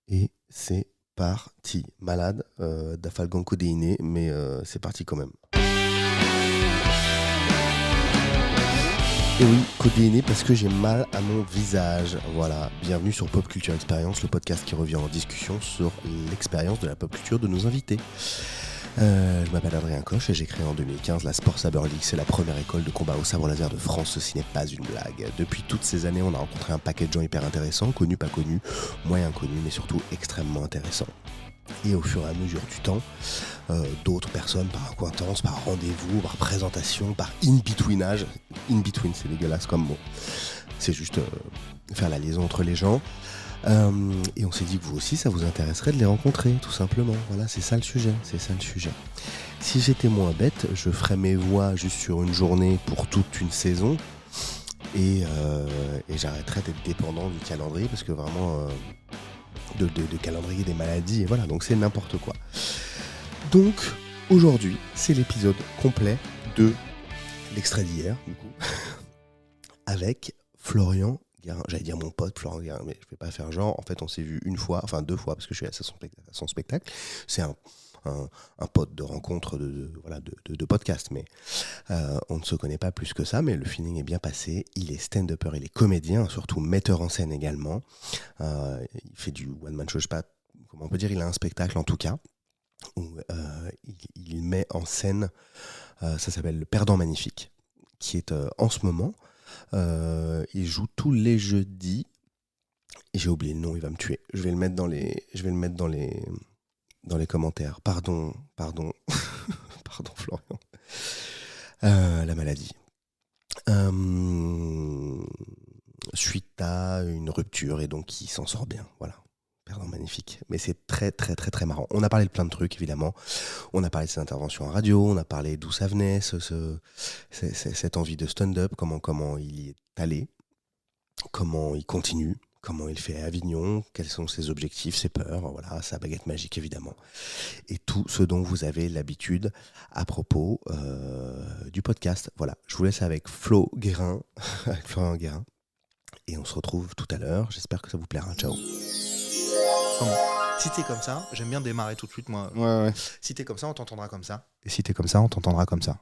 Et c'est parti. Malade d'Afalgan codéiné, mais c'est parti quand même. Et oui, codéiné parce que j'ai mal à mon visage. Voilà, bienvenue sur Pop Culture Experience, le podcast qui revient en discussion sur l'expérience de la pop culture de nos invités. Je m'appelle Adrien Coche et j'ai créé en 2015 la Sport Saber League. C'est la première école de combat au sabre laser de France, ceci n'est pas une blague. Depuis toutes ces années, on a rencontré un paquet de gens hyper intéressants, connus, pas connus, moyen connus, mais surtout extrêmement intéressants. Et au fur et à mesure du temps, d'autres personnes par acquaintance, par rendez-vous, par présentation, par in-betweenage. In-between, c'est dégueulasse comme mot. C'est juste faire la liaison entre les gens. Et on s'est dit que vous aussi, ça vous intéresserait de les rencontrer, tout simplement. Voilà, c'est ça le sujet. Si j'étais moins bête, je ferais mes voix juste sur une journée pour toute une saison. Et j'arrêterais d'être dépendant du calendrier, parce que vraiment... de calendrier des maladies, et voilà, donc c'est n'importe quoi. Donc, aujourd'hui, c'est l'épisode complet de l'extrait d'hier, du coup, avec Florian Guérin. J'allais dire mon pote Florian Guérin, mais je vais pas faire genre. En fait, on s'est vu une fois, enfin 2 fois, parce que je suis à son spectacle. C'est un pote de rencontre de podcast, mais on ne se connaît pas plus que ça, mais le feeling est bien passé. Il est stand-upper, il est comédien, surtout metteur en scène également. Il fait du one-man show, je sais pas comment on peut dire, il a un spectacle en tout cas, où il met en scène, ça s'appelle Le Perdant Magnifique, qui est en ce moment. Il joue tous les jeudis, et j'ai oublié le nom, il va me tuer. Je vais le mettre dans les commentaires. Pardon, Florian. La maladie. Suite à une rupture, et donc il s'en sort bien. Voilà. Perdant magnifique. Mais c'est très, très, très, très marrant. On a parlé de plein de trucs, évidemment. On a parlé de ses interventions en radio, on a parlé d'où ça venait, cette envie de stand-up, comment il y est allé, comment il continue, comment il fait à Avignon, quels sont ses objectifs, ses peurs, voilà, sa baguette magique évidemment. Et tout ce dont vous avez l'habitude à propos du podcast. Voilà, je vous laisse avec Florian Guérin. Et on se retrouve tout à l'heure. J'espère que ça vous plaira. Ciao. Si t'es comme ça, j'aime bien démarrer tout de suite moi. Ouais. Si t'es comme ça, on t'entendra comme ça. Et si t'es comme ça, on t'entendra comme ça.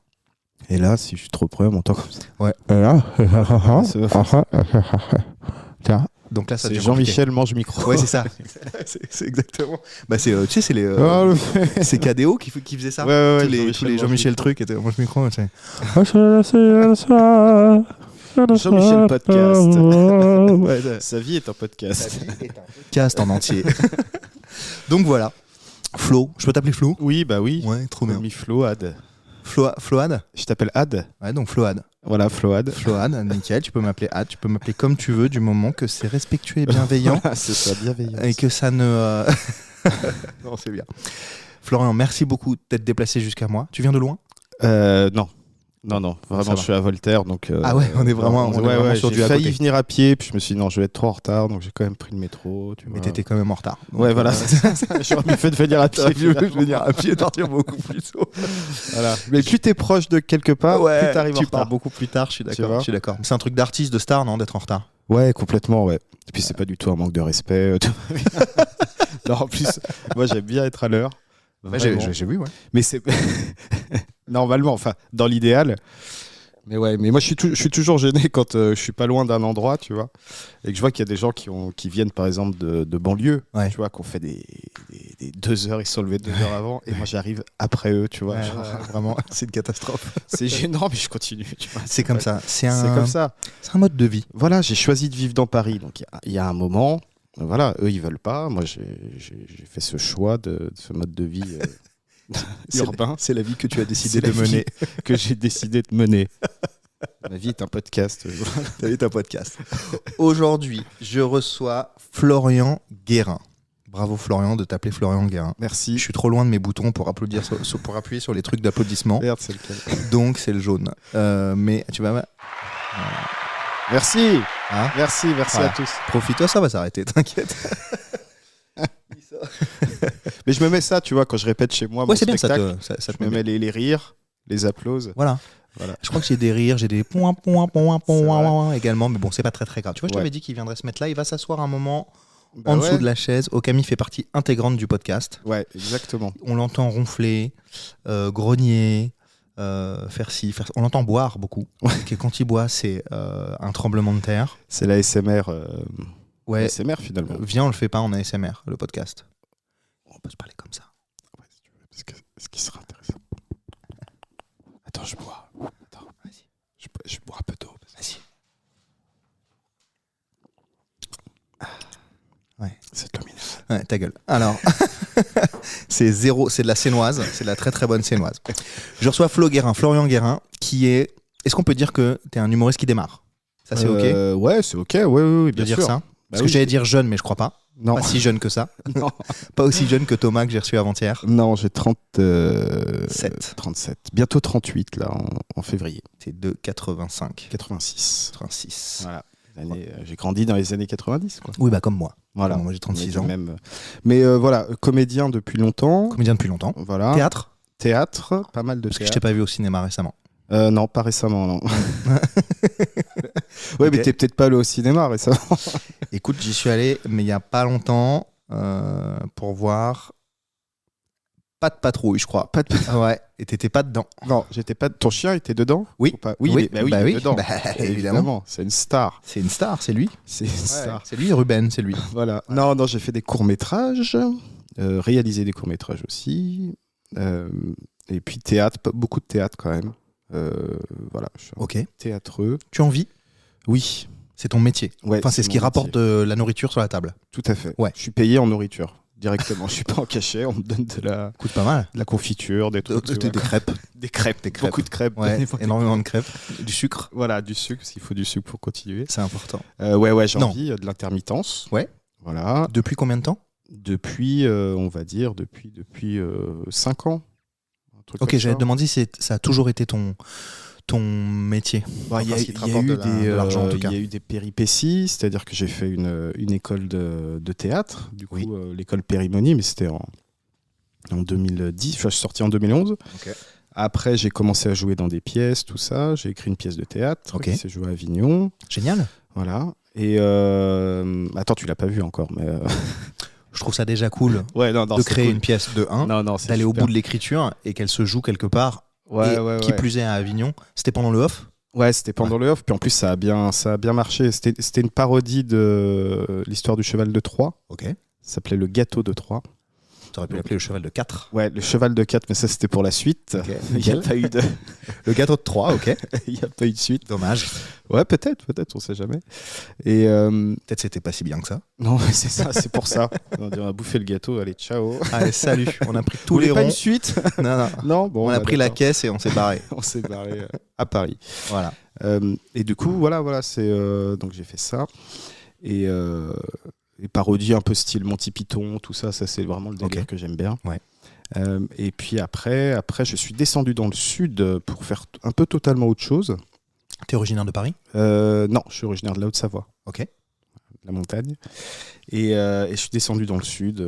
Et là, si je suis trop près, on m'entend comme ça. Ouais. Et là, tiens. Donc là, ça c'est Jean-Michel mange micro. Ouais, c'est ça. c'est exactement. Bah c'est tu sais, c'est les c'est KDO qui faisait ça. Ouais, tous les Jean-Michel trucs étaient mange micro, tu sais. Jean-Michel podcast. Ouais, sa vie est un podcast. Podcast en entier. Donc voilà. Flo, je peux t'appeler Flo ? Oui, bah oui. Ouais, trop bien. Mi Fload. Fload ? Je t'appelle Ad. Ouais, donc Fload. Voilà, Fload. Fload, nickel, tu peux m'appeler Ad, tu peux m'appeler comme tu veux, du moment que c'est respectueux et bienveillant. Voilà, c'est ça, bienveillant. Et que ça ne... Non, c'est bien. Florian, merci beaucoup d'être déplacé jusqu'à moi. Tu viens de loin ? Non, vraiment, je suis à Voltaire, donc... Ah ouais, on est vraiment sur du à côté. J'ai failli venir à pied, puis je me suis dit, non, je vais être trop en retard, donc j'ai quand même pris le métro. Mais t'étais quand même en retard. Donc ouais, voilà, j'aurais mieux fait de venir à pied. venir à pied et partir beaucoup plus tôt. Voilà. Mais plus t'es proche de quelque part, plus t'arrives en retard. Tu pars beaucoup plus tard, je suis d'accord. C'est un truc d'artiste, de star, non, d'être en retard ? Ouais, complètement, ouais. Et puis c'est pas du tout un manque de respect. Non, en plus, moi j'aime bien être à l'heure. Ouais, j'ai vu, ouais. Mais c'est normalement, enfin, dans l'idéal. Mais ouais, mais moi je suis toujours gêné quand je suis pas loin d'un endroit, tu vois, et que je vois qu'il y a des gens qui viennent par exemple de banlieue, ouais. Tu vois, qu'on fait des 2 heures, ils se sont levés 2 heures avant, et moi j'arrive après eux, tu vois. Vraiment, c'est une catastrophe. C'est gênant, mais je continue, tu vois. C'est comme ça. C'est comme ça. C'est un mode de vie. Voilà, j'ai choisi de vivre dans Paris, donc il y a un moment, voilà, eux ils veulent pas, moi j'ai fait ce choix de ce mode de vie. Urbain. C'est la vie que tu as décidé de mener. Que j'ai décidé de mener. Ma vie est un podcast. Ta vie est un podcast. Aujourd'hui, je reçois Florian Guérin. Bravo Florian de t'appeler Florian Guérin. Merci. Je suis trop loin de mes boutons pour applaudir pour appuyer sur les trucs d'applaudissement. Merde, c'est lequel ? Donc c'est le jaune. Mais tu vas... Merci. Hein ? Merci voilà. À tous. Profite-toi, ça va s'arrêter, t'inquiète. Mais je me mets ça, tu vois, quand je répète chez moi mon spectacle, ça je me mets les rires, les applauses. Voilà. Je crois que j'ai des rires, j'ai des également, mais bon, c'est pas très très grave. Tu vois, je t'avais dit qu'il viendrait se mettre là, il va s'asseoir un moment en dessous de la chaise. Okami fait partie intégrante du podcast. Ouais, exactement. On l'entend ronfler, grogner, faire ci, faire ça. On l'entend boire beaucoup. Et quand il boit, c'est un tremblement de terre. C'est la SMR. Ouais. ASMR finalement. Viens, on le fait pas en ASMR, le podcast. On peut se parler comme ça. Ouais, si tu veux, parce que ce qui sera intéressant. Attends, je bois. Attends, vas-y. Je bois un peu d'eau. Vas-y. Ouais. C'est de l'eau minérale. Ouais, ta gueule. Alors, c'est de la sénoise, c'est de la très très bonne sénoise. Je reçois Florian Guérin, qui est. Est-ce qu'on peut dire que t'es un humoriste qui démarre? Ça, c'est ok? Ouais, c'est ok, oui, De bien dire sûr. ça? Bah Parce oui. que j'allais dire jeune, mais je crois pas. Non. Pas si jeune que ça. Non. Pas aussi jeune que Thomas que j'ai reçu avant-hier. Non, j'ai 7. 37. Bientôt 38 là en février. C'est de 85. 86. 86. Voilà. J'ai grandi dans les années 90 quoi. Oui, bah comme moi. Voilà. Moi j'ai 36 ans. Même. Mais voilà, comédien depuis longtemps. Comédien depuis longtemps. Voilà. Théâtre, pas mal de Parce que je théâtre. t'ai pas vu au cinéma récemment. Non, pas récemment, non. Ouais, mais t'es peut-être pas allé au cinéma récemment. Écoute, j'y suis allé, mais il y a pas longtemps, pour voir Pas de patrouille, je crois. Ouais, et t'étais pas dedans. Non, j'étais pas. Ton chien était dedans? Oui. Ou pas Oui, il est dedans. Bah, évidemment. C'est une star. C'est une star, c'est lui. C'est une star. C'est lui, Ruben, c'est lui. Voilà. Ouais. Non, j'ai fait des courts-métrages, réalisé des courts-métrages aussi. Et puis théâtre, beaucoup de théâtre quand même. Voilà, je suis Ok. théâtreux. Tu en vis? Oui. C'est ton métier. Ouais, enfin, c'est ce qui rapporte la nourriture sur la table. Tout à fait. Ouais. Je suis payé en nourriture directement. Je suis pas en cachet. On me donne de la Coûte pas mal. confiture, des trucs. Des crêpes. Des crêpes. Beaucoup de crêpes. Ouais, énormément de crêpes. Du sucre. Voilà, du sucre, s'il faut du sucre pour continuer. C'est important. Ouais, j'ai envie de l'intermittence. Ouais. Voilà. Depuis combien de temps? Depuis, on va dire, depuis 5 ans. Ok, j'allais te demander si ça a toujours été ton métier. Il y a eu des péripéties, c'est-à-dire que j'ai fait une école de théâtre, du coup, l'école Périmonie, mais c'était en 2010, je suis sorti en 2011. Okay. Après, j'ai commencé à jouer dans des pièces, tout ça. J'ai écrit une pièce de théâtre qui s'est jouée à Avignon. Génial. Voilà. Et attends, tu l'as pas vu encore, mais je trouve ça déjà cool de créer une pièce de 1, d'aller au bout de l'écriture et qu'elle se joue quelque part. Qui plus est à Avignon. C'était pendant le off? Ouais, c'était pendant le off. Puis en plus, ça a bien marché. C'était une parodie de l'histoire du cheval de Troie. Ok. Ça s'appelait Le Gâteau de Troie. T'aurais pu l'appeler le cheval de 4. Ouais, le cheval de 4, mais ça c'était pour la suite. Okay. Il n'y a pas eu de. Le gâteau de 3, ok. Il n'y a pas eu de suite. Dommage. Ouais, peut-être, on sait jamais. Et peut-être c'était pas si bien que ça. Non, c'est ça, c'est pour ça. On a bouffé le gâteau, allez, ciao. Allez, salut. On a pris tous les ronds. Pas une suite? Non, bon, on a pris la caisse et on s'est barré. On s'est barré à Paris. Voilà. Et du coup, voilà, c'est donc j'ai fait ça. Et parodies un peu style Monty Python, tout ça c'est vraiment le délire que j'aime bien. Ouais. Et puis après, je suis descendu dans le sud pour faire un peu totalement autre chose. T'es originaire de Paris? Non, je suis originaire de la Haute-Savoie. Ok. La montagne. Et je suis descendu dans le sud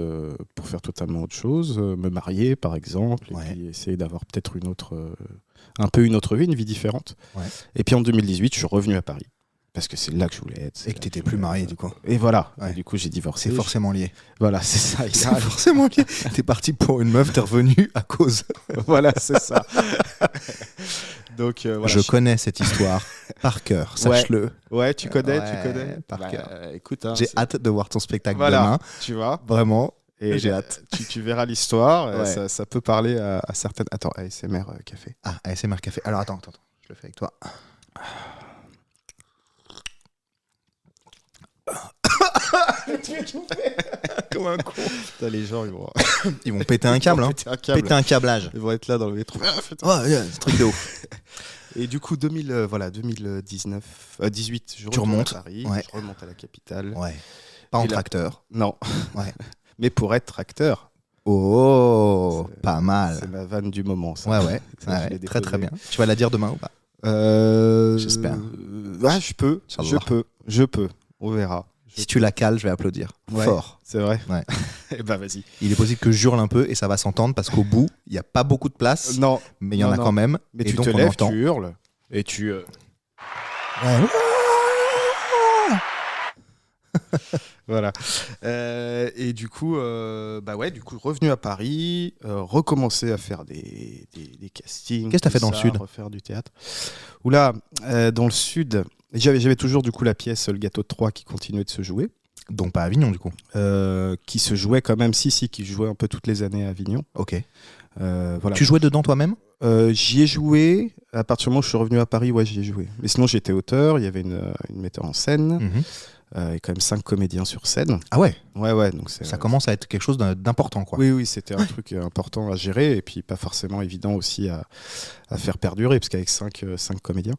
pour faire totalement autre chose, me marier par exemple, et puis essayer d'avoir peut-être un peu une autre vie, une vie différente. Ouais. Et puis en 2018, je suis revenu à Paris. Parce que c'est là que je voulais être. Et que t'étais plus marié du coup. Et voilà. Ouais. Et du coup, j'ai divorcé. C'est forcément lié. Voilà, c'est ça. C'est forcément lié. T'es parti pour une meuf, t'es revenu à cause. Voilà, c'est ça. Donc, voilà, je connais cette histoire par cœur, sache-le. Ouais, tu connais. Par cœur. Écoute, j'ai hâte de voir ton spectacle demain. Tu vois. Vraiment. Et j'ai hâte. Tu verras l'histoire. Ça peut parler à certaines. Attends, ASMR café. Ah, ASMR café. Alors attends. Je le fais avec toi. Comme un con. Putain, les gens, ils vont péter un câble. Péter un câblage. Ils vont être là dans le métro. C'est un truc de ouf. Et du coup, 2019, 18, je remonte à Paris, je remonte à la capitale. Ouais. Pas en tracteur. Non. Ouais. Mais pour être acteur. Oh, pas mal. C'est ma vanne du moment, ça. Ouais. Très très bien. Tu vas la dire demain ou pas? J'espère. Ouais, je peux. On verra. Si tu la cales, je vais applaudir. Fort. C'est vrai. Ouais. Et bah vas-y. Il est possible que je hurle un peu et ça va s'entendre parce qu'au bout, il n'y a pas beaucoup de place. Non. Mais il y en a quand même. Mais et tu donc te on lèves, entend. tu hurles et tu. Voilà. Et du coup, du coup, revenu à Paris, recommencer à faire des castings. Qu'est-ce que t'as fait tout dans le ça, sud ? refaire du théâtre. Oula, dans le sud, j'avais toujours du coup la pièce Le Gâteau de Troie qui continuait de se jouer. Donc pas à Avignon du coup. Qui se jouait quand même, qui jouait un peu toutes les années à Avignon. Ok. Voilà. Tu jouais dedans toi-même ? J'y ai joué, à partir du moment où je suis revenu à Paris, ouais, j'y ai joué. Mais sinon, j'étais auteur, il y avait une metteur en scène, et quand même 5 comédiens sur scène. Ah ouais. Ouais, donc c'est, Ça commence à être quelque chose d'important quoi. Oui, c'était un truc important à gérer, et puis pas forcément évident aussi à faire perdurer, parce qu'avec 5 comédiens.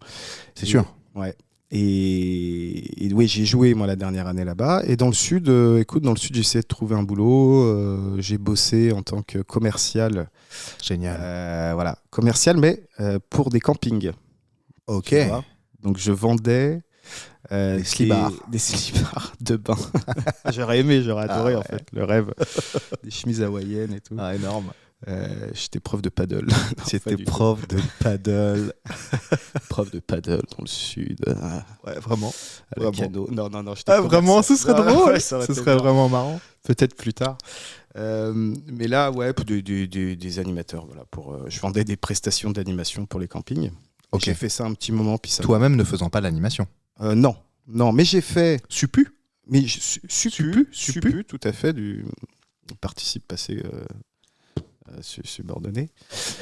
C'est sûr. Ouais. Et oui, j'ai joué moi la dernière année là-bas. Et dans le sud, dans le sud, j'ai essayé de trouver un boulot. J'ai bossé en tant que commercial. Génial. Voilà, commercial, mais pour des campings. Ok. Tu vois. Donc je vendais des slibards. Des slibards de bain. J'aurais adoré en fait, le rêve. Des chemises hawaïennes et tout. Ah, énorme. J'étais prof de paddle. C'était prof de paddle. Prof de paddle dans le sud. Ouais, vraiment. À la Cano. Non, j'étais Ah, vraiment, ce serait drôle. Ouais, ce serait vraiment marrant. Peut-être plus tard. Mais là, ouais, pour des animateurs. Voilà, je vendais des prestations d'animation pour les campings. Ok. J'ai fait ça un petit moment. Puis ça Toi-même ne faisant pas l'animation. Non, mais j'ai fait. Suppu. Mais Suppu, tout à fait. Participe passé subordonné.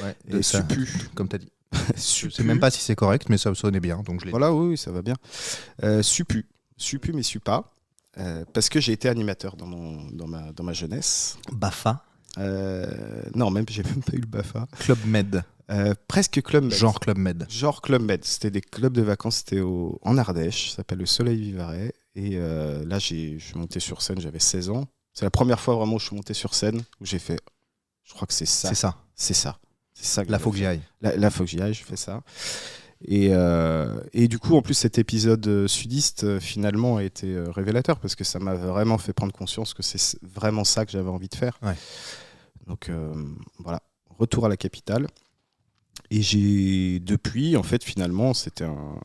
Ouais, Et ça, Suppu. comme tu as dit. Je Suppu. sais même pas si c'est correct, mais ça sonnait bien. Donc je l'ai Voilà, oui, ça va bien. Suppu, mais Supa. Parce que j'ai été animateur dans ma jeunesse. dit. BAFA. Non, j'ai même pas eu le BAFA. Club Med. Presque Club Med. Genre Club Med. Genre Club Med. C'était des clubs de vacances, c'était en Ardèche, ça s'appelle le Soleil Vivarais. Et là, je suis monté sur scène, j'avais 16 ans. C'est la première fois vraiment où je suis monté sur scène, où j'ai fait, je crois que c'est ça. C'est ça. C'est ça. C'est ça. Là, faut que j'y aille. Là, faut que j'y aille, je fais ça. Et du coup, en plus, cet épisode sudiste, finalement, a été révélateur, parce que ça m'a vraiment fait prendre conscience que c'est vraiment ça que j'avais envie de faire. Ouais. Donc, voilà, retour à la capitale. Et j'ai, depuis, en fait, finalement, c'était un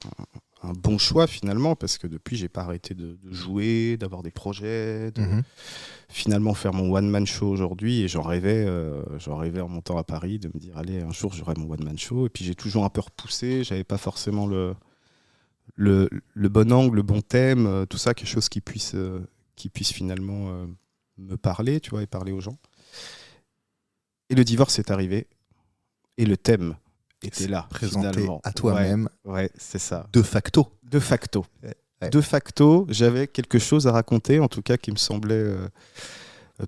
bon choix, finalement, parce que depuis, j'ai pas arrêté de jouer, d'avoir des projets, de finalement faire mon one-man show aujourd'hui. Et j'en rêvais en montant à Paris, de me dire, allez, un jour, j'aurai mon one-man show. Et puis, j'ai toujours un peu repoussé, j'avais pas forcément le bon angle, le bon thème, tout ça, quelque chose qui puisse finalement me parler, tu vois, et parler aux gens. Et le divorce est arrivé, et le thème était là, présenté finalement. à toi-même. Ouais, c'est ça. De facto. De facto. Ouais. De facto, j'avais quelque chose à raconter, en tout cas qui me semblait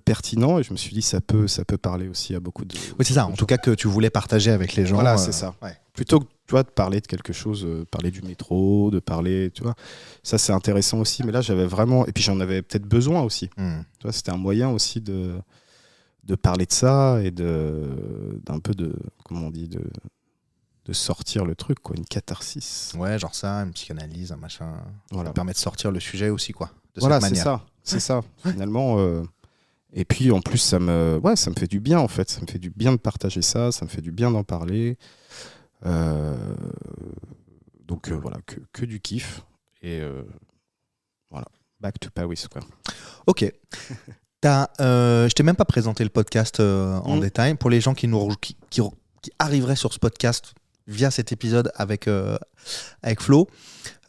pertinent, et je me suis dit ça peut parler aussi à beaucoup de. Oui, c'est ça. En tout cas, que tu voulais partager avec les gens. Voilà, c'est ça. Ouais. Plutôt que toi de parler de quelque chose, parler du métro, de parler, tu vois, ça c'est intéressant aussi. Mais là, j'avais vraiment, et puis j'en avais peut-être besoin aussi. Tu vois, c'était un moyen aussi de parler de ça et d'un peu de, comment on dit, de sortir le truc, quoi, une catharsis. Ouais, genre ça, une psychanalyse, un machin. Voilà. Ça permet de sortir le sujet aussi, quoi. De Voilà, cette manière. c'est ça, finalement. Et puis en plus, ça me fait du bien, en fait. Ça me fait du bien de partager ça, ça me fait du bien d'en parler. Donc voilà, que du kiff. Et voilà, back to Paris, quoi. Ok. Je t'ai même pas présenté le podcast en détail. Pour les gens qui arriveraient sur ce podcast via cet épisode avec Flo,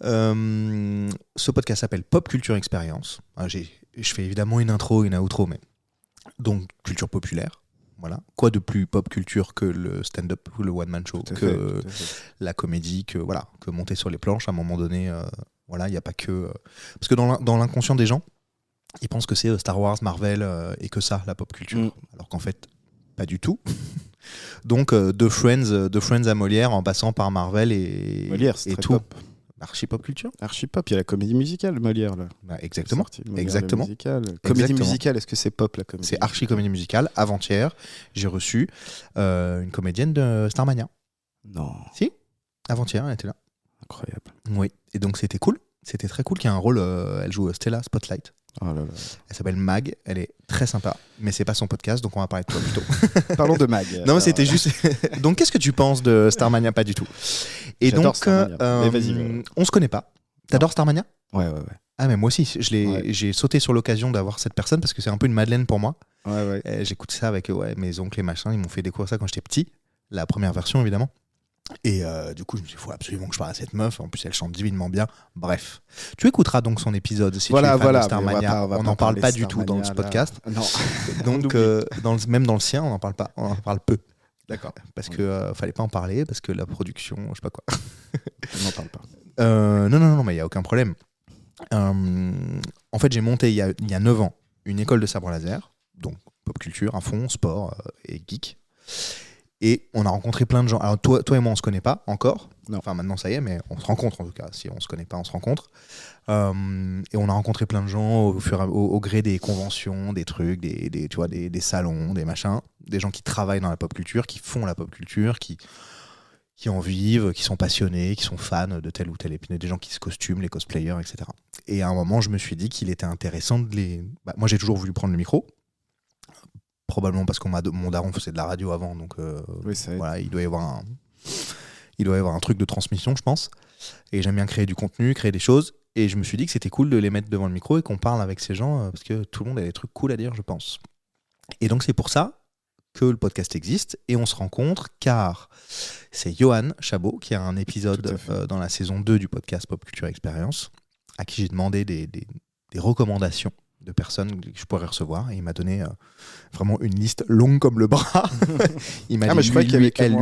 ce podcast s'appelle Pop Culture Experience. Je fais évidemment une intro, une outro, mais donc culture populaire. Voilà. Quoi de plus pop culture que le stand-up, le one-man show, que la comédie, que monter sur les planches à un moment donné. Voilà, il n'y a pas que. Parce que dans l'inconscient des gens, ils pensent que c'est Star Wars, Marvel et que ça, la pop culture. Alors qu'en fait, pas du tout. Donc, de Friends à Molière, en passant par Marvel et Molière, c'est et très tout. pop. Archi pop culture. Archi pop, il y a la comédie musicale, Molière, là. Bah, exactement. Molière, Exactement. Comédie musicale, est-ce que c'est pop, la comédie? C'est archi comédie musicale. Avant-hier, j'ai reçu une comédienne de Starmania. Non. Si, avant-hier, elle était là. Incroyable. Oui, et donc c'était cool. C'était très cool qu'il y ait un rôle. Elle joue Stella Spotlight. Oh là là. Elle s'appelle Mag, elle est très sympa, mais c'est pas son podcast, donc on va parler de toi plutôt. Parlons de Mag. Non, mais c'était juste. Donc, qu'est-ce que tu penses de Starmania? Pas du tout. Et J'adore donc, Starmania. Mais vas-y, on se connaît pas. T'adores Starmania? Ouais. Ah, mais moi aussi, j'ai sauté sur l'occasion d'avoir cette personne parce que c'est un peu une madeleine pour moi. Ouais. J'écoute ça avec mes oncles et machin, ils m'ont fait découvrir ça quand j'étais petit, la première version évidemment. Et du coup, je me suis dit, il faut absolument que je parle à cette meuf. En plus, elle chante divinement bien. Bref, tu écouteras donc son épisode si tu es fan de Starmania. On n'en parle pas du tout dans ce podcast. Non. Donc, même dans le sien, on n'en parle pas. On en parle peu. D'accord. Parce que fallait pas en parler, parce que la production, je sais pas quoi. On n'en parle pas. Non, mais il n'y a aucun problème. En fait, j'ai monté il y a 9 ans une école de sabre laser, donc pop culture, à fond, sport et geek. Et on a rencontré plein de gens. Alors toi et moi, on se connaît pas encore. Non. Enfin, maintenant, ça y est, mais on se rencontre en tout cas. Si on se connaît pas, on se rencontre. Et on a rencontré plein de gens au gré des conventions, des trucs, tu vois, des salons, des machins. Des gens qui travaillent dans la pop culture, qui font la pop culture, qui en vivent, qui sont passionnés, qui sont fans de tel ou tel épine, des gens qui se costument, les cosplayers, etc. Et à un moment, je me suis dit qu'il était intéressant de les... moi, j'ai toujours voulu prendre le micro. Probablement parce que mon daron faisait de la radio avant, donc oui, ça voilà, il doit y avoir un truc de transmission, je pense. Et j'aime bien créer du contenu, créer des choses. Et je me suis dit que c'était cool de les mettre devant le micro et qu'on parle avec ces gens parce que tout le monde a des trucs cool à dire, je pense. Et donc c'est pour ça que le podcast existe et on se rencontre car c'est Johan Chabot qui a un épisode dans la saison 2 du podcast Pop Culture Experience à qui j'ai demandé des recommandations de personnes que je pourrais recevoir et il m'a donné vraiment une liste longue comme le bras. Il m'a dit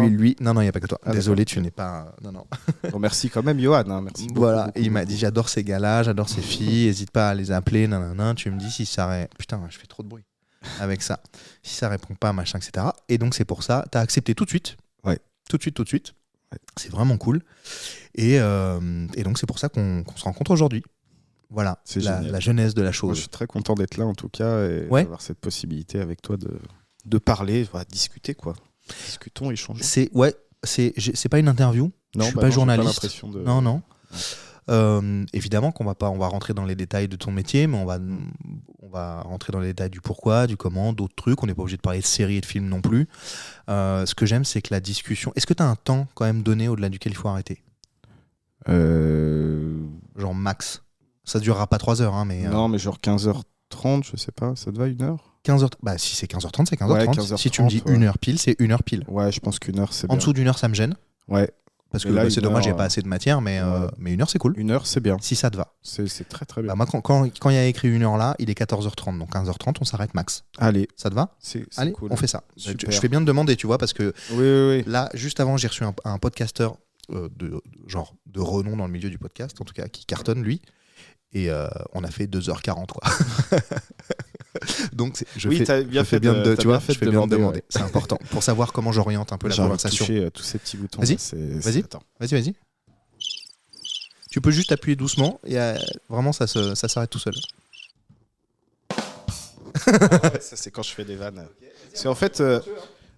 lui. Non, il n'y a pas que toi. Désolé, tu n'es pas... Non. Bon, merci quand même, Johan. Hein. Merci beaucoup. Voilà, et il m'a dit j'adore ces gars-là, j'adore ces filles, n'hésite pas à les appeler, nanana. Tu me dis si ça... Putain, je fais trop de bruit avec ça. Si ça répond pas, machin, etc. Et donc c'est pour ça, t'as accepté tout de suite. Ouais. Tout de suite. Ouais. C'est vraiment cool. Et donc c'est pour ça qu'on se rencontre aujourd'hui. Voilà, la genèse de la chose. Moi, je suis très content d'être là en tout cas et d'avoir cette possibilité avec toi de parler, discuter quoi. Discutons, échangeons. C'est pas une interview. Non, je suis pas journaliste. Pas l'impression de... Non. Évidemment qu'on va rentrer dans les détails de ton métier, mais on va rentrer dans les détails du pourquoi, du comment, d'autres trucs. On n'est pas obligé de parler de séries et de films non plus. Ce que j'aime, c'est que la discussion... Est-ce que tu as un temps quand même donné au-delà duquel il faut arrêter Genre max. Ça durera pas 3 heures, hein, mais... Non, mais genre 15h30, je sais pas, ça te va 1h 15h... Bah si c'est 15h30, c'est 15h30. Ouais, 15h30. Si tu me dis 1h pile, c'est 1h pile. Ouais, je pense qu'1 heure, c'est bien. En dessous d'une heure, ça me gêne. Ouais. Parce que là, c'est dommage, j'ai pas assez de matière, mais 1 heure, c'est cool. 1 heure, c'est bien. Si ça te va. C'est très très bien. Bah, moi, quand il y a écrit 1 heure là, il est 14h30, donc 15h30, on s'arrête max. Allez. Ça te va ? Allez, cool. On fait ça. Super. Je fais bien de demander, tu vois, parce que oui. Là, juste avant, j'ai reçu un podcasteur de renom dans le milieu du podcast, en tout cas, qui cartonne, lui. Et on a fait 2h40, quoi. Donc, je fais bien de demander. Ouais. C'est important pour savoir comment j'oriente un peu la conversation. Toucher tous ces petits boutons. Vas-y. Tu peux juste appuyer doucement et vraiment, ça s'arrête tout seul. Ça, c'est quand je fais des vannes. C'est en fait,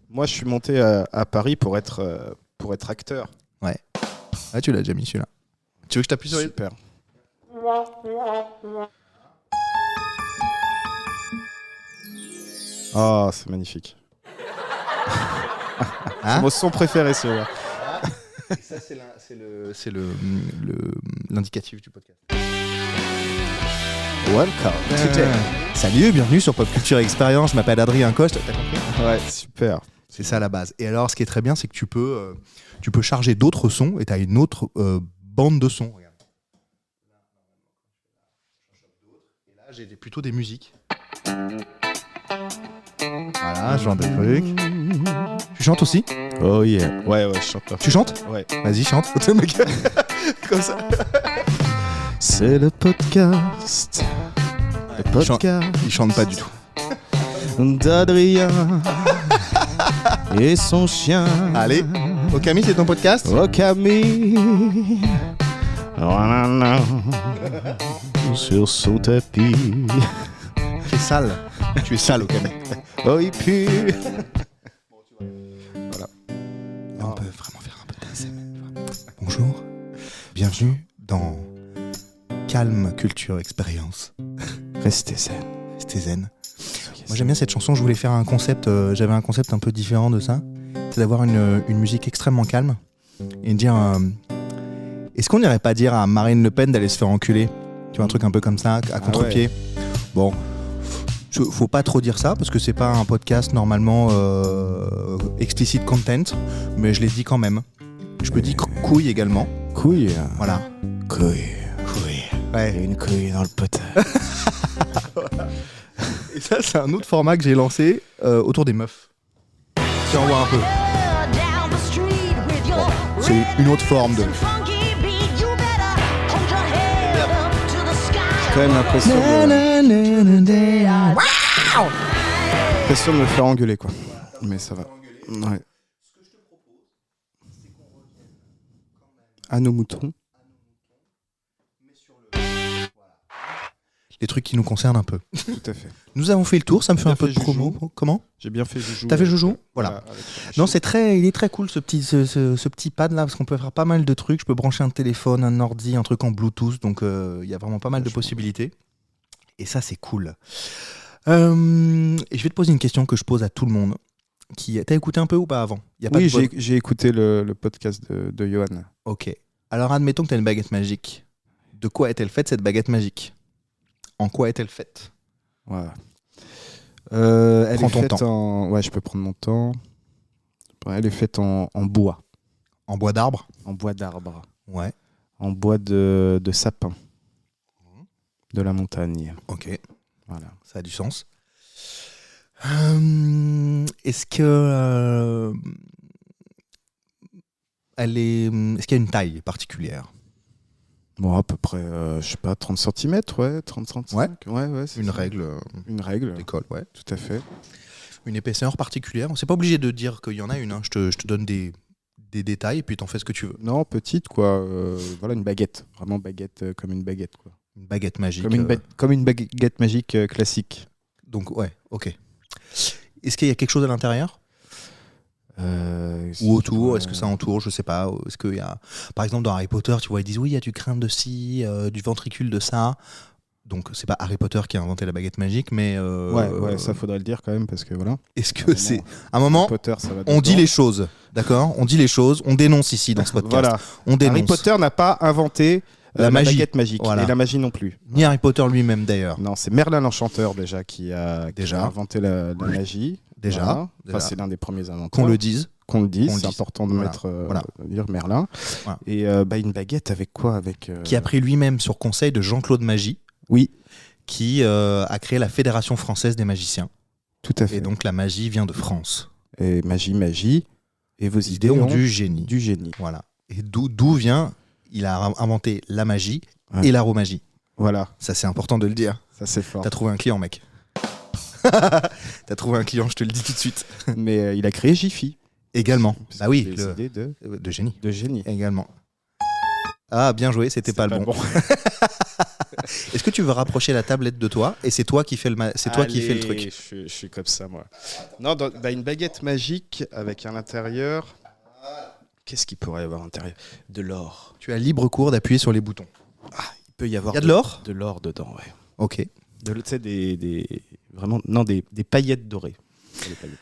moi, je suis monté à Paris pour être acteur. Ouais. Ah, tu l'as déjà mis celui-là. Tu veux que je t'appuie sur lui ? Super. Oh, c'est magnifique. C'est mon son préféré, celui-là. Ça, c'est l'indicatif du podcast. Welcome. Salut, bienvenue sur Pop Culture Experience. Je m'appelle Adrien Coste. T'as compris ? Ouais, super. C'est ça la base. Et alors, ce qui est très bien, c'est que tu peux charger d'autres sons et tu as une autre bande de sons. Regarde. Et là, j'ai plutôt des musiques. Voilà, ce genre de truc. Tu chantes aussi ? Oh yeah. Ouais, je chante pas. Tu chantes ? Ouais. Vas-y, chante. Comme ça. C'est le podcast. Il chante pas du tout. D'Adrien et son chien. Allez, Okami, c'est ton podcast ? Okami. Sur son tapis. Tu es sale. Tu es sale, Okami. Oh, il pue. Voilà. On peut vraiment faire un peu d'ASMR. Bonjour. Bienvenue dans Calme Culture Experience. Restez zen. Restez zen. Moi j'aime bien cette chanson, je voulais faire un concept, j'avais un concept un peu différent de ça, c'est d'avoir une musique extrêmement calme et de dire est-ce qu'on n'irait pas dire à Marine Le Pen d'aller se faire enculer ? Tu vois, un truc un peu comme ça, à contre-pied. Bon, faut pas trop dire ça parce que c'est pas un podcast normalement explicit content, mais je l'ai dit quand même. Je peux dire couille également. Couille. Voilà. Couille. Ouais. Il y a une couille dans le pot. Et ça, c'est un autre format que j'ai lancé autour des meufs. Si on voit un peu. C'est une autre forme de. J'ai quand même l'impression de me faire engueuler, quoi. Mais ça va. Ouais. À nos moutons. Les trucs qui nous concernent un peu. Tout à fait. Nous avons fait le tour, ça me fait un peu de Joujou. promo. Comment ? J'ai bien fait Joujou. T'as fait Joujou ? Voilà. Avec Non, il est très cool ce petit pad là parce qu'on peut faire pas mal de trucs. Je peux brancher un téléphone, un ordi, un truc en Bluetooth, donc il y a vraiment pas mal de possibilités. Et ça, c'est cool. Et je vais te poser une question que je pose à tout le monde. T'as écouté un peu ou pas avant ? Oui, j'ai écouté le podcast de Johan. Ok. Alors admettons que t'as une baguette magique. De quoi est-elle faite cette baguette magique ? En quoi est-elle faite ? Voilà. Elle Prends est ton faite temps. en... Ouais, je peux prendre mon temps. Ouais, elle est faite en bois. En bois d'arbre ? En bois d'arbre. Ouais. En bois de sapin. De la montagne. Ok. Voilà. Ça a du sens. Est-ce que est-ce qu'il y a une taille particulière ? Bon, à peu près, je sais pas, 30 cm, ouais, 30-35. Ouais, c'est Une ça. règle Une règle. d'école, ouais. Tout à fait. Une épaisseur particulière. C'est pas obligé de dire qu'il y en a une. Hein. Je te donne des détails et puis t'en fais ce que tu veux. Non, petite, quoi. Voilà, une baguette. Vraiment baguette, comme une baguette, quoi. Une baguette magique. Comme une baguette magique classique. Donc, ouais, ok. Est-ce qu'il y a quelque chose à l'intérieur ? Ou autour, est-ce que ça entoure, je sais pas. Est-ce qu'il y a, par exemple, dans Harry Potter, tu vois, ils disent oui, il y a du crâne de ci, du ventricule de ça. Donc c'est pas Harry Potter qui a inventé la baguette magique, mais ouais, ça faudrait le dire quand même parce que voilà. Est-ce que c'est à un moment Harry Potter, ça va on dit dedans. les choses, d'accord ? On dit les choses, on dénonce ici dans ce podcast. Voilà. On dénonce. Harry Potter n'a pas inventé La la magie. baguette magique Voilà. et la magie non plus. Ni Harry Potter lui-même d'ailleurs. Non, c'est Merlin l'Enchanteur déjà qui a inventé la magie. Déjà. Voilà. Déjà. Enfin, c'est l'un des premiers inventeurs. Qu'on le dise. Qu'on le dise, Qu'on le c'est dise. important de Voilà. mettre Voilà. dire Merlin. Voilà. Et une baguette avec quoi avec Qui a pris lui-même sur conseil de Jean-Claude Magie. Oui, Qui a créé la Fédération française des magiciens. tout à fait. Et donc la magie vient de France. Et magie. Et vos idées ont ont du génie. du génie. Voilà. Et d'où vient, il a inventé la magie Ouais. et l'aromagie. Voilà, Ça, c'est important de le dire. ça c'est fort. T'as trouvé un client, mec. T'as trouvé un client, je te le dis tout de suite. Mais il a créé Jiffy. Également. Bah oui, Des idées de génie. de génie. Également. Ah, bien joué, c'était pas le bon. Est-ce que tu veux rapprocher la tablette de toi et c'est toi qui fais le truc. Je suis comme ça, moi. Non, une baguette magique avec à l'intérieur. Qu'est-ce qu'il pourrait y avoir à l'intérieur ? De l'or. Tu as libre cours d'appuyer sur les boutons. Il peut y avoir Il y a de l'or ? De l'or dedans, ouais. Ok. Tu sais, des paillettes dorées. Des paillettes.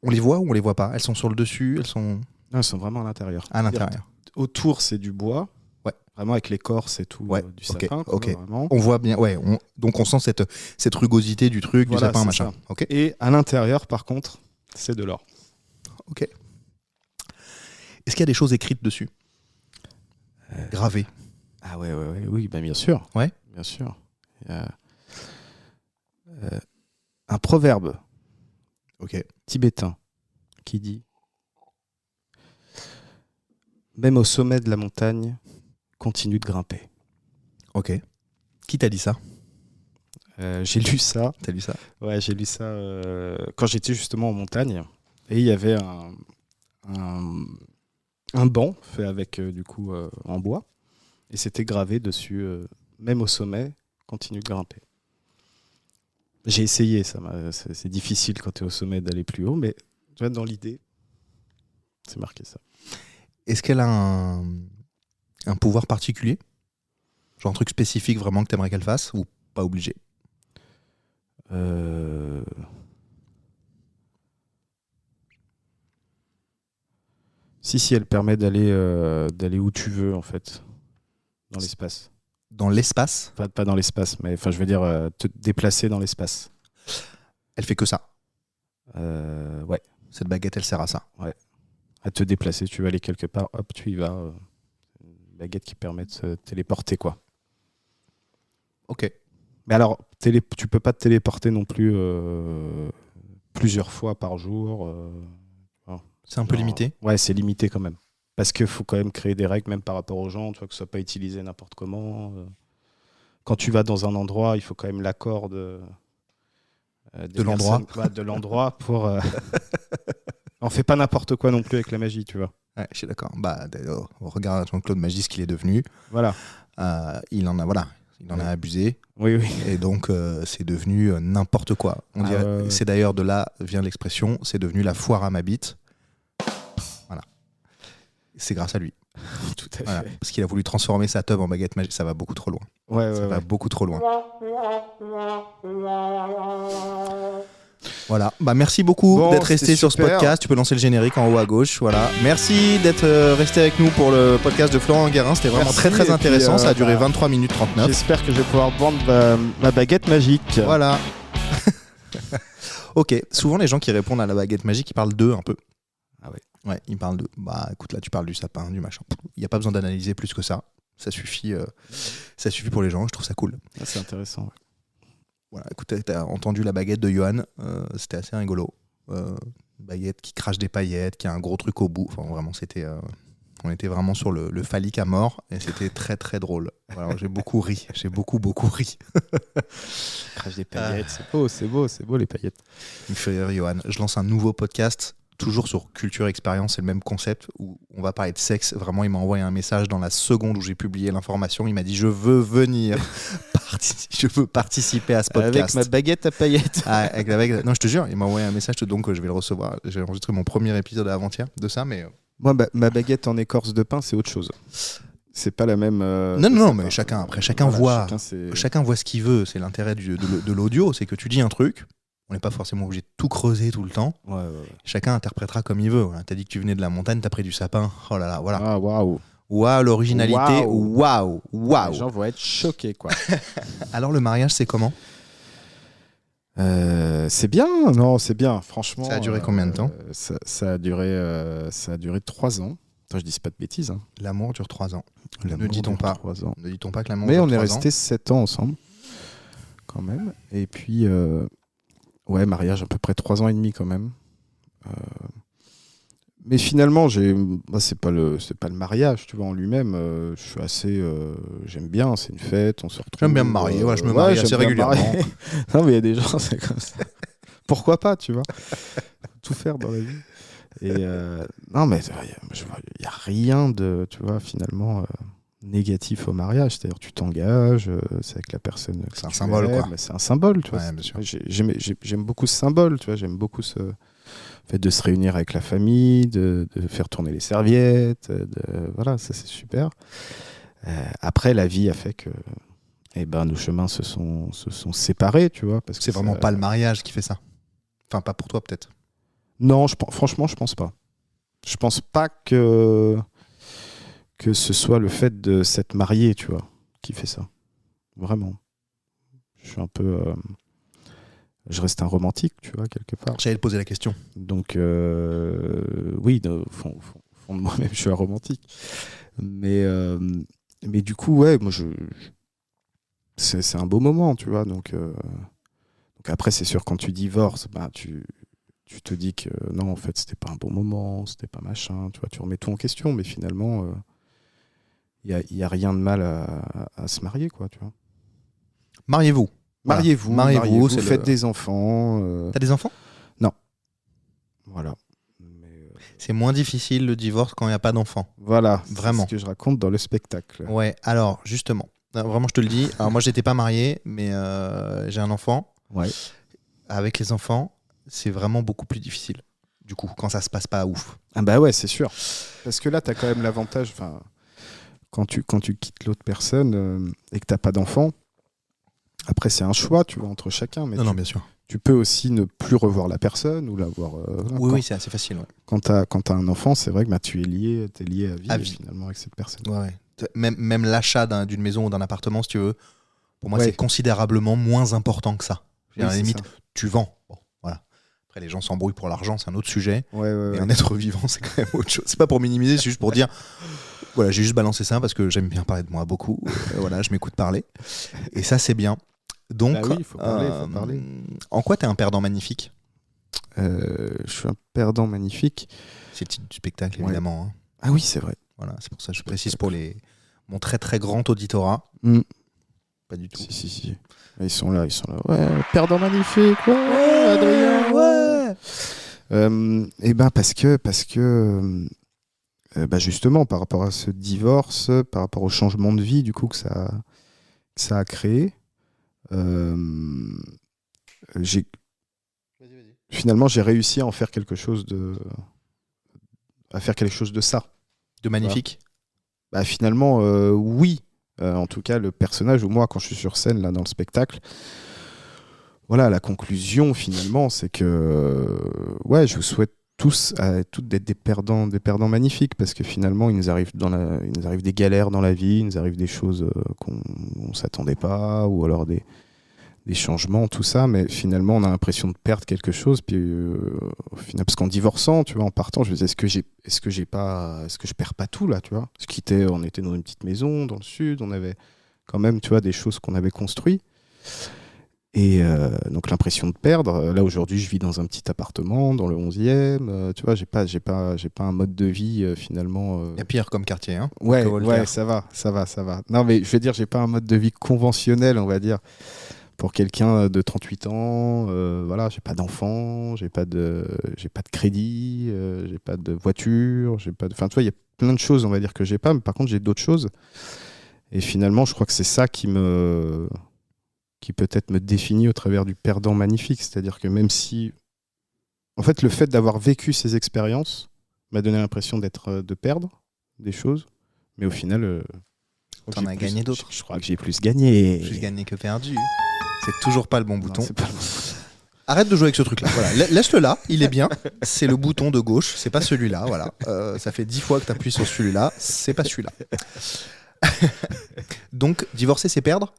On les voit ou on les voit pas ? Elles sont sur le dessus, elles sont Non, elles sont vraiment à l'intérieur. à l'intérieur. Autour, c'est du bois. Ouais. Vraiment avec l'écorce et tout, Ouais, du ok, sapin. quoi, ok. vraiment. On voit bien, ouais. Donc on sent cette rugosité du truc, Voilà, du sapin, c'est machin. ça. Ok. Et à l'intérieur, par contre, c'est de l'or. Ok. Est-ce qu'il y a des choses écrites dessus ? Gravées. Ah oui, bah, bien sûr. Ouais. Bien sûr. Il y a un proverbe Ok. tibétain qui dit « Même au sommet de la montagne, continue de grimper Ok. Qui t'a dit ça ? ». J'ai lu ça. T'as lu ça ? Ouais, j'ai lu ça quand j'étais justement en montagne. Et il y avait un banc fait avec, en bois. Et c'était gravé dessus, même au sommet, continue de grimper. J'ai essayé, c'est difficile quand tu es au sommet d'aller plus haut, mais tu vois, dans l'idée, c'est marqué ça. Est-ce qu'elle a un pouvoir particulier ? Genre un truc spécifique vraiment que t'aimerais qu'elle fasse ou pas obligé ? Si, elle permet d'aller où tu veux, en fait, dans l'espace. Dans l'espace, Pas dans l'espace, mais enfin, je veux dire te déplacer dans l'espace. elle fait que ça. Ouais, Cette baguette, elle sert à ça. à te déplacer. Tu vas aller quelque part, hop, tu y vas. Une baguette qui permet de se téléporter, quoi. Ok. Mais alors, tu peux pas te téléporter non plus plusieurs fois par jour. C'est un peu Genre, limité. Ouais, c'est limité quand même. Parce qu'il faut quand même créer des règles, même par rapport aux gens, tu vois, que ce soit pas utilisé n'importe comment. Quand tu vas dans un endroit, il faut quand même l'accord De l'endroit. de l'endroit pour. On fait pas n'importe quoi non plus avec la magie, tu vois. Ouais, je suis d'accord. Bah, on regarde Jean-Claude Magie, ce qu'il est devenu. Voilà. Il en a abusé. Oui, oui. Et donc, c'est devenu n'importe quoi. On dirait, ouais. C'est d'ailleurs de là vient l'expression, c'est devenu la foire à ma bite. Voilà. C'est grâce à lui. Tout à Voilà. fait. Parce qu'il a voulu transformer sa tub en baguette magique. Ça va beaucoup trop loin. Ouais, Ça ouais, va ouais. beaucoup trop loin. Voilà. Bah, merci beaucoup Bon, d'être resté c'était sur ce super. podcast. Tu peux lancer le générique en haut à gauche. Voilà. Merci d'être resté avec nous pour le podcast de Florent Guérin. C'était vraiment Merci, très très et puis, intéressant. Ça a duré bah, 23 minutes 39. J'espère que je vais pouvoir vendre ma baguette magique. Voilà. Ok. Souvent, les gens qui répondent à la baguette magique, ils parlent d'eux un peu. Ah ouais. Ouais, ils parlent de. Bah, écoute, là, tu parles du sapin, du machin. Il n'y a pas besoin d'analyser plus que ça. Ça suffit pour les gens. Je trouve ça cool. Ah, c'est intéressant. Ouais. Voilà. Écoute, t'as entendu la baguette de Johan. C'était assez rigolo. Baguette qui crache des paillettes, qui a un gros truc au bout. Enfin, vraiment, c'était. On était vraiment sur le phallique à mort et c'était très très drôle. Voilà, j'ai beaucoup ri. J'ai beaucoup ri. Crache des paillettes, c'est beau les paillettes. Il me fait rire, Johan. Je lance un nouveau podcast, toujours sur culture expérience, c'est le même concept, où on va parler de sexe. Vraiment, il m'a envoyé un message dans la seconde où j'ai publié l'information. Il m'a dit, je veux venir, je veux participer à ce podcast. Avec ma baguette à paillettes. Ah, avec la baguette. Non, je te jure, il m'a envoyé un message, donc je vais le recevoir. J'ai enregistré mon premier épisode avant-hier de ça, mais... Moi, ma baguette en écorce de pain, c'est autre chose. C'est pas la même... Non, mais chacun voit. Chacun Voit ce qu'il veut. C'est l'intérêt de l'audio, c'est que tu dis un truc, on n'est pas forcément obligé de tout creuser tout le temps. Ouais. Chacun interprétera comme il veut. Voilà. T'as dit que tu venais de la montagne, t'as pris du sapin. Oh là là, voilà. Ah, waouh. Waouh, l'originalité. Waouh. Les gens vont être choqués, quoi. Alors, le mariage, c'est comment ? C'est bien, non, c'est bien, franchement. Ça a duré combien de temps ? Ça a duré 3 ans. Attends, je dis pas de bêtises. Hein. L'amour dure 3 ans. L'amour dit-on dure pas. 3 ans. Ne dit-on pas que l'amour Mais dure on est 3 ans ? restés 7 ans ensemble, quand même. Et puis, ouais, mariage à peu près 3 ans et demi, quand même. Mais finalement, c'est pas le mariage, tu vois, en lui-même. Je suis assez, j'aime bien, c'est une fête, on se retrouve. J'aime bien me marier, je me marie assez régulièrement. Non, mais il y a des gens, c'est comme ça. Pourquoi pas, tu vois ? Tout faire dans la vie. Et non, mais il y a rien de, tu vois, finalement négatif au mariage. C'est-à-dire, tu t'engages, c'est avec la personne. C'est un symbole, quoi. Mais c'est un symbole, tu vois. Ouais, bien sûr. J'aime beaucoup ce symbole, tu vois. J'aime beaucoup ce fait de se réunir avec la famille, de faire tourner les serviettes, voilà, ça c'est super. Après, la vie a fait que nos chemins se sont séparés, tu vois. Parce que C'est vraiment pas le mariage qui fait ça. Enfin, pas pour toi, peut-être. Non, franchement, je pense pas. Je pense pas que ce soit le fait de s'être marié, tu vois, qui fait ça. Vraiment. Je suis un peu... je reste un romantique, tu vois, quelque part. J'allais te poser la question. Donc, oui, au fond de moi-même, je suis un romantique. Mais du coup, ouais, moi, c'est un beau moment, tu vois. Donc après, c'est sûr, quand tu divorces, tu te dis que non, en fait, c'était pas un bon moment, c'était pas machin, tu vois, tu remets tout en question, mais finalement, il y a rien de mal à se marier, quoi, tu vois. Mariez-vous. Mariez-vous, faites des enfants. T'as des enfants ? Non. Voilà. C'est moins difficile le divorce quand il n'y a pas d'enfants. Voilà, Vraiment. C'est ce que je raconte dans le spectacle. Ouais, alors, justement, vraiment, je te le dis. Alors, moi, j'étais pas marié, mais j'ai un enfant. Ouais. Avec les enfants, c'est vraiment beaucoup plus difficile. Du coup, quand ça se passe pas ouf. Ah bah ouais, c'est sûr. Parce que là, t'as quand même l'avantage, quand tu quittes l'autre personne et que t'as pas d'enfant, après c'est un choix, tu vois, entre chacun. Mais non, bien sûr. Tu peux aussi ne plus revoir la personne ou la voir. Oui, c'est assez facile. Ouais. Quand t'as un enfant, c'est vrai que tu es lié à vie finalement avec cette personne. Ouais. Même l'achat d'une maison ou d'un appartement, si tu veux, pour moi, Ouais. c'est considérablement moins important que ça. Oui, À la c'est limite, ça. tu vends. Bon, voilà. Après, les gens s'embrouillent pour l'argent, c'est un autre sujet. Ouais, Mais un être vivant, c'est quand même autre chose. C'est pas pour minimiser, c'est juste pour dire. Voilà, j'ai juste balancé ça parce que j'aime bien parler de moi beaucoup. Voilà, je m'écoute parler. Et ça, c'est bien. Donc, Bah oui, il faut parler. En quoi t'es un perdant magnifique? Je suis un perdant magnifique. C'est le titre du spectacle, Ouais. évidemment. Hein. Ah oui, c'est vrai. Voilà, c'est pour ça que je précise pour mon très très grand auditorat. Mm. Pas du tout. Si. Ils sont là. Ouais, perdant magnifique. Ouais, Adrien. Ouais. Et ben parce que bah justement par rapport à ce divorce, par rapport au changement de vie du coup que ça a créé, finalement j'ai réussi à en faire quelque chose de ça. De magnifique. Bah finalement oui. En tout cas le personnage ou moi quand je suis sur scène là dans le spectacle. Voilà, la conclusion finalement, c'est que ouais, je vous souhaite tous à toutes d'être des perdants magnifiques parce que finalement, il nous arrive des galères dans la vie, il nous arrive des choses qu'on s'attendait pas ou alors des changements, tout ça, mais finalement, on a l'impression de perdre quelque chose. Puis au final, parce qu'en divorçant, tu vois, en partant, je me disais est-ce que je perds pas tout là, tu vois? Parce on était dans une petite maison dans le sud, on avait quand même, tu vois, des choses qu'on avait construites. Et donc l'impression de perdre. Là aujourd'hui, je vis dans un petit appartement dans le 11e. Tu vois, j'ai pas un mode de vie finalement. Il y a pire comme quartier, hein. Ouais, Voltaire. ça va. Non, mais je veux dire, j'ai pas un mode de vie conventionnel, on va dire, pour quelqu'un de 38 ans. Voilà, j'ai pas d'enfant, j'ai pas de crédit, j'ai pas de voiture, enfin, tu vois, il y a plein de choses, on va dire que j'ai pas, mais par contre, j'ai d'autres choses. Et finalement, je crois que c'est ça qui peut-être me définit au travers du perdant magnifique. C'est-à-dire que même si... En fait, le fait d'avoir vécu ces expériences m'a donné l'impression de perdre des choses. Mais au final... T'en as gagné d'autres. Je crois que j'ai plus gagné. Plus gagné que perdu. C'est toujours pas le bon bouton. Non, c'est pas le bon. Arrête de jouer avec ce truc-là. Voilà. Laisse-le là, il est bien. C'est le bouton de gauche, c'est pas celui-là. Voilà. Ça fait 10 fois que t'appuies sur celui-là, c'est pas celui-là. Donc, divorcer, c'est perdre?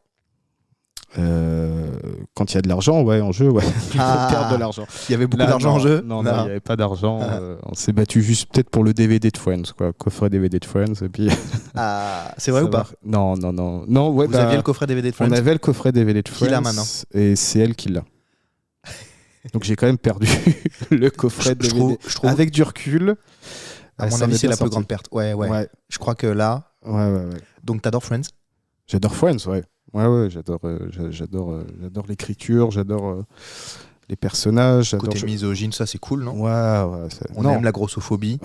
Quand il y a de l'argent, ouais, en jeu, ouais. Il faut perdre de l'argent. Il y avait beaucoup Là, d'argent non, en jeu? Non, il n'y avait pas d'argent. On s'est battu juste peut-être pour le DVD de Friends, quoi. Coffret DVD de Friends. Et puis... Ah, c'est vrai ou pas? Non. Ouais, Vous aviez le coffret DVD de Friends? On avait le coffret DVD de Friends. Qui l'a maintenant? Et c'est elle qui l'a. Donc j'ai quand même perdu le coffret DVD. Je trouve, Avec du recul. à mon ça avis, m'est c'est bien la plus sorti. grande perte. Ouais. Ouais. Je crois que là. Ouais. Donc, t'adores Friends? J'adore Friends, ouais. Ouais, j'adore l'écriture, j'adore les personnages. Côté misogyne, ça c'est cool, non? Ouais. On aime la grossophobie.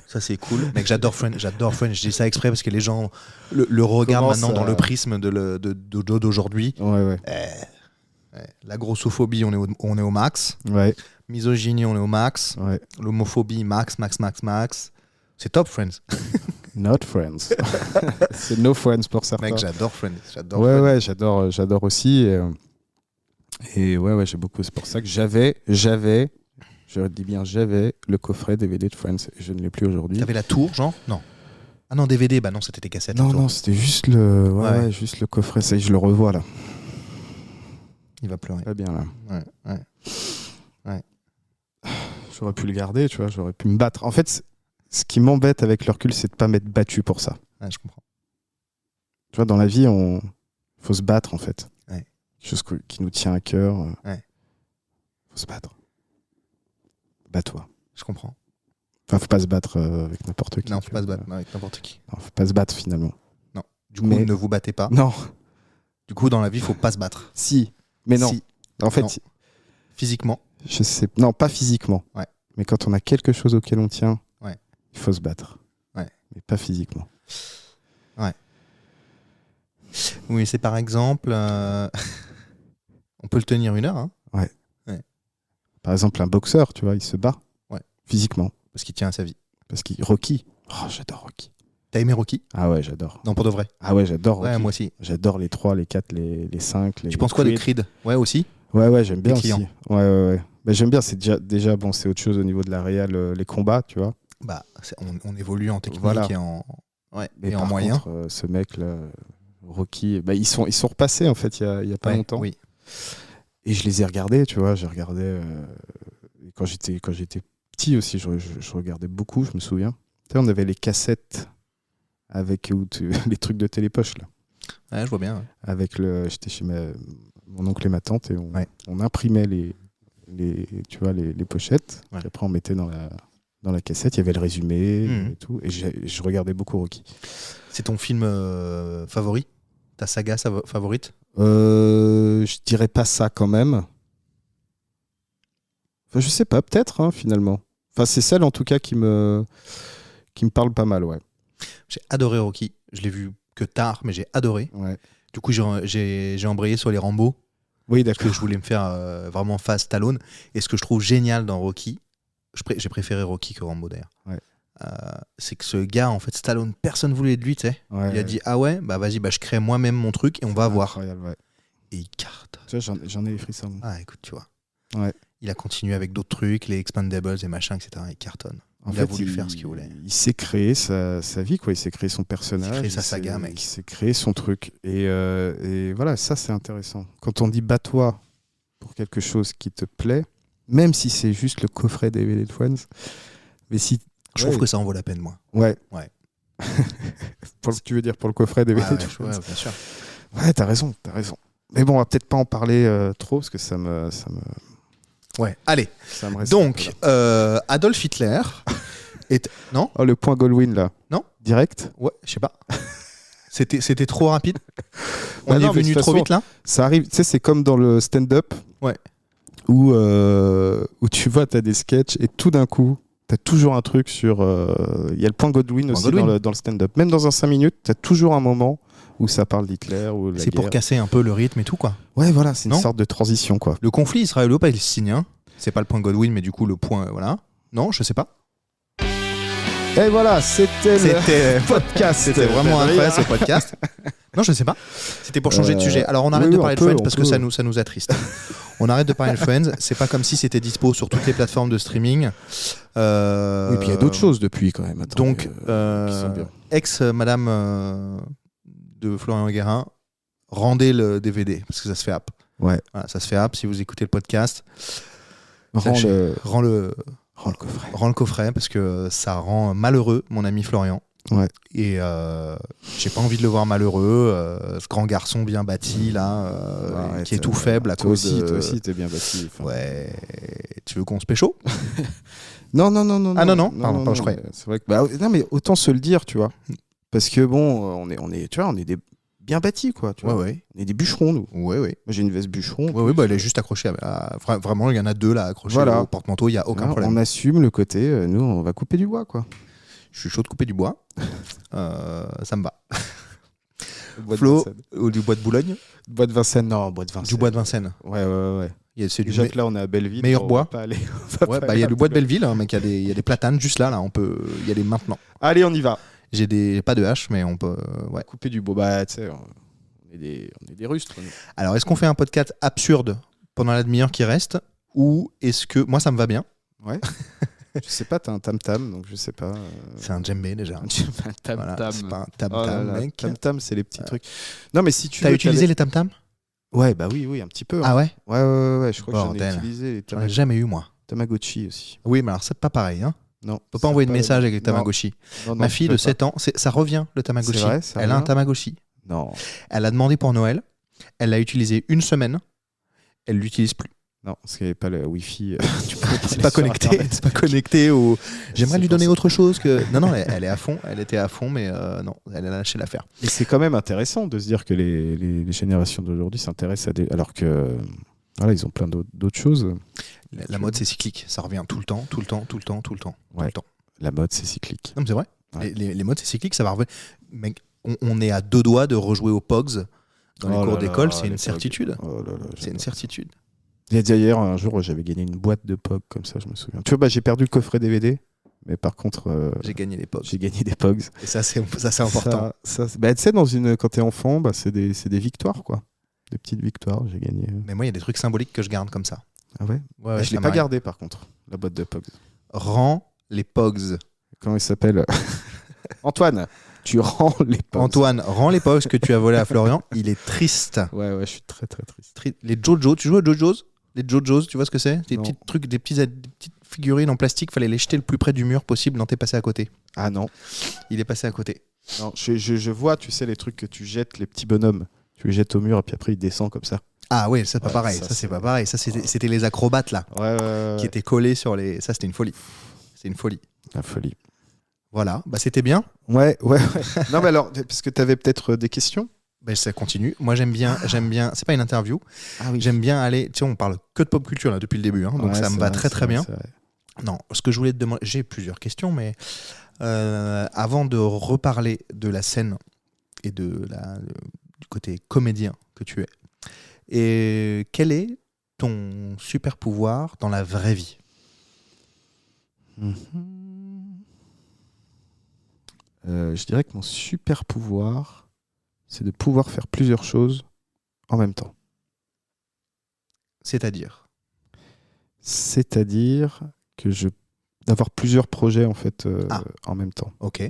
Ça c'est cool. Mec, j'adore Friends. Je dis ça exprès parce que les gens le regardent Comment maintenant ça... dans le prisme d'aujourd'hui. Ouais. La grossophobie, on est au max. Ouais. Misogynie, on est au max. Ouais. L'homophobie, max. C'est top, Friends. Not Friends. C'est No Friends pour certains. Mec, j'adore Friends. Ouais, j'adore aussi. Et ouais, j'ai beaucoup. C'est pour ça que j'avais, je dis bien j'avais le coffret DVD de Friends. Et je ne l'ai plus aujourd'hui. T'avais la tour, genre? Non. Ah non, DVD, bah non, c'était tes cassettes. Non, c'était juste le, juste le coffret. Ça y est, je le revois là. Il va pleurer. Très bien là. Ouais. J'aurais pu le garder, tu vois. J'aurais pu me battre. En fait, ce qui m'embête avec le recul, c'est de pas m'être battu pour ça. Ouais, je comprends. Tu vois, dans la vie, faut se battre en fait. Ouais. Quelque chose qui nous tient à cœur. Ouais. Faut se battre. Bats-toi. Je comprends. Enfin, faut pas se battre avec n'importe qui. Non, faut pas se battre avec n'importe qui. Non, faut pas se battre finalement. Non. Du coup, Mais... ne vous battez pas. Non. Du coup, dans la vie, faut pas se battre. Si. Mais non. Si. En fait, Non. Physiquement. je sais. Non, pas physiquement. Ouais. Mais quand on a quelque chose auquel on tient, ouais. Il faut se battre. Ouais. Mais pas physiquement. Ouais. Oui, c'est par exemple. On peut le tenir 1 heure, hein. Ouais. Par exemple, un boxeur, tu vois, il se bat. Ouais. Physiquement. Parce qu'il tient à sa vie. Parce qu'il Rocky. Oh, j'adore Rocky. T'as aimé Rocky? Ah ouais, j'adore. Non, pour de vrai. Ah ouais, j'adore Rocky. Ouais, moi aussi. J'adore les 3, les 4, les 5. Tu penses quoi de Creed? Ouais, aussi. Ouais, j'aime bien aussi. clients. Ouais. Bah, j'aime bien, c'est déjà bon, c'est autre chose au niveau de la réal, les combats, tu vois. Bah, on évolue en technique Voilà. et en Ouais. Mais Et en par moyen. contre, ce mec-là, Rocky, ils sont repassés en fait il y a pas longtemps. Oui. Et je les ai regardés, tu vois. J'ai regardé quand j'étais petit aussi. Je regardais beaucoup, je me souviens. Tu sais, on avait les cassettes avec les trucs de télépoche là. Ouais, je vois bien. Ouais. J'étais chez mon oncle et ma tante et on imprimait tu vois, les pochettes. Ouais. Et après on mettait dans la cassette. Il y avait le résumé et tout. Et je regardais beaucoup Rocky. C'est ton film favori? Ta saga favorite? Je dirais pas ça quand même. Enfin, je sais pas, peut-être hein, finalement. Enfin, c'est celle en tout cas qui me parle pas mal, ouais. J'ai adoré Rocky. Je l'ai vu que tard, mais j'ai adoré. Ouais. Du coup, j'ai embrayé sur les Rambo. Oui, Parce d'accord. que je voulais me faire vraiment face Stallone. Et ce que je trouve génial dans Rocky, j'ai préféré Rocky que Rambo d'ailleurs. Ouais. C'est que ce gars, en fait, Stallone, personne voulait de lui, tu sais. Ouais, il a dit ah ouais, bah vas-y, bah je crée moi-même mon truc et on va voir. Incroyable, ouais. Et il carte. Tu vois, j'en ai les frissons. Ah écoute, tu vois. Ouais. Il a continué avec d'autres trucs, les Expandables et machin, etc. Il cartonne. Il a voulu faire ce qu'il voulait. Il s'est créé sa vie, quoi. Il s'est créé son personnage. Il s'est créé sa saga, mec. Il s'est créé son truc. Et voilà, ça, c'est intéressant. Quand on dit bats-toi pour quelque chose qui te plaît, même si c'est juste le coffret DVD de Friends, mais si. Je trouve que ça en vaut la peine, moi. Ouais. Ouais. Tu veux dire pour le coffret DVD de Friends. Ouais, bien sûr. Ouais, t'as raison. Mais bon, on va peut-être pas en parler trop parce que ça me. Ouais, allez. Ça me reste. Donc, Adolf Hitler est. Non? Oh, le point Goldwyn là. Non? Direct? Ouais, je sais pas. C'était trop rapide. On Bah non, est mais venu de toute trop façon, vite là. Ça arrive, tu sais, c'est comme dans le stand-up. Ouais. Où tu vois, t'as des sketchs et tout d'un coup, t'as toujours un truc sur. Il y a le point Goldwyn aussi dans le stand-up. Même dans un 5 minutes, t'as toujours un moment où ça parle d'Hitler ou de la C'est pour guerre. casser un peu le rythme et tout, quoi. Ouais, voilà, c'est une Non sorte de transition, quoi. Le conflit israélo-palestinien, c'est pas le point Godwin, mais du coup le point. Voilà. Non, je sais pas. Et voilà, c'était le podcast. C'était vraiment incroyable ce podcast. Non, je sais pas. C'était pour changer de sujet. Alors on arrête de parler de Friends parce que ça nous attriste. On arrête de parler de Friends. C'est pas comme si c'était dispo sur toutes les plateformes de streaming. Oui, puis il y a d'autres choses depuis quand même. Attends, Donc, ex-madame de Florian Guérin, rendez le DVD parce que ça se fait app. Ouais. Voilà, ça se fait app si vous écoutez le podcast. Rends le coffret. Rends le coffret parce que ça rend malheureux mon ami Florian. Ouais. Et j'ai pas envie de le voir malheureux. Ce grand garçon bien bâti là, qui est tout faible à cause de. Toi aussi, t'es bien bâti. Enfin. Ouais. Tu veux qu'on se pécho? Non. Ah non. Pardon, je croyais. C'est vrai que non, mais autant se le dire, tu vois. Parce que bon, on est, tu vois, on est des bien bâtis, quoi. Tu vois. Ouais. On est des bûcherons, nous. Ouais. Moi, j'ai une veste bûcheron. Ouais, bah elle est juste accrochée. Vraiment, il y en a deux là accrochés au porte-manteau. Il y a aucun problème. On assume le côté. Nous, on va couper du bois, quoi. Je suis chaud de couper du bois. Ça me va. Flo, ou du bois de Boulogne? Bois de Vincennes, non, bois de Vincennes. Du bois de Vincennes. Ouais. C'est déjà que là, on est à Belleville. Meilleur bois. Il y a le bois de Belleville, hein, mais il y a des platanes juste là. On peut y aller maintenant. Allez, on y va. J'ai pas de hache, mais on peut. Ouais. Couper du bois. Bah, tu sais, on est des rustres. Nous. Alors, est-ce qu'on fait un podcast absurde pendant la demi-heure qui reste, ou est-ce que moi ça me va bien? Ouais. Je sais pas, t'as un tam-tam, donc je sais pas. C'est un djembé déjà. Un tam-tam. Voilà, c'est pas un tam-tam, mec. Tam-tam, c'est les petits trucs. Non, mais si tu T'as utilisé les tam-tam? Ouais, bah oui, un petit peu. Ah ouais? Ouais, je crois Bordel. que j'en ai utilisé. J'en ai jamais eu, moi. Tamagotchi aussi. Oui, mais alors c'est pas pareil, hein. Non. On peut pas envoyer de message avec les Tamagotchi. Non, Ma fille de 7 ans, ça revient le Tamagotchi. C'est vrai, elle a un Tamagotchi. Non. Elle a demandé pour Noël. Elle l'a utilisé une semaine. Elle l'utilise plus. Non, parce qu'il n'y avait pas le Wi-Fi. C'est pas connecté. C'est pas connecté au. J'aimerais lui donner autre chose que. Non, elle est à fond. Elle était à fond, mais non, elle a lâché l'affaire. Et c'est quand même intéressant de se dire que les générations d'aujourd'hui s'intéressent à des. Alors que. Voilà, ils ont plein d'autres choses. La mode, c'est cyclique. Ça revient tout le temps. Ouais. La mode, c'est cyclique. Non, mais c'est vrai. Ouais. Les modes, c'est cyclique. Ça va revenir. Mec, on est à 2 doigts de rejouer aux Pogs dans les cours d'école. C'est une certitude. C'est une certitude. Il y a d'ailleurs un jour, j'avais gagné une boîte de Pogs comme ça, je me souviens. Tu vois, j'ai perdu le coffret DVD, mais par contre, j'ai gagné les Pogs. J'ai gagné des Pogs. Et ça, c'est important. Bah, tu sais, quand t'es enfant, bah, c'est des victoires, quoi. Des petites victoires, j'ai gagné. Mais moi, il y a des trucs symboliques que je garde comme ça. Ah ouais, je l'ai pas gardé, par contre, la boîte de Pogs. Rends les Pogs. Comment il s'appelle? Antoine. Tu rends les pauses. Antoine, rends les pauses que tu as volées à Florian. Il est triste. Ouais, je suis très très triste. Les Jojo, tu joues à Jojo's? Les Jojo's, tu vois ce que c'est? Des Non. petits trucs, des petites figurines en plastique, fallait les jeter le plus près du mur possible. Non, t'es passé à côté. Ah non. Il est passé à côté. Non, je vois, tu sais, les trucs que tu jettes, les petits bonhommes. Tu les jettes au mur et puis après, ils descendent comme ça. Ah oui, c'est pas Ouais, pareil. ça, Ça, c'est c'est- pas pareil. Ça, c'était les acrobates, là, Ouais. qui étaient collés sur les... Ça, c'était une folie. C'est une folie. La folie. Voilà, bah c'était bien. Ouais. Non, mais alors, parce que tu avais peut-être des questions. Bah, ça continue. Moi, j'aime bien. C'est pas une interview. Ah oui. J'aime bien aller... Tu sais, on parle que de pop culture, là, depuis le début. Hein, donc ça me va très, très bien. Non, ce que je voulais te demander... J'ai plusieurs questions, mais avant de reparler de la scène et du côté comédien que tu es, et quel est ton super pouvoir dans la vraie vie? Je dirais que mon super pouvoir, c'est de pouvoir faire plusieurs choses en même temps. C'est-à-dire? C'est-à-dire que d'avoir plusieurs projets en fait en même temps. Ok.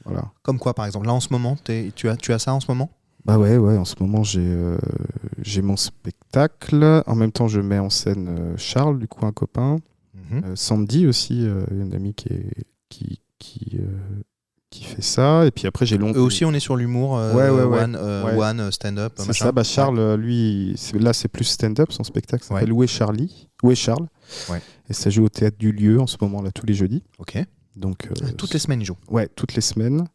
Voilà. Comme quoi, par exemple? Là, en ce moment, tu as ça en ce moment? Bah ouais, en ce moment j'ai mon spectacle. En même temps, je mets en scène Charles, du coup un copain. Sandy aussi, une amie qui fait ça. Et puis après, j'ai Eux aussi, on est sur l'humour. Ouais. One, stand-up. C'est machin. ça, bah Charles, lui, là c'est plus stand-up, son spectacle s'appelle Où est Charlie? Où est Charles? Ouais. Et ça joue au Théâtre du Lieu en ce moment, là, tous les jeudis. Ok. Donc, Toutes les semaines, ils jouent. Ouais, toutes les semaines.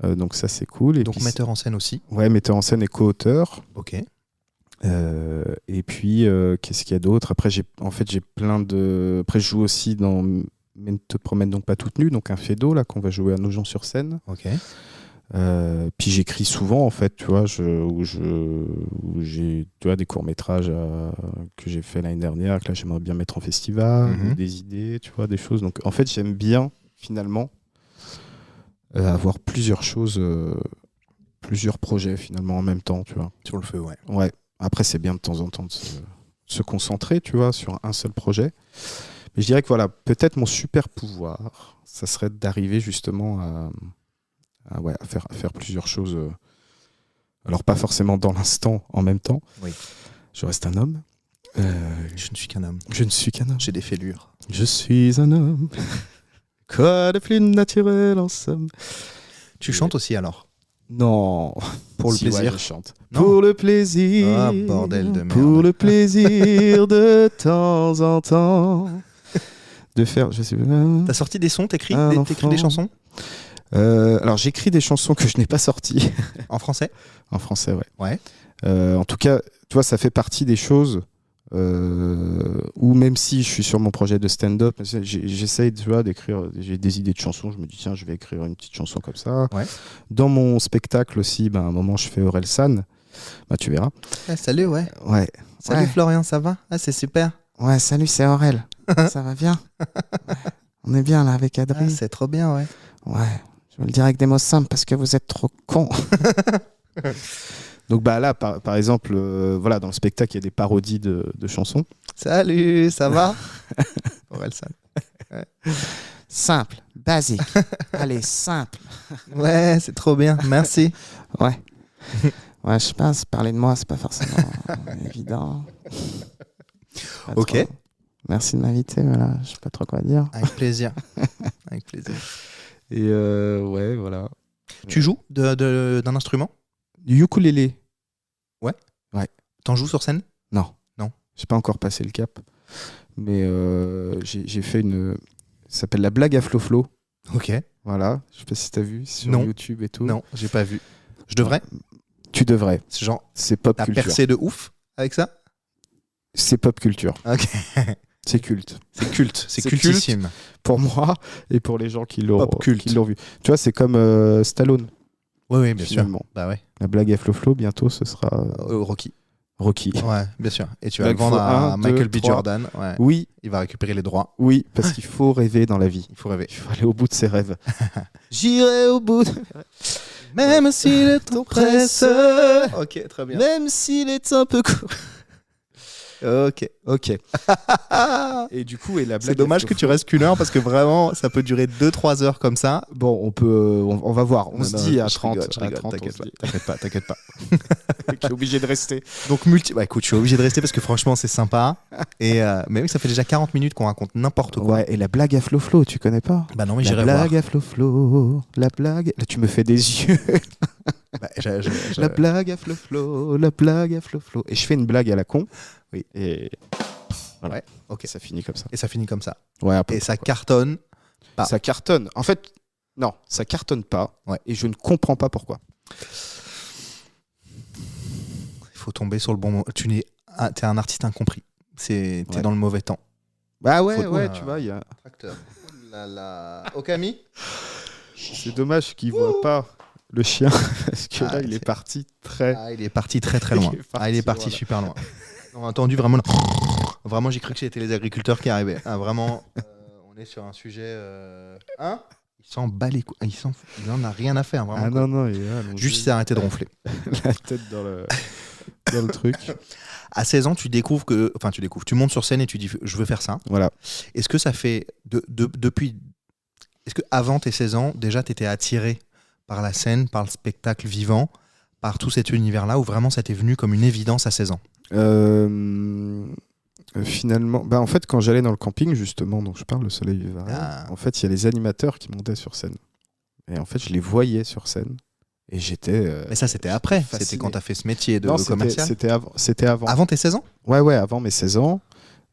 Donc ça, c'est cool. Et Donc puis, metteur en scène aussi. Ouais, metteur en scène et co-auteur. Ok. Et puis, qu'est-ce qu'il y a d'autre? Après, j'ai plein de... Après, je joue aussi dans Mais ne te promène donc pas toute nue, donc un Fédo, là, qu'on va jouer à Nogent-sur-Seine. Ok. Puis j'écris souvent, en fait, tu vois, où j'ai des courts-métrages que j'ai fait l'année dernière, que là, j'aimerais bien mettre en festival, ou des idées, tu vois, des choses. Donc, en fait, j'aime bien, finalement, avoir plusieurs choses, plusieurs projets, finalement, en même temps, tu vois. Sur le feu, ouais. Ouais. Après, c'est bien de temps en temps de se concentrer, tu vois, sur un seul projet. Mais je dirais que voilà, peut-être mon super pouvoir, ça serait d'arriver justement à faire plusieurs choses. Alors, pas forcément dans l'instant, en même temps. Oui. Je reste un homme. Je ne suis qu'un homme. Je ne suis qu'un homme. J'ai des fêlures. Je suis un homme. Quoi de plus naturel en somme. Tu chantes aussi alors? Non. Pour le Si, plaisir. ouais, je chante. Non. Pour le plaisir. Ah, bordel de merde. Pour le plaisir de temps en temps. De faire, je sais pas. T'as sorti des sons, t'écris Un des enfant. chansons? Alors j'écris des chansons que je n'ai pas sorties. En français? En français, ouais. Ouais. En tout cas, tu vois, ça fait partie des choses où même si je suis sur mon projet de stand-up, j'essaye, tu vois, d'écrire. J'ai des idées de chansons. Je me dis tiens, je vais écrire une petite chanson comme ça. Ouais. Dans mon spectacle aussi, à un moment, je fais Orelsan. Tu verras. Salut, ouais. Ouais. Salut Ouais. Florian, ça va? Ah, c'est super. Ouais, salut, c'est Aurel. Ça va bien? Ouais. On est bien là avec Ah, Adrien. c'est trop bien, ouais. Ouais, je vais le dire avec des mots simples parce que vous êtes trop cons. Donc là, par exemple, voilà, dans le spectacle, il y a des parodies de chansons. Salut, ça va? Orelsan. Simple, basique. Allez, simple. Ouais, c'est trop bien. Merci. Ouais. Ouais, je sais pas, parler de moi, c'est pas forcément évident. Pas Ok. trop. Merci de m'inviter, voilà, je sais pas trop quoi dire. Avec plaisir. Avec plaisir. Et ouais, voilà. Tu joues d'un instrument? Du ukulélé. T'en joues sur scène? Non. Non. J'ai pas encore passé le cap. Mais j'ai fait une... Ça s'appelle La blague à Flo-Flo. Ok. Voilà. Je sais pas si t'as vu sur Non. YouTube et tout. Non, j'ai pas vu. Je devrais? Tu devrais. C'est genre, C'est pop t'as culture. percé de ouf avec ça? C'est pop culture. Ok. C'est culte. C'est culte. C'est C'est cultissime. Pour moi et pour les gens qui l'ont Pop culte. vu. Tu vois, c'est comme Stallone. Oui, bien sûr. Finalement. Bah ouais. La blague à Flo-Flo, bientôt, ce sera Rocky. Rocky. Ouais, bien sûr. Et tu vas Donc, le vendre faut à un, Michael deux, B. trois. Jordan. Ouais. Oui, Il va récupérer les droits. oui, parce qu'il faut rêver dans la vie. Il faut rêver. Il faut aller au bout de ses rêves. J'irai au bout de... Même si le temps presse. Ok, très bien. Même s'il est un peu court. Ok. Et du coup, et la blague. C'est dommage que tu restes qu'une heure parce que vraiment, ça peut durer 2-3 heures comme ça. Bon, on va voir. On Non, se non, dit à je 30. rigole, À 30, t'inquiète pas. Je suis obligé de rester. Donc, bah écoute, je suis obligé de rester parce que franchement, c'est sympa. Mais oui, ça fait déjà 40 minutes qu'on raconte n'importe quoi. Ouais, et la blague à Flo, tu connais pas? Bah non, mais La j'irai voir. blague à Flo, la blague. Là, tu me fais des yeux. Bah, La blague à Flo, la blague à Flo. Et je fais une blague à la con. Oui. Et voilà. Ouais, ok. Ça finit comme ça. Et ça finit comme ça. Ouais, un peu. Et ça cartonne. pas. Ça cartonne. En fait, non, ça cartonne pas. Ouais. Et je ne comprends pas pourquoi. Il faut tomber sur le bon moment. T'es un artiste incompris. T'es Ouais. dans le mauvais temps. Bah ouais, Faut- ouais, Oula. tu vois, il y a... Tracteur. Okami. c'est dommage qu'il voit pas le chien parce que Ah, là, il est c'est- parti très. Ah, il est parti très très loin. Il est parti, parti voilà. super loin. On a entendu vraiment. Vraiment, j'ai cru que c'était les agriculteurs qui arrivaient. Ah, vraiment, on est sur un sujet. Hein. Il s'en bat les couilles. Il en a rien à faire. Vraiment, Ah quoi. non, il est là. Juste, il s'est arrêté de ronfler. la tête dans le truc. À 16 ans, tu découvres. Tu montes sur scène et tu dis je veux faire ça. Voilà. Est-ce que ça fait. Depuis. Est-ce que avant tes 16 ans, déjà, tu étais attiré par la scène, par le spectacle vivant, par tout cet univers-là, ou vraiment ça t'est venu comme une évidence à 16 ans? Finalement, bah en fait, quand j'allais dans le camping, justement, dont je parle, le Soleil Vivarais, Ah. en fait, il y a les animateurs qui montaient sur scène. Et en fait, je les voyais sur scène. Et j'étais. Mais ça, c'était après. fasciné. C'était quand tu as fait ce métier de Non, commercial. c'était avant. Avant tes 16 ans? Ouais, avant mes 16 ans.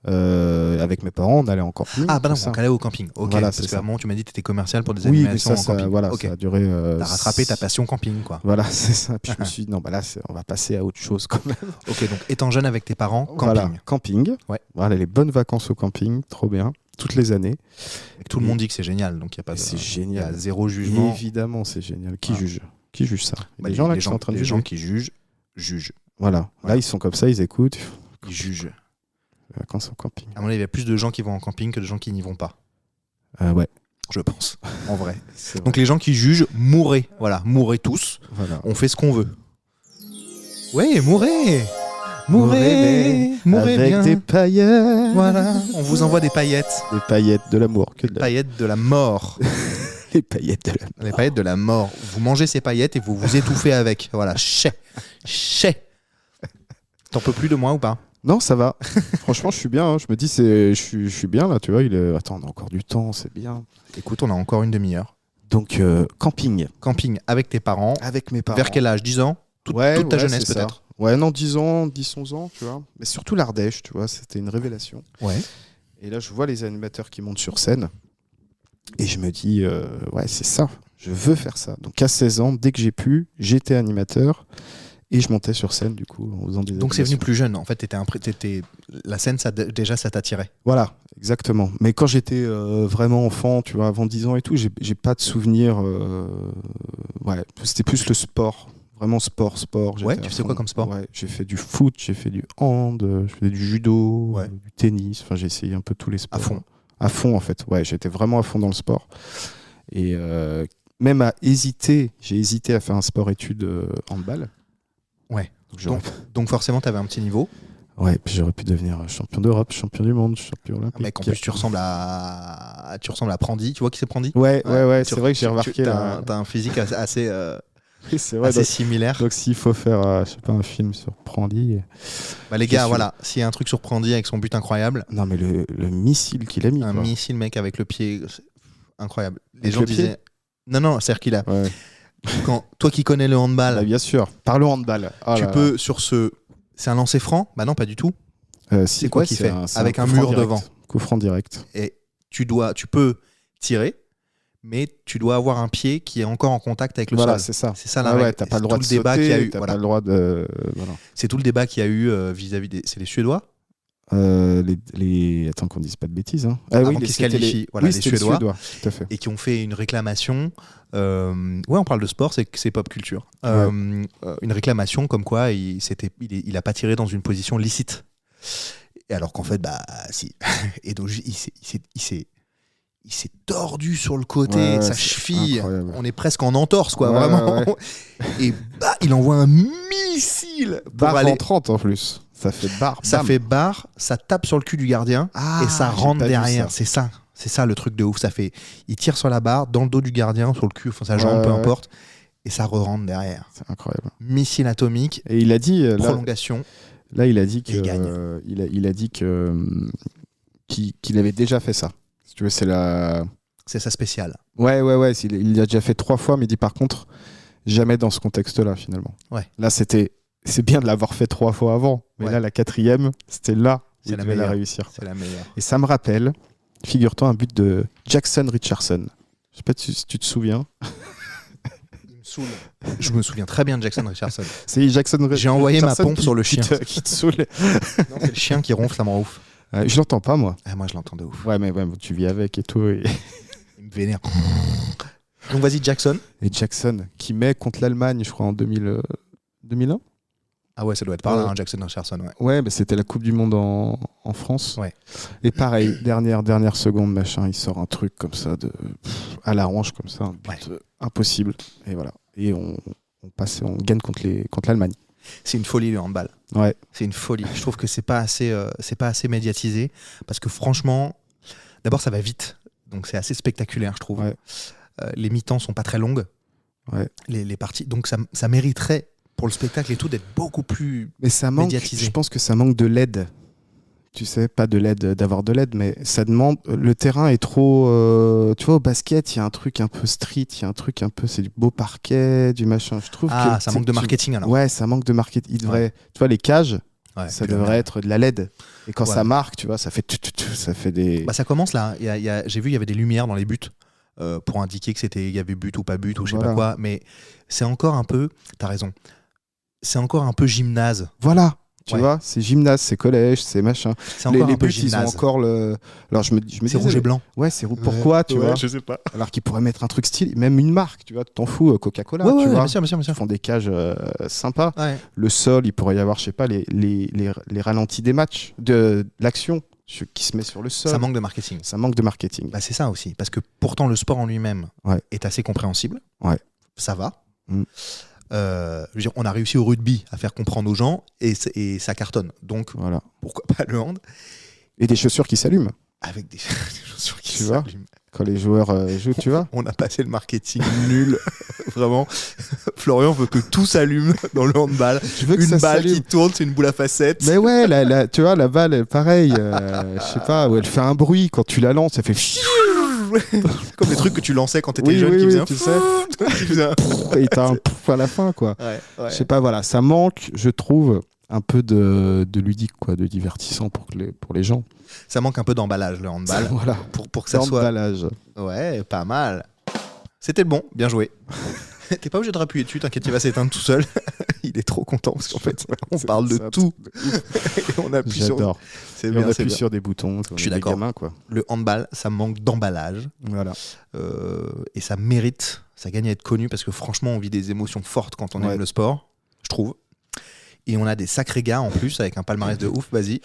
Avec mes parents, on allait en camping. Ah, bah non, tout ça. on allait au camping. Ok, Voilà, parce c'est qu'à ça. un moment, tu m'as dit que tu étais commercial pour des Oui, mais animations ça, en camping. voilà, Ok. ça a duré. T'as rattrapé ta passion camping, quoi. Voilà, c'est ça. Puis je me suis dit, non, bah là, on va passer à autre chose quand même. Ok, donc étant jeune avec tes parents, camping. Voilà, camping. Ouais. Voilà, les bonnes vacances au camping, trop bien. Toutes les années. Et tout le monde dit que c'est génial, donc il y a pas. C'est Il y a génial. zéro jugement. Évidemment, c'est génial. Qui Ah. juge? Qui juge ça? Bah, Les gens là qui sont en train de les juger. gens qui jugent. Voilà. Voilà. Là, ils sont comme ça, ils écoutent. Ils jugent. Les vacances au camping. À mon avis, il y a plus de gens qui vont en camping que de gens qui n'y vont pas. Ouais. Je pense. En vrai. C'est Donc les gens qui jugent, mourrez. Voilà, mourrez tous. voilà. On fait ce qu'on veut. Ouais, mourrez. Mourrez, Mourrez avec bien. des paillettes. Voilà, on vous envoie des paillettes. Des paillettes de l'amour. Que de la... Paillettes de la mort. Les paillettes de l'amour. Les paillettes de la mort. Vous mangez ces paillettes et vous vous étouffez avec. Voilà, chais. T'en peux plus de moi ou pas? Non, ça va. Franchement, je suis bien. Je me dis, je suis bien là, tu vois. Attends, on a encore du temps, c'est bien. Écoute, on a encore une demi-heure. Donc, camping. Camping avec tes parents. Avec mes parents. Vers quel âge? 10 ans? Toute ta jeunesse c'est ça. peut-être? Ouais, non, 10 ans, 10-11 ans, tu vois. Mais surtout l'Ardèche, tu vois, c'était une révélation. Ouais. Et là, je vois les animateurs qui montent sur scène. Et je me dis, ouais, c'est ça. Je veux faire ça. Donc, à 16 ans, dès que j'ai pu, j'étais animateur. Et je montais sur scène, du coup, en faisant des Donc c'est venu animations. plus jeune. En fait, la scène, déjà, ça t'attirait. Voilà, exactement. Mais quand j'étais vraiment enfant, tu vois, avant 10 ans et tout, j'ai pas de souvenirs. Ouais, c'était plus le sport. Vraiment sport. Ouais, J'étais tu à faisais fond. quoi comme sport? Ouais, j'ai fait du foot, j'ai fait du hand, je faisais du judo, Ouais. du tennis. Enfin, j'ai essayé un peu tous les sports. À fond. À fond, en fait. Ouais, j'étais vraiment à fond dans le sport. Et même j'ai hésité à faire un sport-études handball. Ouais. Donc, j'aurais- Donc forcément, t'avais un petit niveau. ouais, puis j'aurais pu devenir champion d'Europe, champion du monde, champion olympique. Mec, en plus, tu ressembles à Prandi. Tu vois qui c'est Prandi? Ouais, Tu- c'est vrai que j'ai tu- remarqué là. T'as un physique assez, Oui, c'est vrai. assez Donc, similaire. donc s'il faut faire, je sais pas, un film sur Prandi. Bah, les je gars, suis- voilà, s'il y a un truc sur Prandi avec son but incroyable, Non, mais le missile qu'il a mis. un quoi. missile, mec, avec le pied, c'est incroyable. Les Avec gens le pied disaient. Non, c'est-à-dire qu'il a. Ouais. Toi qui connais le handball, Bah, bien sûr. Par le handball. Oh tu là peux sur ce. C'est un lancer franc? Bah non, pas du tout. si, c'est quoi ouais, qu'il c'est fait c'est avec un coup franc mur direct. devant. Coup franc direct. Et tu peux tirer, mais tu dois avoir un pied qui est encore en contact avec le Voilà, sol. c'est ça. C'est ça la Ah ouais, règle. t'as pas C'est le droit tout de le débat sauter, qu'il y a eu. t'as Voilà. pas le droit de. Voilà. C'est tout le débat qu'il y a eu vis-à-vis des. C'est les Suédois? Attends qu'on dise pas de bêtises. Hein. Avant oui, qu'ils se c'était qualifient, voilà, les c'était Suédois. tout à fait. Et qui ont fait une réclamation. Ouais, on parle de sport, c'est pop culture. Une réclamation comme quoi il a pas tiré dans une position licite. Et alors qu'en fait, bah si. Et donc il s'est tordu sur le côté, Ouais, sa c'est cheville. incroyable. On est presque en entorse, quoi, Ouais, vraiment. ouais. Et bah, il envoie un missile pour Barre aller. en 30 en plus. Ça fait barre. Ça bam. fait barre, ça tape sur le cul du gardien et ça j'ai rentre pas vu derrière. ça. C'est ça le truc de ouf. Ça fait, il tire sur la barre, dans le dos du gardien, sur le cul, enfin sa jambe, peu importe, et ça re-rentre derrière. C'est incroyable. Missile atomique, Et il a dit, prolongation. là, il a dit Et il gagne. il a dit qu'il avait déjà fait ça. Si tu veux, c'est la. C'est sa spéciale. Ouais. Il l'a déjà fait 3 fois, mais il dit par contre, jamais dans ce contexte-là, finalement. Ouais. Là, c'est bien de l'avoir fait 3 fois avant, mais Ouais. là, la 4e, c'était là où C'est il la devait la meilleure. réussir. C'est la meilleure. Et ça me rappelle, figure-toi, un but de Jackson Richardson. Je sais pas si tu te souviens. Il me saoule. Je me souviens très bien de Jackson Richardson. C'est Jackson Richardson. J'ai envoyé ma pompe sur le chien. Qui te saoule. Non, c'est le chien qui ronfle, ça me rend ouf. Je l'entends pas, moi. Ah, moi, je l'entends de ouf. Ouais, mais tu vis avec et tout. Et Il me vénère. Donc, vas-y, Jackson. Jackson, qui met contre l'Allemagne, je crois, en 2001. Ah ouais, ça doit être par là, hein, Jackson Richardson. Ouais. Ouais, bah c'était la Coupe du Monde en France. Ouais. Et pareil, dernière seconde, machin, il sort un truc comme ça, à la hanche, comme ça, un but impossible. Et voilà. Et on gagne contre l'Allemagne. C'est une folie, le handball. Ouais. C'est une folie. Je trouve que c'est pas assez médiatisé parce que franchement, d'abord ça va vite, donc c'est assez spectaculaire, je trouve. Ouais. Les mi-temps sont pas très longues. Ouais. Les parties, donc ça mériterait pour le spectacle et tout d'être beaucoup plus. Mais ça manque. Médiatisé. Je pense que ça manque de l'aide. Tu sais, pas de l'aide, d'avoir de l'aide, mais ça demande. Le terrain est trop. Tu vois, au basket, il y a un truc un peu street, il y a un truc un peu. C'est du beau parquet, du machin. Je trouve que Ça manque de marketing alors. Ouais, ça manque de marketing. Il devrait. Tu vois, les cages. Ouais, Ça puis devrait être de la LED. Et quand Ouais. ça marque, tu vois, ça fait ça fait des. Bah, ça commence là. J'ai vu, il y avait des lumières dans les buts pour indiquer que il y avait but ou pas but ou je sais Voilà. pas quoi. Mais c'est encore un peu. T'as raison. C'est encore un peu gymnase. Voilà. Tu Ouais. vois, c'est gymnase, c'est collège, c'est machin. C'est encore Les un peu buts, ils ont gymnase. encore le. Alors je me C'est disais, rouge et blanc. Ouais, c'est rouge. Pourquoi, tu vois Je sais pas. Alors qu'ils pourraient mettre un truc style, même une marque, tu vois, t'en fous, Coca-Cola, Ouais, tu vois. bien sûr, bien sûr, bien Ils sûr. font des cages sympas. Ouais. Le sol, il pourrait y avoir, je sais pas, les ralentis des matchs, de l'action qui se met sur le sol. Ça manque de marketing. Ça manque de marketing. Bah, c'est ça aussi, parce que pourtant le sport en lui-même Ouais. est assez compréhensible. Ouais. Ça va. Mm. Je veux dire, on a réussi au rugby à faire comprendre aux gens et ça cartonne. Donc Voilà. pourquoi pas le hand Et des chaussures qui s'allument avec des chaussures qui Tu vois s'allument. quand les joueurs jouent, tu vois. On a passé le marketing nul. Vraiment. Florian veut que tout s'allume dans le handball. Je veux que Une ça balle s'allume. qui tourne, c'est une boule à facettes. Mais ouais, tu vois, la balle, pareil, je sais pas, où elle fait un bruit quand tu la lances, elle fait. Comme les trucs que tu lançais quand t'étais Oui, jeune oui, qui oui, faisaient un tu sais. qui faisaient un- Et t'as un pouf à la fin, quoi. Ouais, ouais. Je sais pas, voilà, ça manque, je trouve, un peu de ludique, quoi, de divertissant pour les gens. Ça manque un peu d'emballage le handball. Voilà. Pour que ça soit. D'emballage. Ouais, pas mal. C'était le bon, bien joué. T'es pas obligé de rappuyer dessus, t'inquiète, il va s'éteindre tout seul. Il est trop content parce qu'en fait, on parle de c'est un tout. Et on appuie sur. J'adore. C'est Et bien, on c'est appuie bien. sur des boutons. Je suis d'accord. Gamins, quoi. Le handball, ça manque d'emballage. Voilà. Et ça mérite, ça gagne à être connu parce que franchement, on vit des émotions fortes quand on Ouais. aime le sport, je trouve. Et on a des sacrés gars en plus avec un palmarès de ouf, vas-y.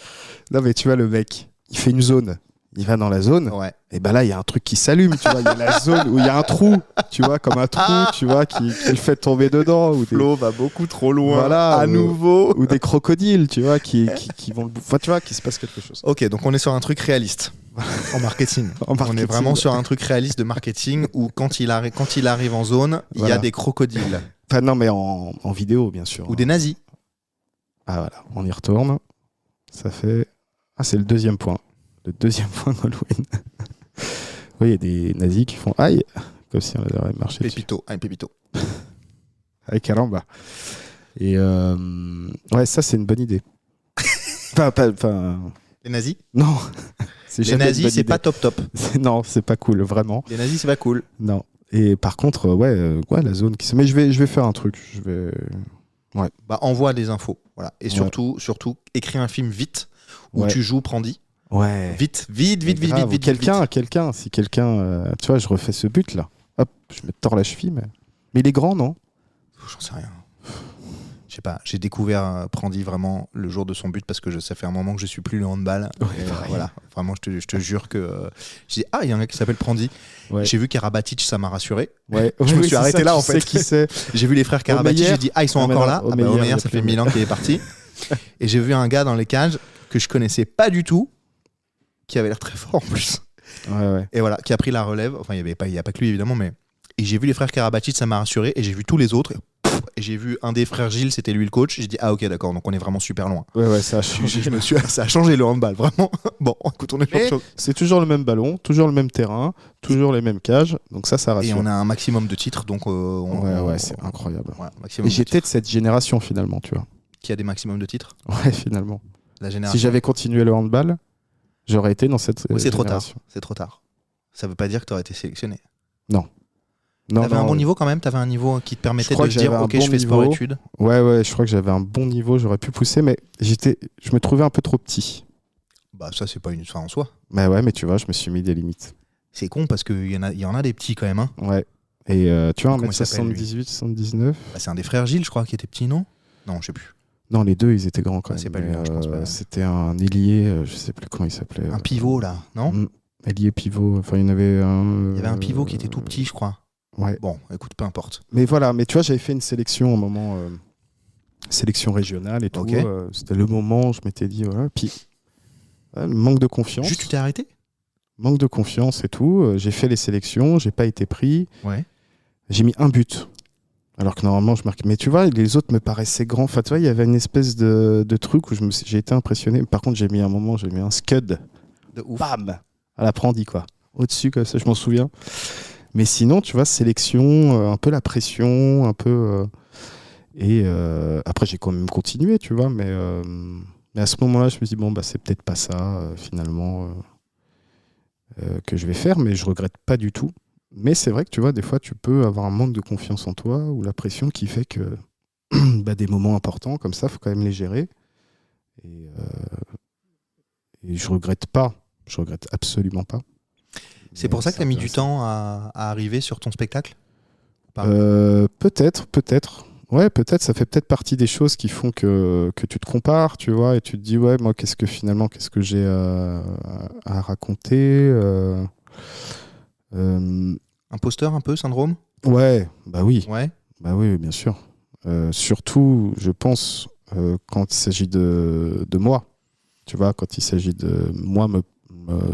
Non, mais tu vois, le mec, il fait une zone. Il va dans la zone. Ouais. Et ben là, il y a un truc qui s'allume, tu vois. Il y a la zone où il y a un trou, tu vois, comme un trou, tu vois, qui le fait tomber dedans. Ou des, Flo va beaucoup trop loin. Voilà, à nouveau. ou des crocodiles, tu vois, qui vont le bouffer. Enfin, tu vois, qu'il se passe quelque chose. Ok, donc on est sur un truc réaliste en marketing. En On marketing. est vraiment sur un truc réaliste de marketing où quand il arrive en zone, il y Voilà. a des crocodiles Enfin, non, mais en vidéo, bien sûr. ou des nazis. Ah, voilà, on y retourne. Ça fait. Ah, c'est le deuxième point. Le deuxième point d'Halloween. Oui, il y a des nazis qui font aïe, comme si on avait marché dessus. Pépito, un pépito. Aïe, caramba. Et ouais, ça, c'est une bonne idée. Enfin, Les nazis non. C'est Les jamais une nazis, bonne c'est idée. pas top. Non, c'est pas cool, vraiment. Les nazis, c'est pas cool. Non. Et par contre, ouais, la zone qui se. Mais je vais faire un truc. Je vais. Bah, envoie des infos. Voilà. Et surtout, écris un film vite où Ouais. tu joues Prandi. Ouais. Vite. Quelqu'un, si quelqu'un, tu vois, je refais ce but là. Hop, je me tords la cheville, mais il est grand, non? J'en sais rien. Je sais pas, j'ai découvert Prandi vraiment le jour de son but parce que ça fait un moment que je suis plus le handball. Et, pareil. voilà, vraiment, je te jure que je dis il y a un gars qui s'appelle Prandi. Ouais. J'ai vu Karabatic, ça m'a rassuré. Ouais. Je me suis c'est arrêté ça, là, tu en fait. sais qui c'est. J'ai vu les frères Karabatic, Omeyer. j'ai dit ils sont Ah, mais encore non, là. Omeyer, Omeyer, il y a ça plus fait 1000 ans qu'il est parti. Et j'ai vu un gars dans les cages que je connaissais pas du tout, qui avait l'air très fort en plus. Ouais. Et voilà, qui a pris la relève. Enfin, il y a pas que lui évidemment, mais et j'ai vu les frères Karabatic, ça m'a rassuré. Et j'ai vu tous les autres. Et j'ai vu un des frères Gilles, c'était lui le coach. J'ai dit ah ok d'accord, donc on est vraiment super loin. Ouais, ça a changé. Ça a changé le handball, vraiment. Bon, écoute, on est Mais c'est toujours le même ballon, toujours le même terrain, toujours les mêmes cages. Donc ça rassure. Et on a un maximum de titres, donc c'est incroyable. Ouais, maximum et j'étais de cette génération finalement, tu vois. Qui a des maximums de titres. Ouais, finalement. La génération. Si j'avais continué le handball, j'aurais été dans cette c'est trop tard. génération. C'est trop tard. Ça veut pas dire que tu aurais été sélectionné. Non. T'avais un bon niveau quand même. T'avais un niveau qui te permettait de dire ok, je fais sport-études. Ouais, je crois que j'avais un bon niveau. J'aurais pu pousser, mais je me trouvais un peu trop petit. Bah ça c'est pas une fin en soi. Bah ouais, mais tu vois, je me suis mis des limites. C'est con parce qu'il y en a des petits quand même. Hein. Ouais. Et tu vois, 1m78, 79. Bah, c'est un des frères Gilles, je crois, qui était petit, non ? Non, je sais plus. Non, les deux, ils étaient grands quand même. C'est pas lui, je pense pas. C'était un ailier, je sais plus comment il s'appelait. Un pivot là, non ? Ailier pivot. Enfin, il y en avait un. Il y avait un pivot qui était tout petit, je crois. Ouais. Bon, écoute, peu importe. Mais voilà, mais tu vois, j'avais fait une sélection au moment. Sélection régionale et tout. Okay. C'était le moment où je m'étais dit, voilà. Puis, le manque de confiance. Juste, tu t'es arrêté ? Manque de confiance et tout. J'ai fait les sélections, j'ai pas été pris. Ouais. J'ai mis un but. Alors que normalement, je marque. Mais tu vois, les autres me paraissaient grands. Enfin, tu vois, il y avait une espèce de truc où j'ai été impressionné. Par contre, j'ai mis un scud. De ouf. Bam ! À l'apprenti, quoi. Au-dessus, comme ça, je m'en souviens. Mais sinon, tu vois, sélection, un peu la pression, un peu. Après, j'ai quand même continué, tu vois. Mais à ce moment-là, je me suis dit, bon, bah, c'est peut-être pas ça, finalement, que je vais faire. Mais je regrette pas du tout. Mais c'est vrai que tu vois, des fois, tu peux avoir un manque de confiance en toi ou la pression qui fait que des moments importants comme ça, il faut quand même les gérer. Et je regrette pas. Je regrette absolument pas. C'est pour ça que tu as mis du temps à arriver sur ton spectacle ? Peut-être. Ouais, peut-être. Ça fait peut-être partie des choses qui font que tu te compares, tu vois, et tu te dis, ouais, moi, qu'est-ce que j'ai à raconter Imposteur un peu, syndrome ? Ouais, bah oui. Ouais. Bah oui, bien sûr. Surtout, je pense, quand il s'agit de moi. Tu vois, quand il s'agit de moi me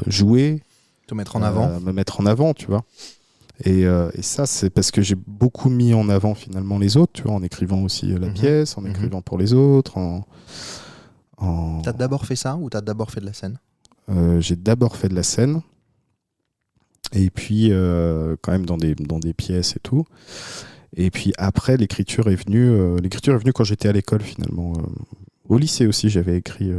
jouer. Te mettre en avant. Me mettre en avant, tu vois. Et ça, c'est parce que j'ai beaucoup mis en avant finalement les autres, tu vois, en écrivant aussi la pièce, en écrivant pour les autres. T'as d'abord fait ça ou t'as d'abord fait de la scène ? J'ai d'abord fait de la scène. Et puis, quand même dans des pièces et tout. Et puis après, l'écriture est venue quand j'étais à l'école finalement. Au lycée aussi, j'avais écrit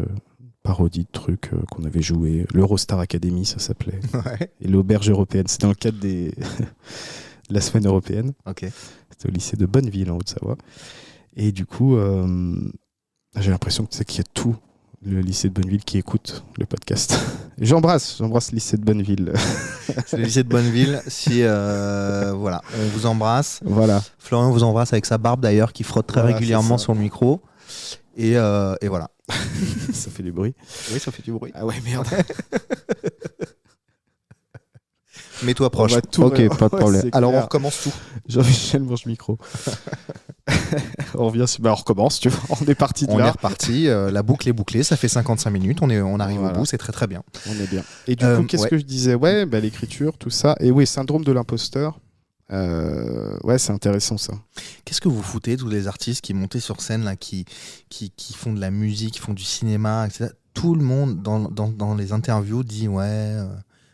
parodie de trucs qu'on avait joué. L'Eurostar Academy, ça s'appelait. Ouais. Et l'Auberge européenne. C'était dans le cadre de la semaine européenne. Ok. C'était au lycée de Bonneville, en Haute-Savoie. Et du coup, j'ai l'impression qu'il y a tout le lycée de Bonneville qui écoute le podcast. J'embrasse le lycée de Bonneville. C'est le lycée de Bonneville. Si voilà, on vous embrasse. Voilà. Florian vous embrasse avec sa barbe d'ailleurs, qui frotte très régulièrement sur le micro. Et voilà. Ça fait du bruit. Oui, ça fait du bruit. Ah ouais, merde. Mets-toi proche. Ok, pas de problème. Alors on recommence tout. Jean-Michel mange micro. On revient on recommence, tu vois. On est parti de là. On est reparti. La boucle est bouclée. Ça fait 55 minutes. On arrive au bout. C'est très très bien. On est bien. Et du coup, qu'est-ce que je disais ? Ouais, l'écriture, tout ça. Et oui, syndrome de l'imposteur. Ouais, c'est intéressant ça. Qu'est-ce que vous foutez, tous les artistes qui montent sur scène, là, qui font de la musique, qui font du cinéma, etc. Tout le monde, dans les interviews, dit ouais,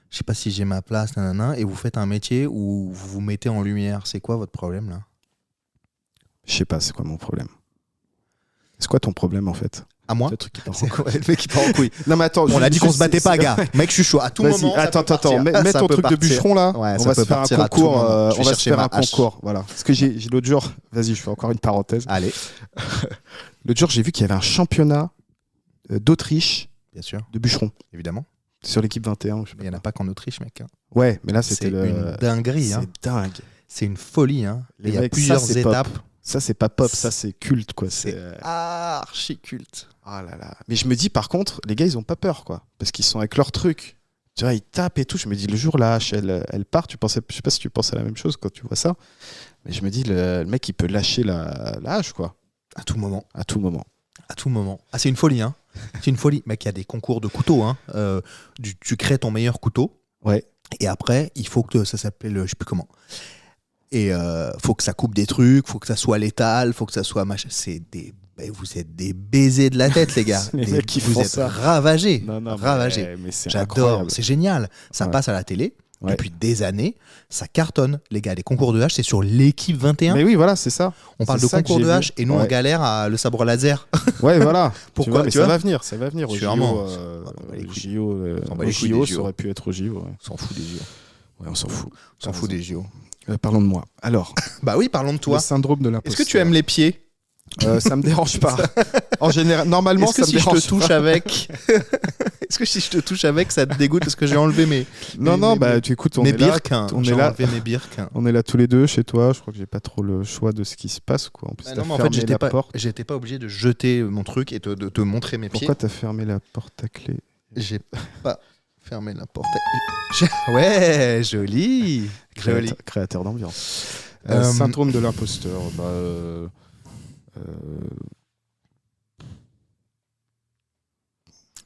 je sais pas si j'ai ma place, nanana, et vous faites un métier où vous vous mettez en lumière. C'est quoi votre problème, là ? Je sais pas, c'est quoi mon problème. C'est quoi ton problème, en fait ? À moi ? C'est quoi le mec qui part en couille. Non, mais attends, on a dit qu'on se battait pas, gars. Mec, je suis chaud. À tout moment. Attends, mets ton truc de bûcheron là. Ouais, on va se faire un concours. On va se faire un concours. Voilà. Parce que j'ai l'autre jour. Vas-y, je fais encore une parenthèse. Allez. L'autre jour, j'ai vu qu'il y avait un championnat d'Autriche. Bien sûr. De bûcheron. Évidemment. Sur l'équipe 21. Il n'y en a pas qu'en Autriche, mec. Ouais, mais là, c'était une dinguerie. C'est dingue. C'est une folie. Il y a plusieurs étapes. Ça, c'est pas pop, ça, c'est culte, quoi. C'est archi culte. Ah là là. Mais je me dis, par contre, les gars, ils ont pas peur, quoi. Parce qu'ils sont avec leur truc. Tu vois, ils tapent et tout. Je me dis, le jour, la hache, elle part. Je sais pas si tu penses à la même chose quand tu vois ça. Mais je me dis, le mec, il peut lâcher la hache, quoi. À tout moment. À tout moment. À tout moment. Ah, c'est une folie, hein. C'est une folie. Mec, il y a des concours de couteaux, hein. Tu crées ton meilleur couteau. Ouais. Et après, il faut que ça s'appelle, je sais plus comment. Et faut que ça coupe des trucs, faut que ça soit létal, faut que ça soit machin. Vous êtes des baisers de la tête, les gars. Les mecs qui vous font êtes ça. ravagés. Non, ravagés. mais c'est J'adore. incroyable. C'est génial. Ça Ouais. passe à la télé Ouais. depuis des années. Ça cartonne, les gars. Les concours de hache, c'est sur l'équipe 21. Mais oui, voilà, c'est ça. On parle c'est de ça que concours j'ai de vu. hache et nous, on Ouais. galère à le sabre laser. Ouais, voilà. Pourquoi, tu vois, mais tu ça vois va venir, ça va venir. Au Sûrement. JO, On bat les couilles. JO, On bat au les couilles JO, des ça JO. aurait pu être au JO. Ouais, On s'en fout des JO. Ouais, on s'en fout. On s'en fout des JO. Parlons de moi. Alors, Bah oui, parlons de toi. le syndrome de Est-ce l'imposteur. que tu aimes les pieds? Ça me dérange pas. En général, normalement, Est-ce que ça me si je dérange te touche pas. avec, est-ce que si je te touche avec, ça te dégoûte parce que j'ai enlevé mes Non, mes- bah, tu écoutes, on mes est là. birks. on J'ai est là. enlevé mes birks. On est là tous les deux chez toi. Je crois que j'ai pas trop le choix de ce qui se passe, quoi. En plus, Bah t'as non, mais en fait, fermé la porte. j'étais pas obligé de jeter mon truc et de te montrer mes pieds. Pourquoi t'as fermé la porte à clé? J'ai pas fermé la porte. Ouais, joli. Joli. Créateur d'ambiance. Euh, Syndrome de l'imposteur.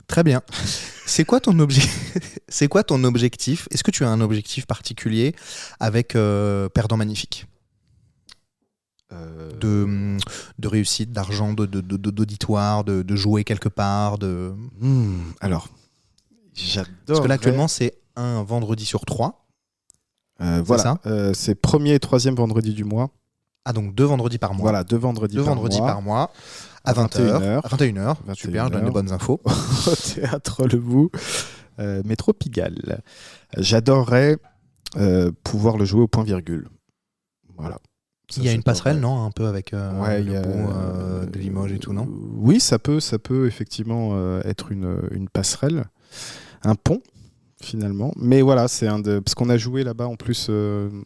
Très bien. C'est quoi ton C'est quoi ton objectif? Est-ce que tu as un objectif particulier avec Perdant Magnifique? De réussite, d'argent, d'auditoire, de jouer quelque part, Alors, j'adore. Parce que là, actuellement, c'est un vendredi sur 3. voilà. C'est premier et troisième vendredi du mois. Ah, donc 2 vendredis par mois. Voilà, deux vendredis par mois. À 21h. 21h. Super, je donne des bonnes infos. Au théâtre Le Bout, métro Pigalle. J'adorerais pouvoir le jouer au point virgule. Voilà. Ça, Il y a une j'adorerais. passerelle, non? Un peu avec Ouais, il y le a bout de Limoges et tout, non? Oui, ça peut effectivement être une passerelle, un pont finalement. Mais voilà, c'est parce qu'on a joué là-bas en plus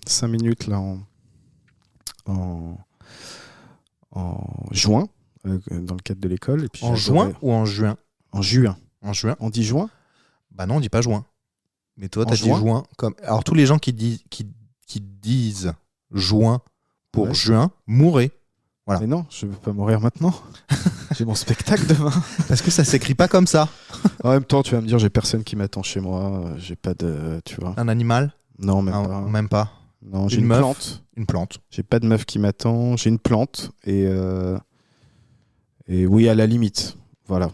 5 minutes là en juin dans le cadre de l'école. Et puis En j'adorais- juin ou en juin? En juin. En juin. On dit juin? Bah non, on dit pas juin. Mais toi, En t'as dit juin juin. Alors, tous les gens qui disent juin pour Ouais. juin, mourrez. Voilà. Mais non, je veux pas mourir maintenant. J'ai mon spectacle demain. Parce que ça s'écrit pas comme ça. En même temps, tu vas me dire, j'ai personne qui m'attend chez moi. J'ai pas de, tu vois. Un animal? Non, même Ah, pas. même pas. Non, j'ai Une une meuf. plante. Une plante. J'ai pas de meuf qui m'attend. J'ai une plante et oui, à la limite. Voilà.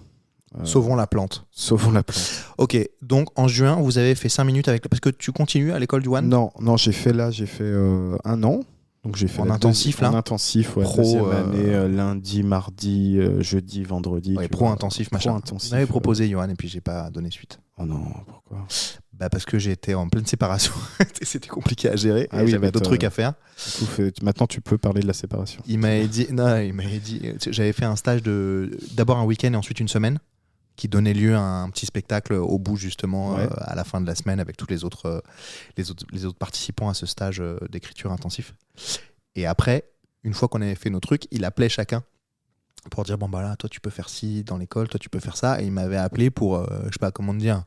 Sauvons la plante. Sauvons la plante. Ok, donc en juin, vous avez fait 5 minutes avec... Parce que tu continues à l'école du One? Non, j'ai fait 1 an. Donc j'ai fait En la intensif, là En intensif, ouais, Pro, deuxième année, lundi, mardi, jeudi, vendredi. Ouais, tu pro vois. intensif, Pro machin. intensif, On avait proposé, Johan, et puis j'ai pas donné suite. Oh non, pourquoi? Bah parce que j'étais en pleine séparation. C'était compliqué à gérer. Ah et oui, j'avais bah, d'autres trucs à faire. Du coup, maintenant, tu peux parler de la séparation. Il m'avait dit, j'avais fait un stage d'abord un week-end et ensuite une semaine, qui donnait lieu à un petit spectacle au bout justement Ouais. à la fin de la semaine avec tous les autres participants à ce stage d'écriture intensif. Et après, une fois qu'on avait fait nos trucs, il appelait chacun pour dire bon bah là, toi tu peux faire ci dans l'école, toi tu peux faire ça, et il m'avait appelé pour je sais pas comment te dire.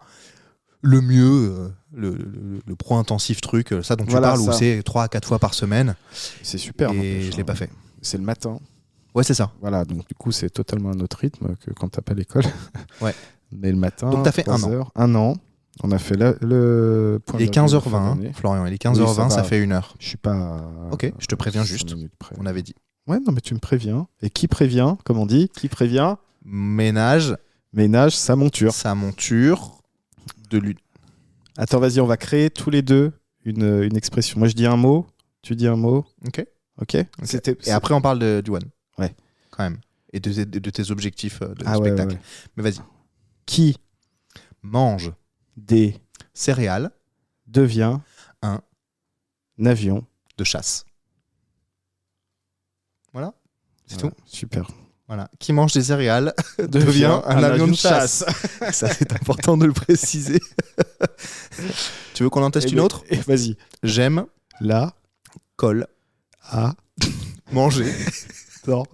Le mieux, le pro intensif truc, ça dont tu Voilà, parles, où ça. c'est 3 à 4 fois par semaine. C'est super. Et n'empêche, je l'ai hein. pas fait. C'est le matin. Ouais, c'est ça. Voilà, donc du coup, c'est totalement un autre rythme que quand t'as pas l'école. Ouais. Mais le matin, Donc, t'as fait 3 un an. heures, 1 an. On a fait le point Il est de fin 15h20, d'année. hein, Florian. Il est Oui, 15h20, ça ça va. fait 1 heure. Je suis pas. Ok, je te préviens 5 juste. minutes près. On avait dit. Ouais, non, mais tu me préviens. Et qui prévient, comme on dit, qui prévient, Ménage, ménage sa monture. sa monture, de l'une. Attends, vas-y, on va créer tous les deux une expression. Moi, je dis un mot, tu dis un mot. Ok. Ok. Et après, on parle du One. Ouais. Quand même. Et de tes objectifs de Ah ouais, spectacle. ouais, ouais. Mais vas-y. Qui Mange des céréales devient un avion. de chasse. Voilà. C'est Voilà, tout. Super. Voilà. Qui mange des céréales devient un avion de chasse. Ça, c'est important de le préciser. Tu veux qu'on en teste une autre? Vas-y. J'aime, Là, colle, à, manger, non.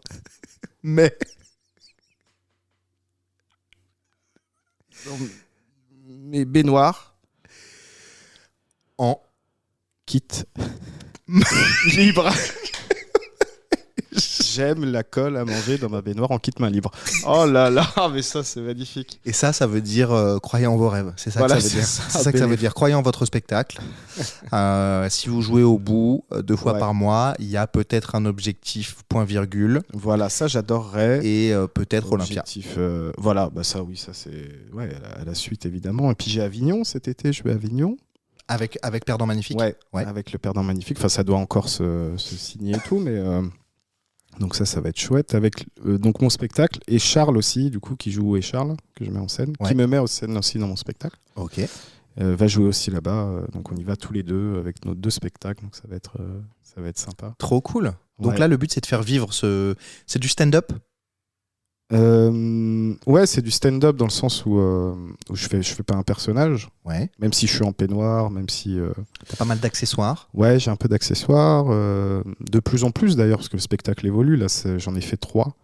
mais Mes baignoires en quitte. libre. J'aime la colle à manger dans ma baignoire en kit main libre. Oh là là, mais ça c'est magnifique. Et ça veut dire croyez en vos rêves. C'est ça Voilà, que ça veut dire. C'est ça que ça veut dire. Croyez en votre spectacle. Si vous jouez au bout 2 fois Ouais. par mois, il y a peut-être un objectif point virgule Voilà, ça j'adorerais. et peut-être Olympia. Objectif, voilà, bah ça oui, ça c'est à la suite évidemment. Et puis j'ai Avignon cet été, je vais à Avignon. Avec Perdant Magnifique. Ouais, Ouais. avec le Perdant Magnifique. Enfin, ça doit encore se signer et tout, mais donc ça va être chouette. Avec donc mon spectacle et Charles aussi, du coup, qui joue et Charles que je mets en scène, Ouais. qui me met en scène aussi dans mon spectacle. Ok. Va jouer aussi là-bas. Donc on y va tous les deux avec nos 2 spectacles. Donc ça va être sympa. Trop cool. Donc Ouais. là, le but, c'est de faire vivre C'est du stand-up. Ouais, c'est du stand-up dans le sens où je fais pas un personnage, Ouais. même si je suis en peignoir, même si T'as pas mal d'accessoires. ouais, j'ai un peu d'accessoires, de plus en plus d'ailleurs, parce que le spectacle évolue. Là, j'en ai fait 3.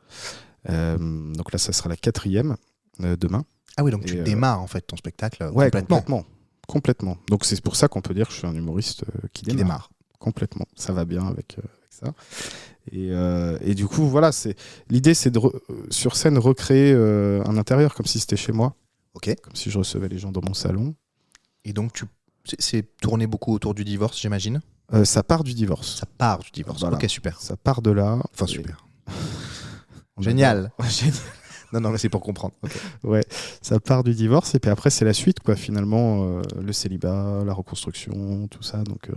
Donc là, ça sera la 4e demain. Ah oui, donc Et, tu démarres en fait ton spectacle Ouais, complètement. complètement. Donc c'est pour ça qu'on peut dire que je suis un humoriste qui Qui démarre. complètement. Ça va bien avec ça. Et du coup, voilà, l'idée, c'est de sur scène recréer un intérieur comme si c'était chez moi, Ok. comme si je recevais les gens dans mon salon. Et donc c'est tourné beaucoup autour du divorce, j'imagine. Ça part du divorce. Ça part du divorce. Voilà. Ok, super. Ça part de là. Enfin, Et- super. on Génial. adore. Génial. Non, mais c'est pour comprendre. Ok. Ouais, ça part du divorce et puis après c'est la suite quoi. Finalement, le célibat, la reconstruction, tout ça. Donc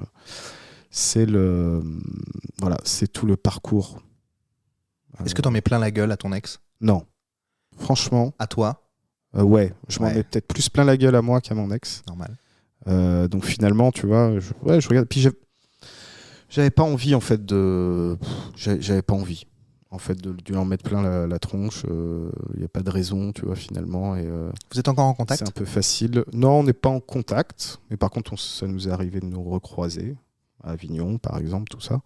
c'est c'est tout le parcours. Est-ce que t'en mets plein la gueule à ton ex? Non, franchement, À toi? ouais, je m'en Ouais. mets peut-être plus plein la gueule à moi qu'à mon ex. Normal. Donc finalement, tu vois, je regarde. Puis j'avais pas envie en fait j'avais pas envie en fait de lui en mettre plein la tronche. Il y a pas de raison, tu vois finalement. Et Vous êtes encore en contact? c'est un peu facile. Non, on n'est pas en contact, mais par contre, ça nous est arrivé de nous recroiser à Avignon, par exemple, tout ça.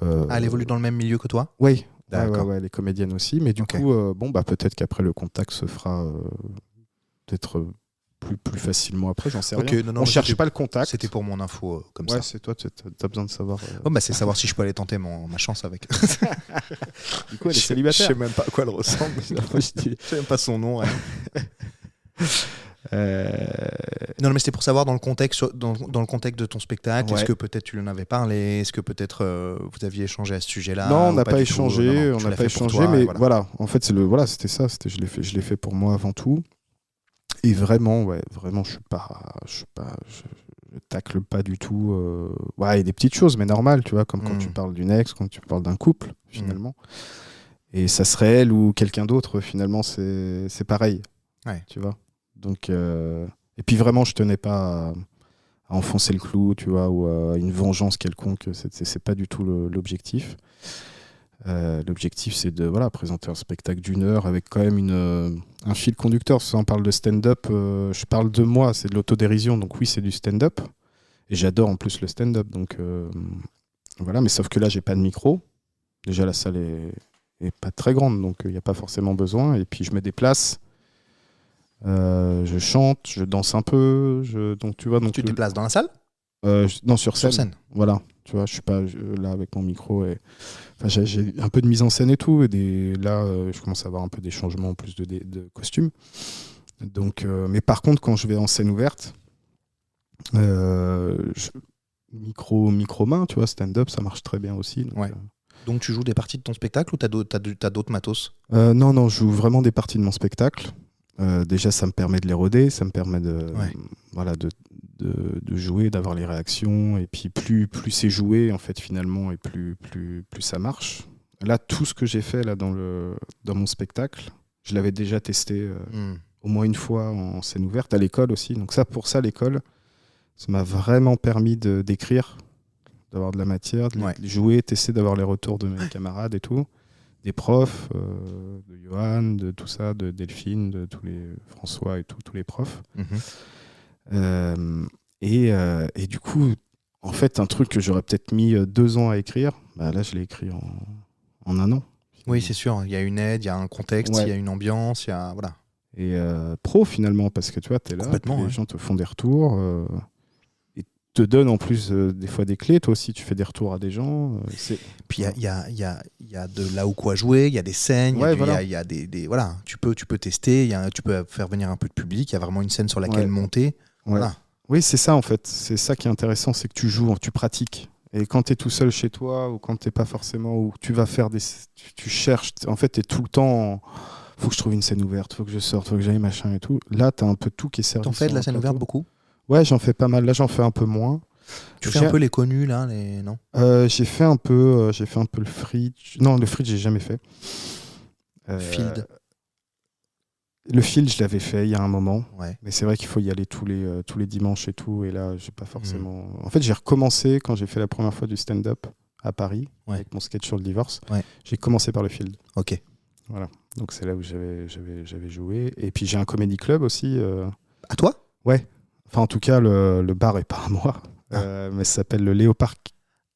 Ah, elle évolue dans le même milieu que toi? Oui, D'accord. ouais, les comédiennes aussi. Mais du Ok. coup, peut-être qu'après le contact se fera peut-être plus facilement après, j'en sais Ok, rien. non, On mais cherche c'était- pas le contact. C'était pour mon info comme Ouais, ça. c'est toi, t'as besoin de savoir. Oh, bah, c'est savoir si je peux aller tenter ma chance avec. Du coup, elle est Je célibataire. sais même pas à quoi elle ressemble. Je sais même pas son nom. Ouais. Non, mais c'était pour savoir dans le contexte, dans le contexte de ton spectacle, Ouais. est-ce que peut-être tu en avais parlé, est-ce que peut-être vous aviez échangé à ce sujet-là? Non, on ou n'a pas du tout? échangé, Non, on tu n'a l'as pas fait pour échangé, toi, mais et voilà. En fait, c'était ça. Je l'ai fait pour moi avant tout. Et vraiment, je tacle pas du tout. Ouais, il y a des petites choses, mais normales, tu vois, comme quand tu parles d'une ex, quand tu parles d'un couple, finalement. Et ça serait elle ou quelqu'un d'autre, finalement, c'est pareil. Ouais. Tu vois. Donc, et puis vraiment, je tenais pas à enfoncer le clou, tu vois, ou à une vengeance quelconque. C'est pas du tout l'objectif. L'objectif, c'est de présenter un spectacle d'1 heure avec quand même un fil conducteur. Si on parle de stand-up, je parle de moi, c'est de l'autodérision. Donc oui, c'est du stand-up. Et j'adore en plus le stand-up. Donc voilà, mais sauf que là, j'ai pas de micro. Déjà, la salle est pas très grande, donc il n'y a pas forcément besoin. Et puis, je me déplace. Je chante, je danse un peu. Donc tu vois, donc Tu te déplaces dans la salle? non, sur scène. Sur scène. Voilà, tu vois, je suis pas là avec mon micro. Enfin, j'ai un peu de mise en scène et tout. Là, je commence à avoir un peu des changements en plus de costumes. Donc, mais par contre, quand je vais en scène ouverte, micro-main, tu vois, stand-up, ça marche très bien aussi. Donc, Ouais. Donc tu joues des parties de ton spectacle ou t'as d'autres matos? non, je joue vraiment des parties de mon spectacle. Déjà, ça me permet de les roder, ça me permet de jouer, d'avoir les réactions. Et puis, plus c'est joué, en fait, finalement, et plus ça marche. Là, tout ce que j'ai fait là, dans mon spectacle, je l'avais déjà testé au moins une fois en scène ouverte, à l'école aussi. Donc pour ça, l'école, ça m'a vraiment permis d'écrire, d'avoir de la matière, de jouer, tester, d'avoir les retours de mes camarades et tout. Des profs, de Johan, de tout ça, de Delphine, de tous les François et tous les profs. Et du coup, en fait, un truc que j'aurais peut-être mis 2 ans à écrire, bah là, je l'ai écrit en 1 an. Oui, c'est sûr. Il y a une aide, il y a un contexte, il y a une ambiance, il y a voilà. Et pro finalement, parce que tu vois, t'es là, Complètement, les gens te font des retours. Et te donne en plus des fois des clés. Toi aussi, tu fais des retours à des gens. Puis il y a de là où quoi jouer, il y a des scènes, il y a des voilà, tu peux tester, tu peux faire venir un peu de public, il y a vraiment une scène sur laquelle monter. Ouais. Voilà. Oui, c'est ça en fait. C'est ça qui est intéressant, c'est que tu joues, tu pratiques. Et quand tu es tout seul chez toi ou quand tu n'es pas forcément, ou tu vas faire tu cherches, en fait, tu es tout le temps. Faut que je trouve une scène ouverte, faut que je sorte, faut que j'aille machin et tout. Là, tu as un peu tout qui est servi. T'en fais de la scène ouverte beaucoup ? Ouais, j'en fais pas mal. Là, j'en fais un peu moins. Tu fais un peu les connus là, non ? J'ai fait un peu le Fridge. Non, le Fridge, j'ai jamais fait. Field. Le Field, je l'avais fait il y a un moment. Ouais. Mais c'est vrai qu'il faut y aller tous les dimanches et tout. Et là, j'ai pas forcément. En fait, j'ai recommencé quand j'ai fait la première fois du stand-up à Paris avec mon sketch sur le divorce. Ouais. J'ai commencé par le Field. Ok. Voilà. Donc c'est là où j'avais joué. Et puis j'ai un comedy club aussi. À toi ? Ouais. Enfin, en tout cas, le bar est pas à moi. Mais ça s'appelle le Léopard.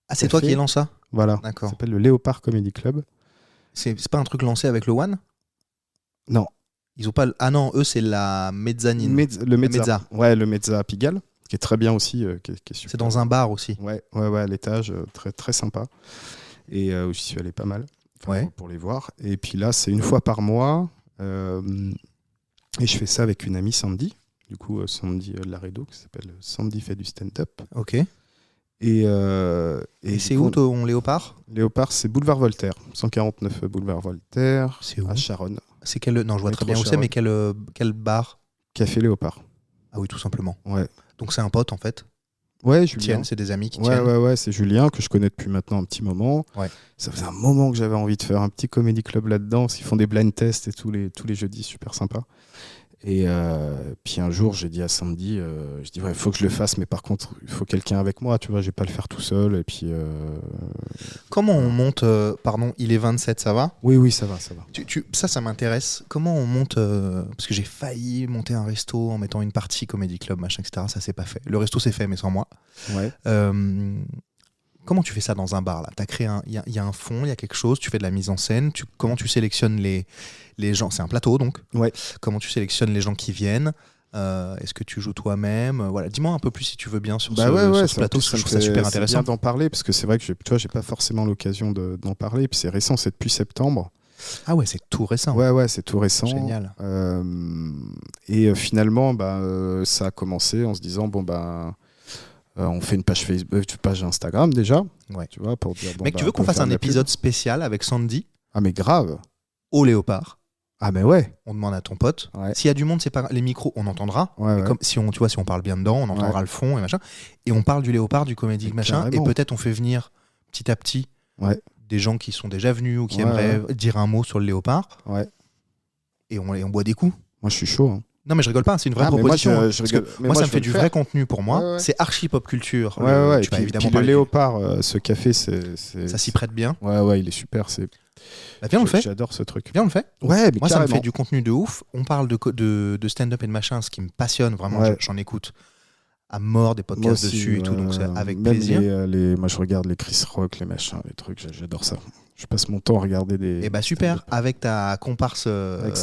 Ah, c'est toi qui lance ça ? Voilà. D'accord. Ça s'appelle le Léopard Comedy Club. C'est pas un truc lancé avec le One ? Non. Ils ont pas. Ah non, eux, c'est la mezzanine. Le Mezza. Ouais, le Mezza à Pigalle, qui est très bien aussi. Qui est super. C'est dans un bar aussi. Ouais, à l'étage. Très, très sympa. Et où j'y suis allé pas mal. Pour les voir. Et puis là, c'est une fois par mois. Et je fais ça avec une amie, Sandy. Du coup, Sandy Laredo, qui s'appelle Sandy fait du stand-up. Ok. Et c'est où ton Léopard ? Léopard, c'est Boulevard Voltaire. 149 Boulevard Voltaire. C'est où ? À Charonne. C'est quel... Non, je vois très bien où c'est, mais quel bar ? Café Léopard. Ah oui, tout simplement. Ouais. Donc c'est un pote en fait ? Ouais, Julien. C'est des amis qui tiennent. Ouais, c'est Julien que je connais depuis maintenant un petit moment. Ouais. Ça faisait un moment que j'avais envie de faire un petit comédie club là-dedans. Ils font des blind tests et tous les jeudis, super sympa. Et puis un jour, j'ai dit à Sandy, je dis, il faut que je le fasse, mais par contre, il faut quelqu'un avec moi, tu vois, je vais pas le faire tout seul. Et puis, comment on monte, pardon, il est 27, ça va ? Oui, ça va. Ça m'intéresse. Comment on monte, parce que j'ai failli monter un resto en mettant une partie comédie club, machin, etc. Ça s'est pas fait. Le resto s'est fait, mais sans moi. Ouais. Comment tu fais ça dans un bar là ? T'as créé il y a un fond, il y a quelque chose, tu fais de la mise en scène, comment tu sélectionnes les gens ? C'est un plateau donc. Ouais. Comment tu sélectionnes les gens qui viennent ? Est-ce que tu joues toi-même ? Voilà, dis-moi un peu plus si tu veux bien sur ce plateau, parce que je trouve ça super intéressant. C'est bien d'en parler parce que c'est vrai que j'ai pas forcément l'occasion d'en parler. Puis c'est récent, c'est depuis septembre. Ah ouais, c'est tout récent. Ouais, c'est tout récent. Génial. Et finalement, ça a commencé en se disant on fait une page Facebook, page Instagram déjà, tu vois, pour dire. Mec, tu veux qu'on fasse un épisode spécial avec Sandy ? Ah mais grave. Au Léopard. Ah mais ouais. On demande à ton pote. Ouais. S'il y a du monde, c'est pas les micros, on entendra. Ouais. Comme si on parle bien dedans, on entendra le fond et machin. Et on parle du Léopard, du comédie machin. Carrément. Et peut-être on fait venir petit à petit des gens qui sont déjà venus ou qui aimeraient dire un mot sur le Léopard. Ouais. Et on boit des coups. Moi je suis chaud. Hein. Non mais je rigole pas, c'est une vraie proposition. Moi, ça me fait du vrai contenu pour moi. Ouais. C'est archi pop culture. Ouais. Et puis le Léopard, ce café, ça s'y prête bien. Ouais, il est super. Viens, on le fait. J'adore ce truc. Viens, on le fait. Ouais, mais moi, carrément. ça me fait du contenu de ouf. On parle de stand-up et de machin, ce qui me passionne vraiment. J'en écoute à mort des podcasts aussi, dessus et tout, donc c'est avec plaisir. Moi, je regarde les Chris Rock, les machins, les trucs. J'adore ça. Je passe mon temps à regarder des. Et super. Avec ta comparse avec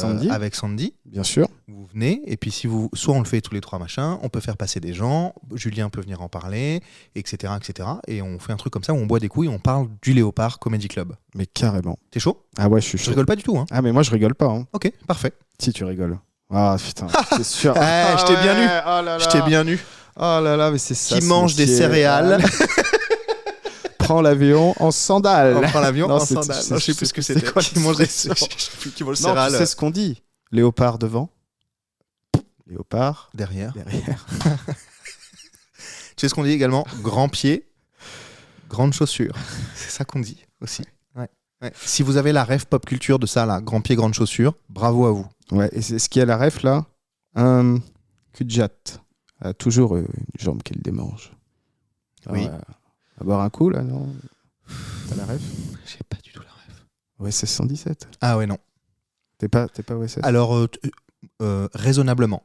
Sandy. Bien sûr. Vous venez et puis soit on le fait tous les trois machins, on peut faire passer des gens, Julien peut venir en parler, etc. Et on fait un truc comme ça où on boit des coups et on parle du Léopard Comedy Club. Mais carrément. T'es chaud ? Ah ouais, je suis chaud. Je rigole pas du tout. Hein. Ah mais moi je rigole pas. Hein. Ok, parfait. Si tu rigoles. Ah putain, c'est sûr. Je t'ai bien eu. Oh là là. Je t'ai bien eu. Oh là là, mais c'est ça. Qui mange des céréales. Prends l'avion en sandales. On prend l'avion en sandales. Je sais plus ce que c'était. Quoi qui mange des céréales. Qui mange Non, tu sais ce qu'on dit. Léopard devant. Léopard derrière. Tu sais ce qu'on dit également ? Grand pied, grande chaussure. C'est ça qu'on dit aussi. Ouais. Si vous avez la ref pop culture de ça, là, grand pied, grande chaussure, bravo à vous. Ouais, et c'est ce qui est la ref là. Un Kudjat a toujours une jambe qui le démange. Oui. À boire un coup là, non ? T'as la ref ? J'ai pas du tout la ref. OSS 117. Ah ouais, non. T'es pas OSS ? Alors, raisonnablement.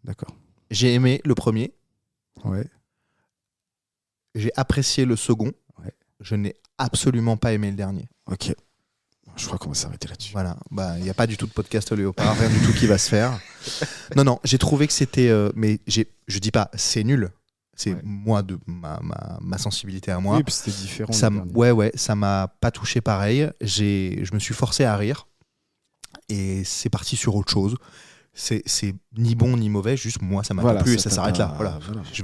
D'accord. J'ai aimé le premier. Ouais. J'ai apprécié le second. Ouais. Je n'ai absolument pas aimé le dernier. Ok. Je crois qu'on va s'arrêter là-dessus. Voilà. Il n'y a pas du tout de podcast Léopard, rien du tout qui va se faire. Non, j'ai trouvé que c'était... mais je dis pas, c'est nul. C'est Ouais. moi, de ma sensibilité à moi. Oui, puis c'était différent. Ça, le dernier. ouais, ça m'a pas touché pareil. Je me suis forcé à rire et c'est parti sur autre chose. C'est ni bon ni mauvais, juste moi ça m'a Voilà, pas plu et ça ça t'a s'arrête pas- là. Voilà.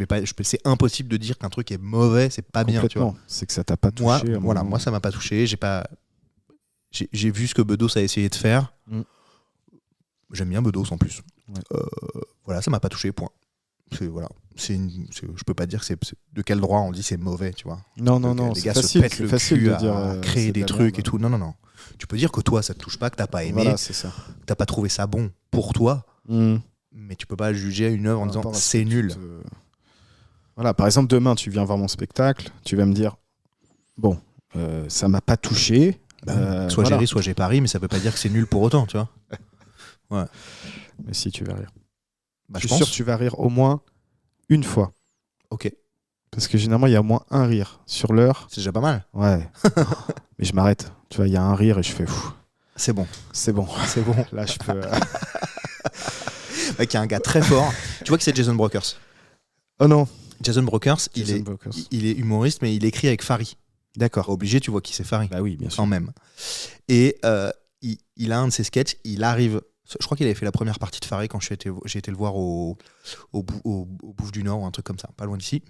voilà. C'est impossible de dire qu'un truc est mauvais, c'est pas bien. Tu vois. Complètement. C'est que ça t'a pas Moi, touché. à un voilà, moment. moi ça m'a pas touché. J'ai vu ce que Bedos a essayé de faire. Mm. J'aime bien Bedos en plus. Ouais. Voilà, ça m'a pas touché. Point. Voilà. Je peux pas dire que c'est de quel droit on dit c'est mauvais, tu vois. Non, Les c'est gars facile, se pètent le facile cul de à dire, créer c'est des de la trucs merde. et tout. Non. Tu peux dire que toi ça te touche pas, que t'as pas aimé, Voilà, c'est ça. que t'as pas trouvé ça bon pour toi, mais tu peux pas juger une œuvre en Par disant rapport à ce c'est que tu nul. Voilà, par exemple, demain, tu viens voir mon spectacle, tu vas me dire, bon, ça m'a pas touché. Soit voilà. j'ai ri, soit j'ai pas ri, mais ça veut pas dire que c'est nul pour autant, tu vois. Mais si, tu vas rire. Bah, je je suis sûr pense. que tu vas rire au moins une fois. Ok, Parce que généralement, il y a au moins un rire. Sur l'heure, c'est déjà pas mal. ouais. Mais je m'arrête. Tu vois, il y a un rire et je fais, pfff, C'est bon, c'est bon. c'est bon. Là, je peux. Mec, il y a un gars très fort. Tu vois que c'est Jason Brokers. Oh non. Jason Brokers, Jason Brokers. il est humoriste, mais il écrit avec Fari. D'accord. Obligé, tu vois qui c'est Fari. Bah oui, bien sûr. Quand même. Et il a un de ses sketchs, il arrive. Je crois qu'il avait fait la première partie de Fari quand j'ai été le voir au Bouffe du Nord ou un truc comme ça, pas loin d'ici.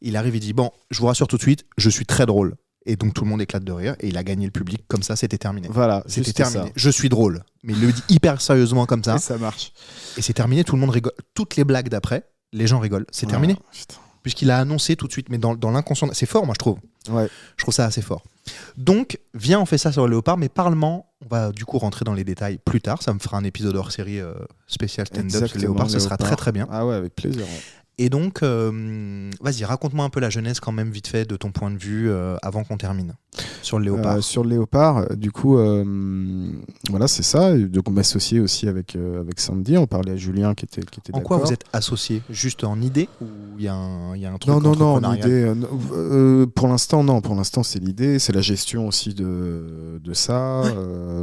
Il arrive et dit bon, je vous rassure tout de suite, je suis très drôle. Et donc tout le monde éclate de rire et il a gagné le public comme ça, c'était terminé. Voilà, C'était juste terminé. ça. Je suis drôle. Mais il le dit hyper sérieusement comme ça. Et ça marche. Et c'est terminé, tout le monde rigole. Toutes les blagues d'après, les gens rigolent. C'est terminé. Ah, putain. Puisqu'il a annoncé tout de suite, mais dans l'inconscient. C'est fort, moi, je trouve. Ouais. Je trouve ça assez fort. Donc, viens, on fait ça sur le Léopard, mais parlement, on va du coup rentrer dans les détails plus tard. Ça me fera un épisode hors série spécial stand-up sur le Exactement, Léopard. Ce sera Léopard. très très bien. Ah ouais, avec plaisir. Ouais. Et donc, vas-y, raconte-moi un peu la genèse quand même, vite fait, de ton point de vue, avant qu'on termine. Sur le Léopard. Sur le Léopard, du coup, voilà, c'est ça. Et donc, on m'associait aussi avec Sandy. On parlait à Julien qui était En d'accord. quoi vous êtes associés? Juste en idée? Ou il y a un truc Non, entrepreneurial? l'idée. Pour l'instant, non. Pour l'instant, c'est l'idée. C'est la gestion aussi de ça. Ouais.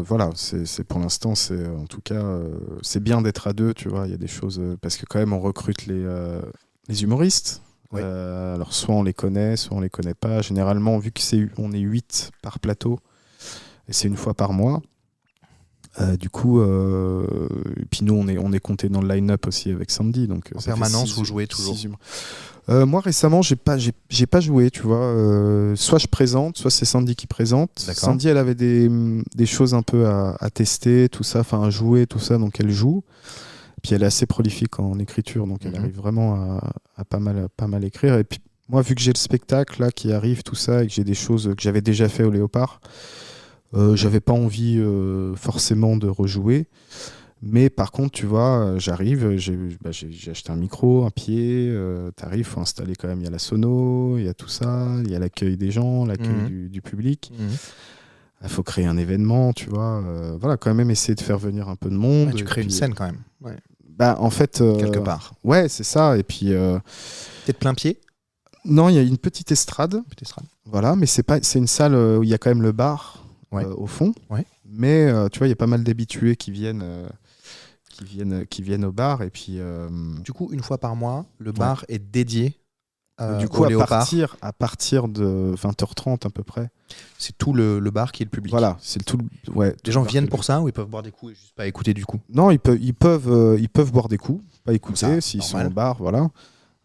Voilà, c'est pour l'instant, c'est en tout cas, c'est bien d'être à deux, tu vois. Il y a des choses. Parce que quand même, on recrute les humoristes. Ouais. Alors, soit on les connaît, soit on les connaît pas. Généralement, vu qu'on est 8 par plateau, et c'est une fois par mois. Du coup, et puis nous, on est compté dans le line-up aussi avec Sandy. Donc, En ça fait permanence, 6 vous jouez toujours? 6 moi, récemment, j'ai pas joué, tu vois. Soit je présente, soit c'est Sandy qui présente. D'accord. Sandy, elle avait des choses un peu à tester, tout ça, enfin à jouer, tout ça, donc elle joue. Puis elle est assez prolifique en écriture, donc elle arrive vraiment à pas mal écrire. Et puis moi, vu que j'ai le spectacle là qui arrive, tout ça, et que j'ai des choses que j'avais déjà fait au Léopard, j'avais pas envie forcément de rejouer. Mais par contre, tu vois, j'arrive, j'ai acheté un micro, un pied, t'arrives, faut installer quand même, il y a la sono, il y a tout ça, il y a l'accueil des gens, l'accueil du public. Il faut créer un événement, tu vois. Voilà, quand même essayer de faire venir un peu de monde. Ouais, tu crées et une puis, scène quand même. Ouais. Bah, en fait. Quelque part. Ouais, c'est ça. Et puis. T'es de plein pied? Non, il y a une petite estrade. Voilà, mais c'est une salle où il y a quand même le bar au fond. Ouais. Mais tu vois, il y a pas mal d'habitués qui viennent au bar. Et puis. Du coup, une fois par mois, le bar est dédié du coup, au Léopard. à partir de 20h30 à peu près. C'est tout le bar qui est le public. Voilà, c'est tout. Ouais, Les gens viennent pour ça ou ils peuvent boire des coups et juste pas écouter du coup? Non, ils peuvent boire des coups, pas écouter Ça, s'ils sont normal. au bar, voilà.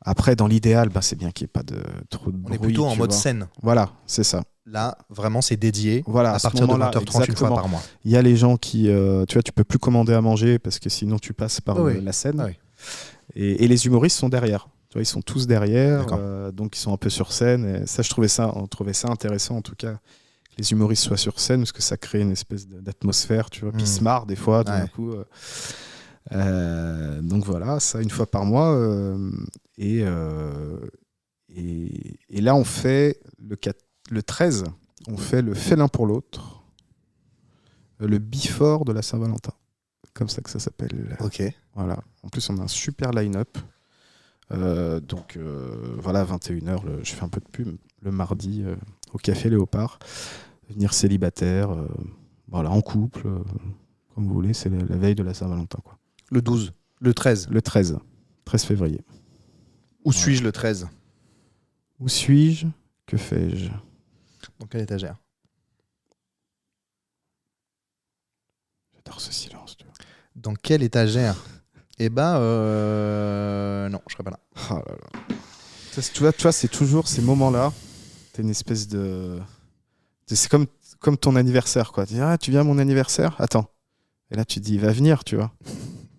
Après, dans l'idéal, c'est bien qu'il n'y ait pas de trop de On bruit. est plutôt en tu mode vois. scène. Voilà, c'est ça. Là, vraiment, c'est dédié Voilà, à à ce partir de moment-là, 20h30 une fois exactement. par mois. Il y a les gens qui, tu vois, tu peux plus commander à manger parce que sinon tu passes par la scène. Ah oui. Et les humoristes sont derrière. Tu vois, ils sont tous derrière, D'accord. donc ils sont un peu sur scène. Et ça, on trouvait ça intéressant en tout cas. Que les humoristes soient sur scène parce que ça crée une espèce d'atmosphère, tu vois. Puis ils se marrent des fois, tout d'un coup. Donc voilà, ça une fois par mois. Et là, on fait le 13, on fait le fait l'un pour l'autre, le before de la Saint-Valentin. Comme ça que ça s'appelle. Ok. Voilà. En plus, on a un super line-up. Donc voilà, 21h, je fais un peu de pub le mardi au Café Léopard. Venir célibataire, voilà, en couple, comme vous voulez, c'est la veille de la Saint-Valentin, quoi. Le 12, le 13. Le 13 février. Où suis-je le 13? Où suis-je? Que fais-je? Dans quelle étagère? J'adore ce silence. Tu vois. Dans quelle étagère? Eh ben, non, je serais pas là. Oh là là. Tu vois, c'est toujours ces moments-là. T'as une espèce de... C'est comme ton anniversaire, quoi. Tu dis, ah, tu viens à mon anniversaire? Attends. Et là, tu te dis, il va venir, tu vois.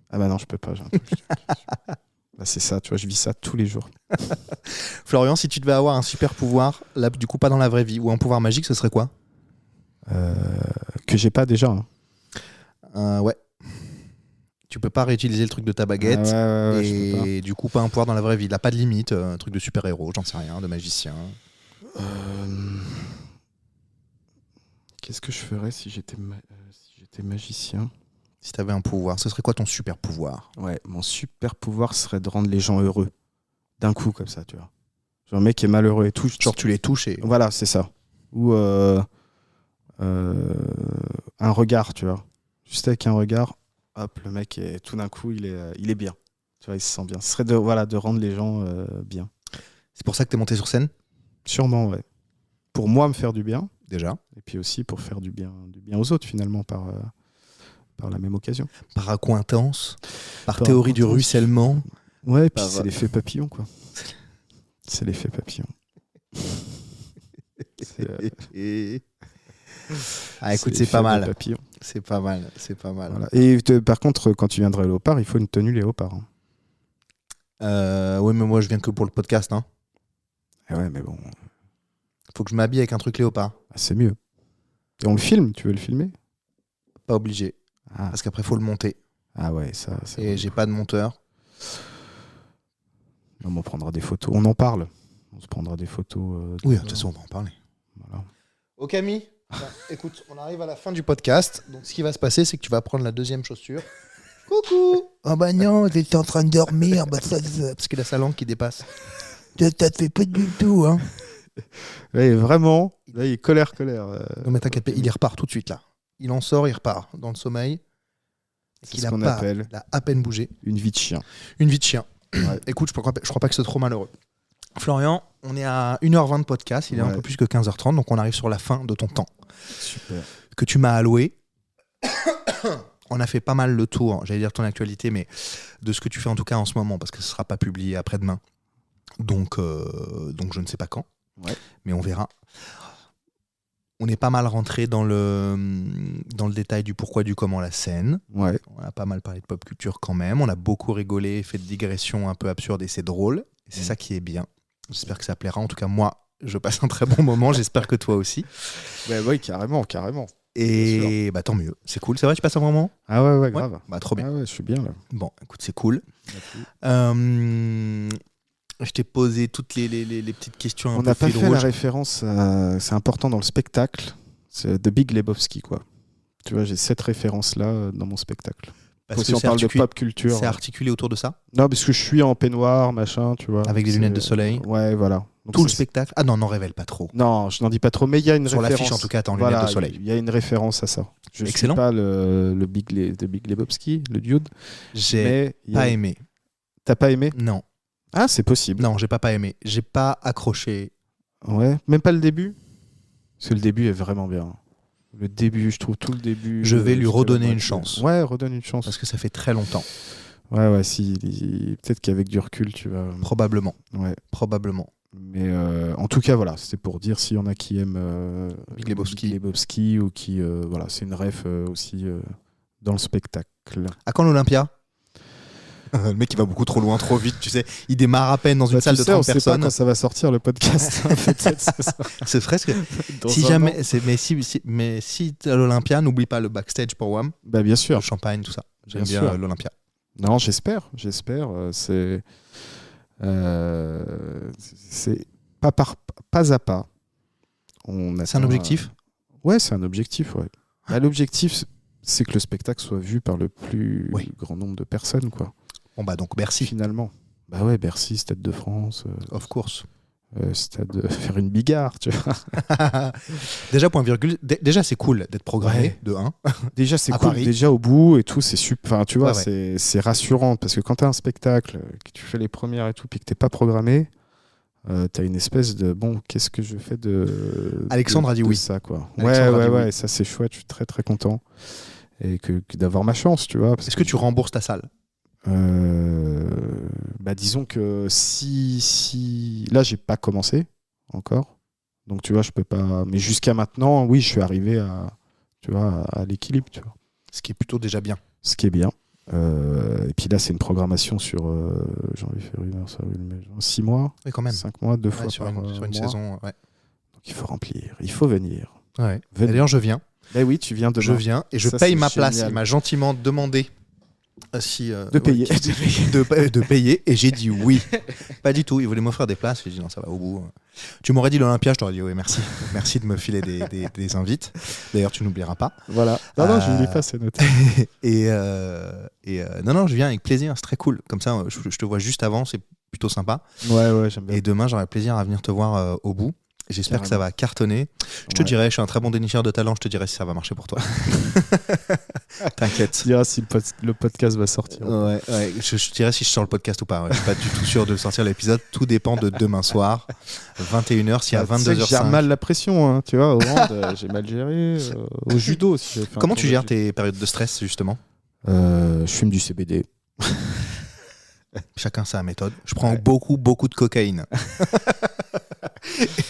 Ah bah non, je peux pas. J'ai un truc. Bah, c'est ça, tu vois, je vis ça tous les jours. Florian, si tu devais avoir un super pouvoir, là, du coup, pas dans la vraie vie, ou un pouvoir magique, ce serait quoi? Que j'ai pas déjà. Hein. Ouais. Tu peux pas réutiliser le truc de ta baguette. Ouais, je peux pas. Et du coup, pas un pouvoir dans la vraie vie. Il a pas de limite. Un truc de super-héros, j'en sais rien, de magicien. Qu'est-ce que je ferais si j'étais magicien? Si t'avais un pouvoir, ce serait quoi ton super pouvoir? Ouais, mon super pouvoir serait de rendre les gens heureux. D'un coup, comme ça, tu vois. Genre, un mec qui est malheureux et tout. Genre, tu les touches et... Voilà, c'est ça. Ou un regard, tu vois. Juste avec un regard, hop, le mec, tout d'un coup, il est bien. Tu vois, il se sent bien. Ce serait de rendre les gens bien. C'est pour ça que t'es monté sur scène? Sûrement, ouais. Pour moi, me faire du bien. Déjà. Et puis aussi pour faire du bien aux autres, finalement, par la même occasion. Par accointance, par théorie du ruissellement. Ouais, et puis c'est l'effet papillon, quoi. C'est l'effet papillon. Ah, écoute, c'est pas mal. Papillon. C'est pas mal, c'est pas mal. Voilà. Et par contre, quand tu viendrais léopard, il faut une tenue léopard. Oui, mais moi, je viens que pour le podcast. Hein. Ouais, mais bon. Faut que je m'habille avec un truc léopard. Ah, c'est mieux. Et on le filme, tu veux le filmer? Pas obligé. Ah. Parce qu'après, faut le monter. Ah ouais, ça. Et bon. J'ai pas de monteur. On prendra des photos. On en parle. On se prendra des photos. Oui, de toute façon, on va en parler. Voilà. Ok, Camille. Écoute, on arrive à la fin du podcast. Donc, ce qui va se passer, c'est que tu vas prendre la deuxième chaussure. Coucou. Oh bah non, t'étais en train de dormir. Bah, parce qu'il a sa langue qui dépasse. Ça te fait pas du tout, hein. Là, vraiment, là, il est colère. Non, mais t'inquiète pas, il y repart tout de suite, là. Il en sort, il repart dans le sommeil. C'est ce qu'on appelle. Il a à peine bougé. Une vie de chien. Une vie de chien. Ouais. Écoute, je crois pas que c'est trop malheureux. Florian, on est à 1h20 de podcast, il est un peu plus que 15h30, donc on arrive sur la fin de ton temps. Super. Que tu m'as alloué. On a fait pas mal le tour, j'allais dire ton actualité, mais de ce que tu fais en tout cas en ce moment, parce que ce ne sera pas publié après-demain. Donc je ne sais pas quand, mais on verra. On est pas mal rentré dans le détail du pourquoi, du comment, la scène. Ouais. On a pas mal parlé de pop culture quand même. On a beaucoup rigolé, fait de digressions un peu absurdes et c'est drôle. Et c'est ça qui est bien. J'espère que ça plaira. En tout cas, moi, je passe un très bon moment. J'espère que toi aussi. Bah, oui, carrément. Et bah, tant mieux. C'est cool. C'est vrai, tu passes un bon moment? Ah ouais, grave. Bah, trop bien. Ah ouais, je suis bien là. Bon, écoute, c'est cool. Je t'ai posé toutes les petites questions un peu. On n'a pas fait la référence, c'est important dans le spectacle, c'est The Big Lebowski, quoi. Tu vois, j'ai cette référence-là dans mon spectacle. Parce si que on parle de pop culture. C'est articulé autour de ça? Non, parce que je suis en peignoir, machin, tu vois. Avec des lunettes de soleil. Ouais, voilà. Donc tout le spectacle. Ah non, n'en révèle pas trop. Non, je n'en dis pas trop, mais il y a une sur référence. Sur l'affiche, en tout cas, t'es en lunettes de soleil. Il y a une référence à ça. Je Excellent. suis pas The Big Lebowski, le dude. J'ai pas aimé. T'as pas aimé? Non. Ah, c'est possible. Non, j'ai pas aimé. J'ai pas accroché. Ouais, même pas le début? Parce que le début est vraiment bien. Le début, je trouve tout le début. Je vais lui redonner une chance. Ouais, redonne une chance. Parce que ça fait très longtemps. Ouais, si. Peut-être qu'avec du recul, tu vas. Probablement. Ouais. Probablement. Mais en tout cas, voilà, c'était pour dire s'il y en a qui aiment Big Lebowski ou qui. Voilà, c'est une ref aussi dans le spectacle. À quand l'Olympia? Le mec, il va beaucoup trop loin, trop vite, tu sais. Il démarre à peine dans une salle de 30 personnes. On sait pas quand ça va sortir le podcast. C'est presque. Si jamais, mais si t'es à l'Olympia, n'oublie pas le backstage pour WAM. Bah bien sûr. Le champagne, tout ça. J'aime bien l'Olympia. Non, j'espère. C'est pas à pas. C'est un objectif. Ouais, c'est un objectif. Ouais. Bah, l'objectif, c'est que le spectacle soit vu par le plus grand nombre de personnes, quoi. Bon bah donc Bercy. Finalement. Bah ouais, Bercy, Stade de France. Of course. Stade faire une bigarre, tu vois. Déjà, point virgule. Déjà, c'est cool d'être programmé, de 1. Déjà, c'est cool. Paris. Déjà, au bout et tout, c'est super. Enfin, tu vois, c'est rassurant parce que quand tu as un spectacle, que tu fais les premières et tout, puis que t'es pas programmé, t'as une espèce de bon, qu'est-ce que je fais de Alexandre a dit oui. ça quoi. Alexandre a dit oui. Et ça c'est chouette, je suis très très content et que d'avoir ma chance, tu vois. Est-ce que tu rembourses ta salle? Disons que si là j'ai pas commencé encore, donc tu vois je peux pas. Mais jusqu'à maintenant, oui, je suis arrivé à l'équilibre, tu vois. Ce qui est plutôt déjà bien. Ce qui est bien. Et puis là, c'est une programmation sur janvier, février, mars, avril, mai, juin, 6 mois. Oui, quand même. 5 mois, 2 fois sur par une mois. saison. Ouais. Donc il faut remplir, il faut venir. Ouais. Venez. D'ailleurs, je viens. Ben oui, tu viens demain. Je viens et je Ça, paye c'est ma place. génial. Il m'a gentiment demandé De payer. de payer et j'ai dit oui. Pas du tout. Il voulait m'offrir des places. J'ai dit non, ça va au bout. Tu m'aurais dit l'Olympia, je t'aurais dit oui, merci. Merci de me filer des invites. D'ailleurs, tu n'oublieras pas. Voilà. Non, je n'oublie pas, c'est noté. Non, je viens avec plaisir. C'est très cool. Comme ça, je te vois juste avant. C'est plutôt sympa. Ouais, j'aime bien. Et demain, j'aurai plaisir à venir te voir au bout. J'espère que ça va cartonner. Je te dirai, je suis un très bon dénicheur de talent, je te dirai si ça va marcher pour toi. T'inquiète. Tu diras si le podcast va sortir. Ouais, je dirai si je sors le podcast ou pas. Ouais. Je suis pas du tout sûr de sortir l'épisode. Tout dépend de demain soir, 21h, si à 22h05. Je gère mal la pression, hein, tu vois. Au hand, j'ai mal géré. Au judo aussi. Comment tu gères tes périodes de stress, justement? Je fume du CBD. Chacun sa méthode. Je prends beaucoup de cocaïne.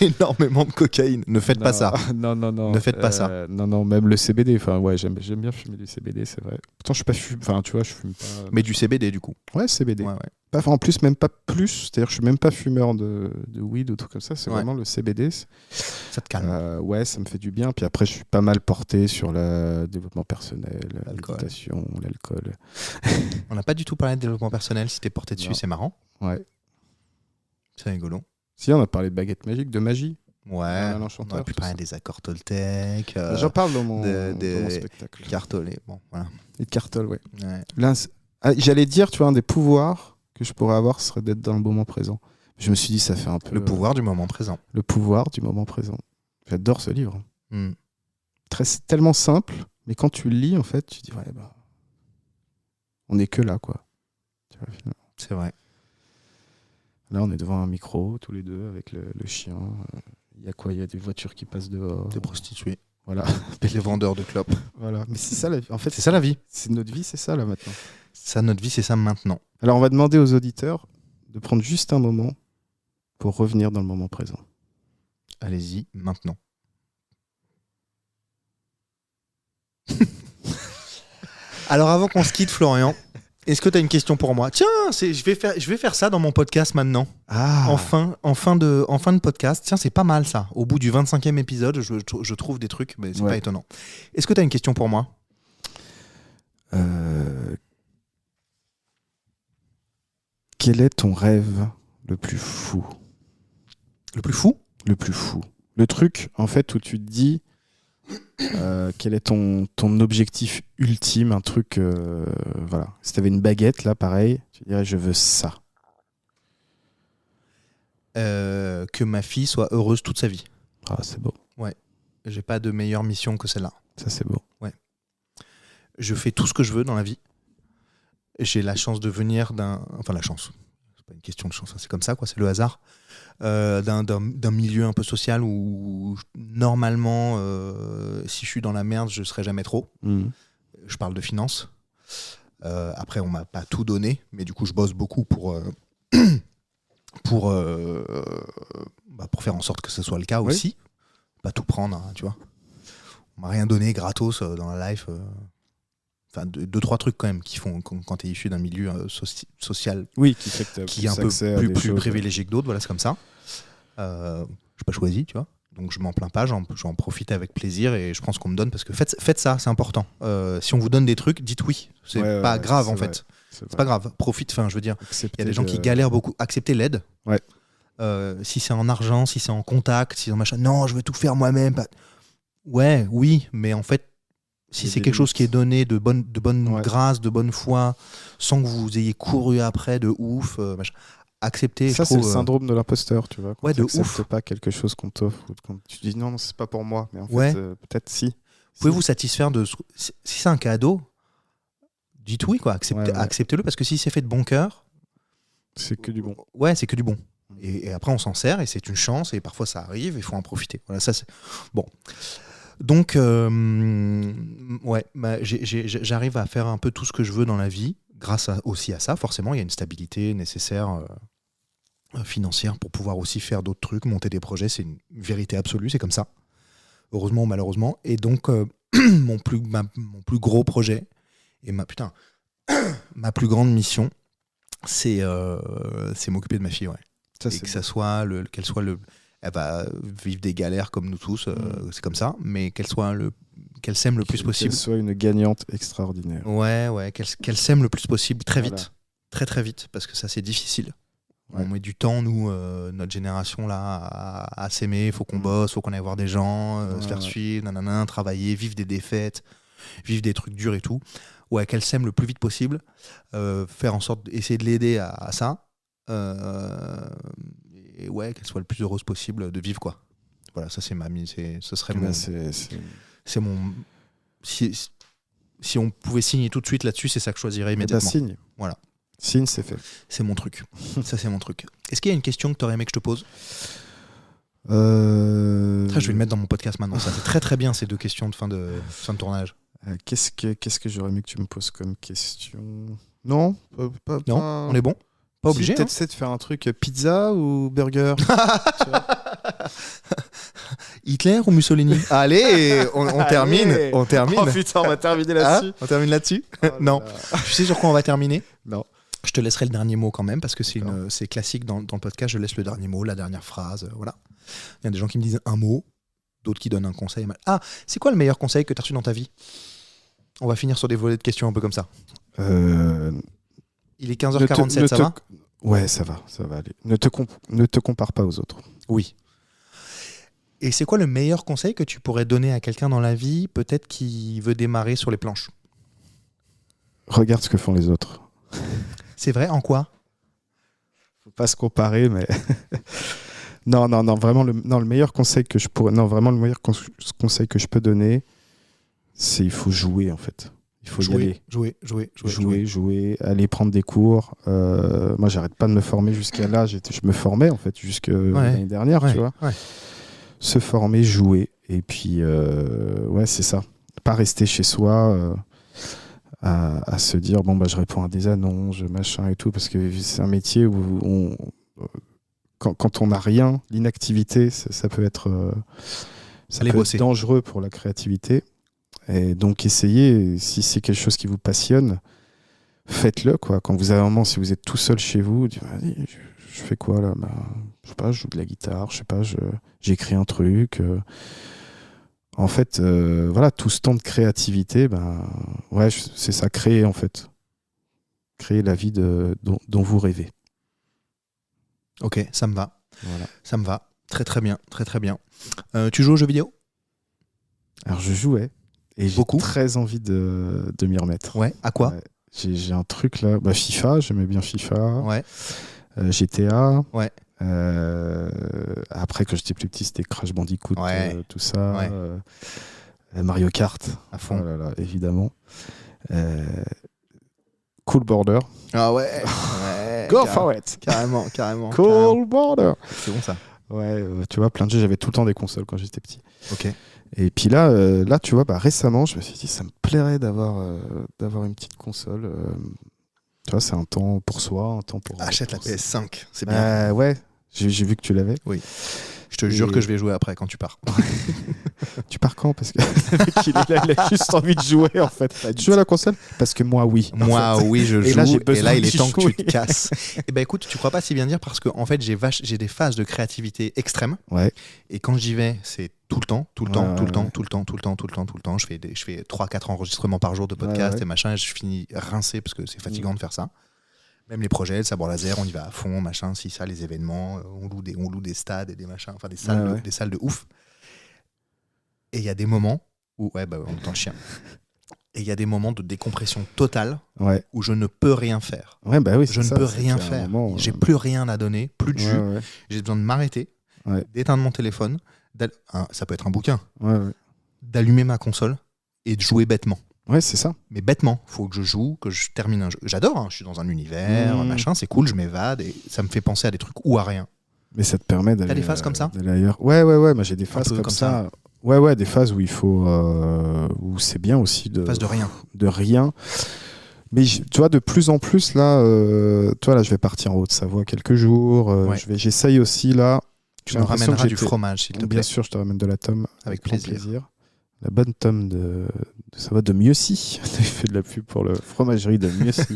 Énormément de cocaïne. Ne faites pas ça. Non. Ne faites pas ça. Non, même le CBD. Enfin, ouais, j'aime bien fumer du CBD, c'est vrai. Pourtant, je suis pas enfin, tu vois, je fume pas. Mais du CBD, du coup. Ouais, CBD. Ouais. En plus, même pas plus. C'est-à-dire que je suis même pas fumeur de weed ou tout comme ça. C'est vraiment le CBD. Ça te calme. Ouais, ça me fait du bien. Puis après, je suis pas mal porté sur le développement personnel, la méditation, l'alcool. On n'a pas du tout parlé de développement personnel. Si t'es porté dessus, c'est marrant. Ouais. C'est rigolo. Si, on a parlé de baguette magique, de magie. Ouais. On a pu parler des accords Toltec. J'en parle dans mon spectacle. Cartolé. Bon, voilà. Et de cartol, ouais. Là, j'allais dire, tu vois, un des pouvoirs que je pourrais avoir serait d'être dans le moment présent. Je me suis dit, ça fait un peu. Le pouvoir du moment présent. Le pouvoir du moment présent. J'adore ce livre. Mm. C'est tellement simple, mais quand tu le lis, en fait, tu dis, ouais, on n'est que là, quoi. Tu vois, finalement. C'est vrai. Là, on est devant un micro, tous les deux, avec le chien. Il y a quoi? Il y a des voitures qui passent dehors. Des prostituées. Voilà. Des vendeurs de clopes. Voilà. Mais c'est ça, la vie. En fait, c'est ça la vie. C'est notre vie, c'est ça, là, maintenant. Ça, notre vie, c'est ça maintenant. Alors, on va demander aux auditeurs de prendre juste un moment pour revenir dans le moment présent. Allez-y, maintenant. Alors, avant qu'on se quitte, Florian, est-ce que tu as une question pour moi? Tiens, je vais faire ça dans mon podcast maintenant. Ah. En fin de podcast. Tiens, c'est pas mal ça. Au bout du 25e épisode, je trouve des trucs, mais c'est pas étonnant. Est-ce que tu as une question pour moi? Quel est ton rêve le plus fou? Le plus fou? Le plus fou. Le truc, en fait, où tu te dis... quel est ton objectif ultime, un truc voilà. Si tu avais une baguette là, pareil, tu dirais je veux ça. Que ma fille soit heureuse toute sa vie. Ah, c'est beau. Ouais. J'ai pas de meilleure mission que celle-là. Ça, c'est beau. Ouais. Je fais tout ce que je veux dans la vie. J'ai la chance de venir la chance. C'est pas une question de chance, c'est comme ça, quoi. C'est le hasard. D'un milieu un peu social où normalement, si je suis dans la merde, je serai jamais trop. Mmh. Je parle de finances. Après, on m'a pas tout donné, mais du coup, je bosse beaucoup pour faire en sorte que ce soit le cas aussi. Pas tout prendre, hein, tu vois. On m'a rien donné gratos dans la life. Enfin, deux, trois trucs quand même qui font quand tu es issu d'un milieu social qui est un peu plus privilégié que d'autres. Voilà, c'est comme ça. Je n'ai pas choisi, tu vois. Donc je m'en plains pas, j'en profite avec plaisir et je prends ce qu'on me donne parce que faites ça, c'est important. Si on vous donne des trucs, dites oui. C'est pas grave en fait. C'est pas grave. Profite, enfin je veux dire. Il y a des gens qui galèrent beaucoup. Acceptez l'aide. Ouais. Si c'est en argent, si c'est en contact, si c'est en machin. Non, je veux tout faire moi-même. Ouais, oui, mais en fait, si c'est quelque chose qui est donné de bonne grâce, de bonne foi, sans que vous ayez couru après de ouf, machin. Accepter. Ça, c'est le syndrome de l'imposteur, tu vois. Ouais, de ouf. C'est pas quelque chose qu'on t'offre. Quand tu dis non, c'est pas pour moi. Mais en fait, peut-être si. Pouvez-vous satisfaire de. Si c'est un cadeau, dites oui, quoi. Acceptez-le parce que si c'est fait de bon cœur. C'est que du bon. Ouais, c'est que du bon. Et après, on s'en sert et c'est une chance et parfois ça arrive, il faut en profiter. Voilà, ça c'est... Bon. Donc, j'arrive à faire un peu tout ce que je veux dans la vie, grâce aussi à ça. Forcément, il y a une stabilité nécessaire financière pour pouvoir aussi faire d'autres trucs, monter des projets. C'est une vérité absolue, c'est comme ça. Heureusement ou malheureusement. Et donc, mon plus gros projet et ma plus grande mission, c'est m'occuper de ma fille, ouais. Ça, Et que ça soit elle va vivre des galères comme nous tous, c'est comme ça, mais qu'elle s'aime le plus possible. Qu'elle soit une gagnante extraordinaire. Ouais, qu'elle s'aime le plus possible très Voilà. vite, très vite, parce que ça c'est difficile. Ouais. On met du temps, nous, notre génération là, à s'aimer. Il faut qu'on bosse, il faut qu'on aille voir des gens, se faire suivre, travailler, vivre des défaites, vivre des trucs durs et tout. Ouais, qu'elle s'aime le plus vite possible, faire en sorte d'essayer de l'aider à ça. Et ouais, qu'elle soit le plus heureuse possible de vivre, quoi. Voilà, ça c'est ce serait mon... C'est mon... Si on pouvait signer tout de suite là-dessus, c'est ça que je choisirais immédiatement. Signe. Voilà. Signe, c'est fait. C'est mon truc. Ça, c'est mon truc. Est-ce qu'il y a une question que tu aurais aimé que je te pose ? Je vais le mettre dans mon podcast maintenant. Ça, c'est très très bien ces deux questions de fin de tournage. Qu'est-ce que j'aurais aimé que tu me poses comme question ? Non, pas. Non, on est bon ? Pas obligé. Peut-être c'est de faire un truc pizza ou burger. Hitler ou Mussolini ? Allez, on termine. On termine. Oh putain, on va terminer là-dessus. On termine là-dessus ? Oh non. Tu sais sur quoi on va terminer ? Non. Je te laisserai le dernier mot quand même, parce que c'est classique dans le podcast. Je laisse le dernier mot, la dernière phrase. Voilà. Il y a des gens qui me disent un mot, d'autres qui donnent un conseil. Ah, c'est quoi le meilleur conseil que tu as reçu dans ta vie ? On va finir sur des volets de questions un peu comme ça. Il est 15h47, ça va ? Ouais, ça va aller. Ne te compare pas aux autres. Oui. Et c'est quoi le meilleur conseil que tu pourrais donner à quelqu'un dans la vie, peut-être qui veut démarrer sur les planches ? Regarde ce que font les autres. C'est vrai, en quoi ? Faut pas se comparer, mais... non, vraiment, le meilleur conseil que je pourrais... Non, vraiment, le meilleur conseil que je peux donner, c'est il faut jouer, en fait. Il faut y aller. Jouer, aller prendre des cours. Moi, j'arrête pas de me former jusqu'à là. Je me formais, en fait, jusqu'à l'année dernière, tu vois. Ouais. Se former, jouer. Et puis, c'est ça. Pas rester chez soi à se dire, je réponds à des annonces, machin et tout, parce que c'est un métier où quand on n'a rien, l'inactivité, ça peut être dangereux pour la créativité. Et donc essayez, si c'est quelque chose qui vous passionne, faites-le, quoi. Quand vous avez un moment, si vous êtes tout seul chez vous, dites, vas-y, je fais quoi là ? Je sais pas, je joue de la guitare, je sais pas, j'écris un truc. En fait, tout ce temps de créativité, c'est ça, créer en fait. Créer la vie dont vous rêvez. Ok, ça me va. Voilà. Ça me va. Très très bien, très très bien. Tu joues aux jeux vidéo ? Alors je jouais. Et j'ai très envie de m'y remettre. Ouais, à quoi ? J'ai un truc là, FIFA, j'aimais bien FIFA. Ouais. GTA. Ouais. Après, quand j'étais plus petit, c'était Crash Bandicoot, tout ça. Ouais. Mario Kart. À fond. Oh là là, évidemment. Cool Border. Ah ouais. Go for it. Carrément. Cool Border. C'est bon ça. Ouais, tu vois, plein de jeux. J'avais tout le temps des consoles quand j'étais petit. Ok. Et puis là, tu vois, récemment, je me suis dit, ça me plairait d'avoir une petite console. Tu vois, c'est un temps pour soi, un temps pour... Achète la PS5, c'est bien. Ouais, j'ai vu que tu l'avais. Oui. Je te jure que je vais jouer après quand tu pars. Tu pars quand ? Parce que il a juste envie de jouer, en fait. Tu joues à la console ? Parce que moi, oui. Moi, oui, je joue. Et là, il est temps que tu te casses. Et écoute, tu crois pas si bien dire, parce que en fait, j'ai des phases de créativité extrêmes. Ouais. Et quand j'y vais, c'est tout le temps. Je fais 3-4 enregistrements par jour de podcast et machin, et je finis rincé parce que c'est fatigant de faire ça. Même les projets, le sabre laser, on y va à fond, machin, si ça, les événements, on loue des stades et des machins, enfin des salles de ouf. Et il y a des moments où, on entend le chien. Et il y a des moments de décompression totale où je ne peux rien faire. Ouais, oui, je ne peux rien faire. J'ai plus rien à donner, plus de jus. J'ai besoin de m'arrêter, d'éteindre mon téléphone, ça peut être un bouquin, d'allumer ma console et de jouer bêtement. Ouais, c'est ça. Mais bêtement, faut que je joue, que je termine un jeu. J'adore, je suis dans un univers, machin, c'est cool, je m'évade et ça me fait penser à des trucs ou à rien. Mais ça te permet d'aller. T'as des phases comme ça ? D'aller ailleurs. Ouais. Moi, j'ai des phases comme ça. Ouais, des phases où il faut. Où c'est bien aussi de. Phase de rien. De rien. Mais tu vois, de plus en plus, là, là, je vais partir en Haute-Savoie quelques jours. Ouais. J'essaye aussi, là. Tu me ramèneras du fromage, s'il te plaît. Bien sûr, je te ramène de la tome. Avec grand plaisir. La bonne tome de Savoie de Mieuxy. Tu as fait de la pub pour le fromagerie de Mieuxy.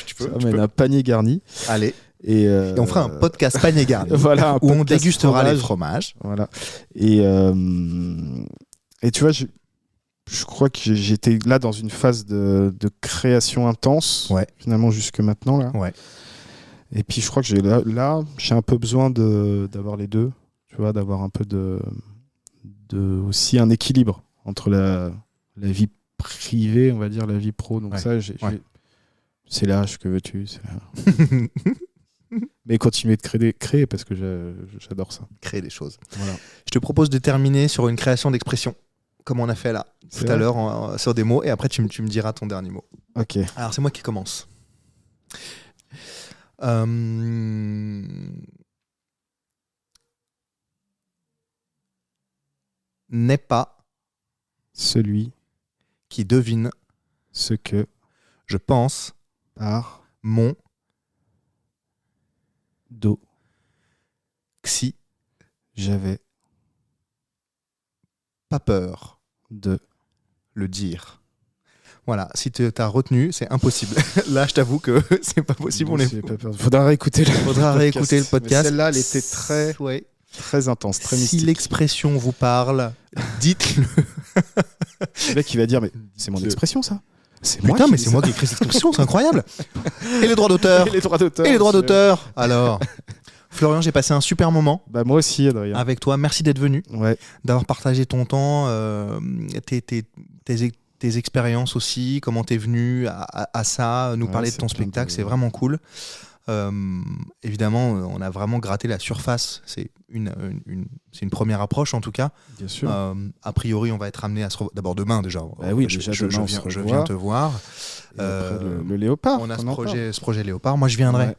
Tu peux. Un panier garni. Allez. Et on fera un podcast panier garni voilà, où on dégustera les fromages. Voilà. Et tu vois, je crois que j'étais là dans une phase de création intense, finalement, jusque maintenant. Là. Ouais. Et puis, je crois que j'ai un peu besoin d'avoir les deux, tu vois, d'avoir un peu aussi un équilibre entre la vie privée, on va dire, la vie pro. Donc ça, c'est l'âge, que veux-tu, c'est là. Mais continuer de créer parce que j'adore ça. Créer des choses. Voilà. Je te propose de terminer sur une création d'expression, comme on a fait là, tout à l'heure, sur des mots, et après tu me diras ton dernier mot. Ok. Alors c'est moi qui commence. N'est pas celui qui devine ce que je pense par mon dos si j'avais pas peur de le dire. Voilà, si tu as retenu, c'est impossible. Là, je t'avoue que c'est pas possible. Faudra réécouter le podcast. Celle-là, elle était très intense, très mystique. Si l'expression vous parle, dites-le. Le mec, il va dire, mais c'est mon expression, ça. C'est moi qui ai écrit cette expression, c'est incroyable. Et les droits d'auteur. Et les droits d'auteur. Alors, Florian, j'ai passé un super moment. Bah moi aussi, Adrien. Avec toi, merci d'être venu. Ouais. D'avoir partagé ton temps, tes expériences aussi, comment t'es venu à ça, nous parler de ton spectacle, c'est vraiment cool. Évidemment, on a vraiment gratté la surface. C'est une première approche en tout cas. Bien sûr. A priori, on va être amené à se revoir. D'abord demain déjà. Oui, je viens te voir. Le léopard. On a ce projet léopard. Moi, je viendrai. Ouais.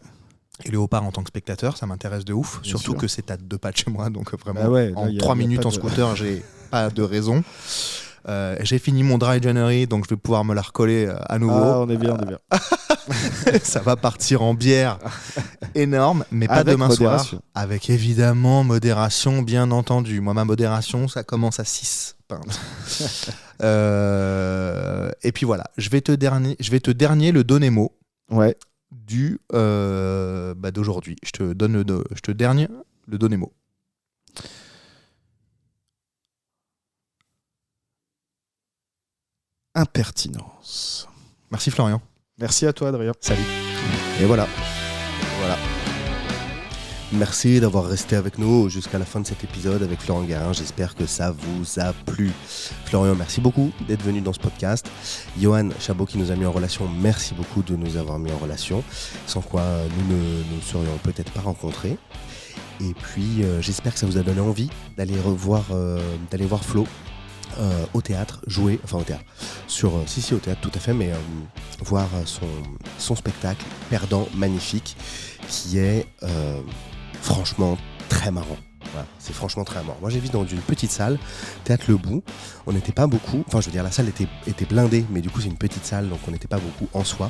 Et léopard en tant que spectateur, ça m'intéresse de ouf. Bien surtout sûr. Que c'est à 2 pas de chez moi, donc vraiment en 3 minutes en scooter, j'ai pas de raison. J'ai fini mon dry January, donc je vais pouvoir me la recoller à nouveau. Ah, on est bien. Ça va partir en bière énorme, mais pas demain soir. Avec évidemment modération, bien entendu. Moi, ma modération, ça commence à 6 pintes. Et puis voilà, je vais te dernier le Donemo. Ouais. D'aujourd'hui. Je te dernier le Donemo. Impertinence. Merci Florian. Merci à toi Adrien. Salut. Et voilà. Merci d'avoir resté avec nous jusqu'à la fin de cet épisode avec Florian Guérin. J'espère que ça vous a plu. Florian, merci beaucoup d'être venu dans ce podcast. Johan Chabot qui nous a mis en relation, merci beaucoup de nous avoir mis en relation. Sans quoi nous ne serions peut-être pas rencontrés. Et puis j'espère que ça vous a donné envie d'aller voir Flo au théâtre, jouer, enfin au théâtre, au théâtre tout à fait, mais voir son spectacle Perdant magnifique qui est franchement très marrant. Voilà, c'est franchement très marrant. Moi j'ai vu dans une petite salle, Théâtre Le Bout, on n'était pas beaucoup, enfin je veux dire la salle était blindée, mais du coup c'est une petite salle donc on n'était pas beaucoup en soi.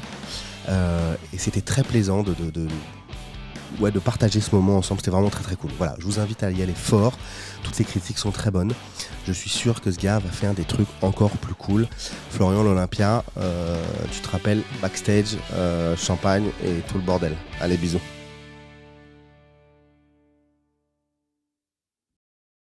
Et c'était très plaisant de partager ce moment ensemble, c'était vraiment très très cool. Voilà, je vous invite à y aller fort, toutes ces critiques sont très bonnes. Je suis sûr que ce gars va faire des trucs encore plus cool. Florian l'Olympia, tu te rappelles, backstage, champagne et tout le bordel. Allez, bisous.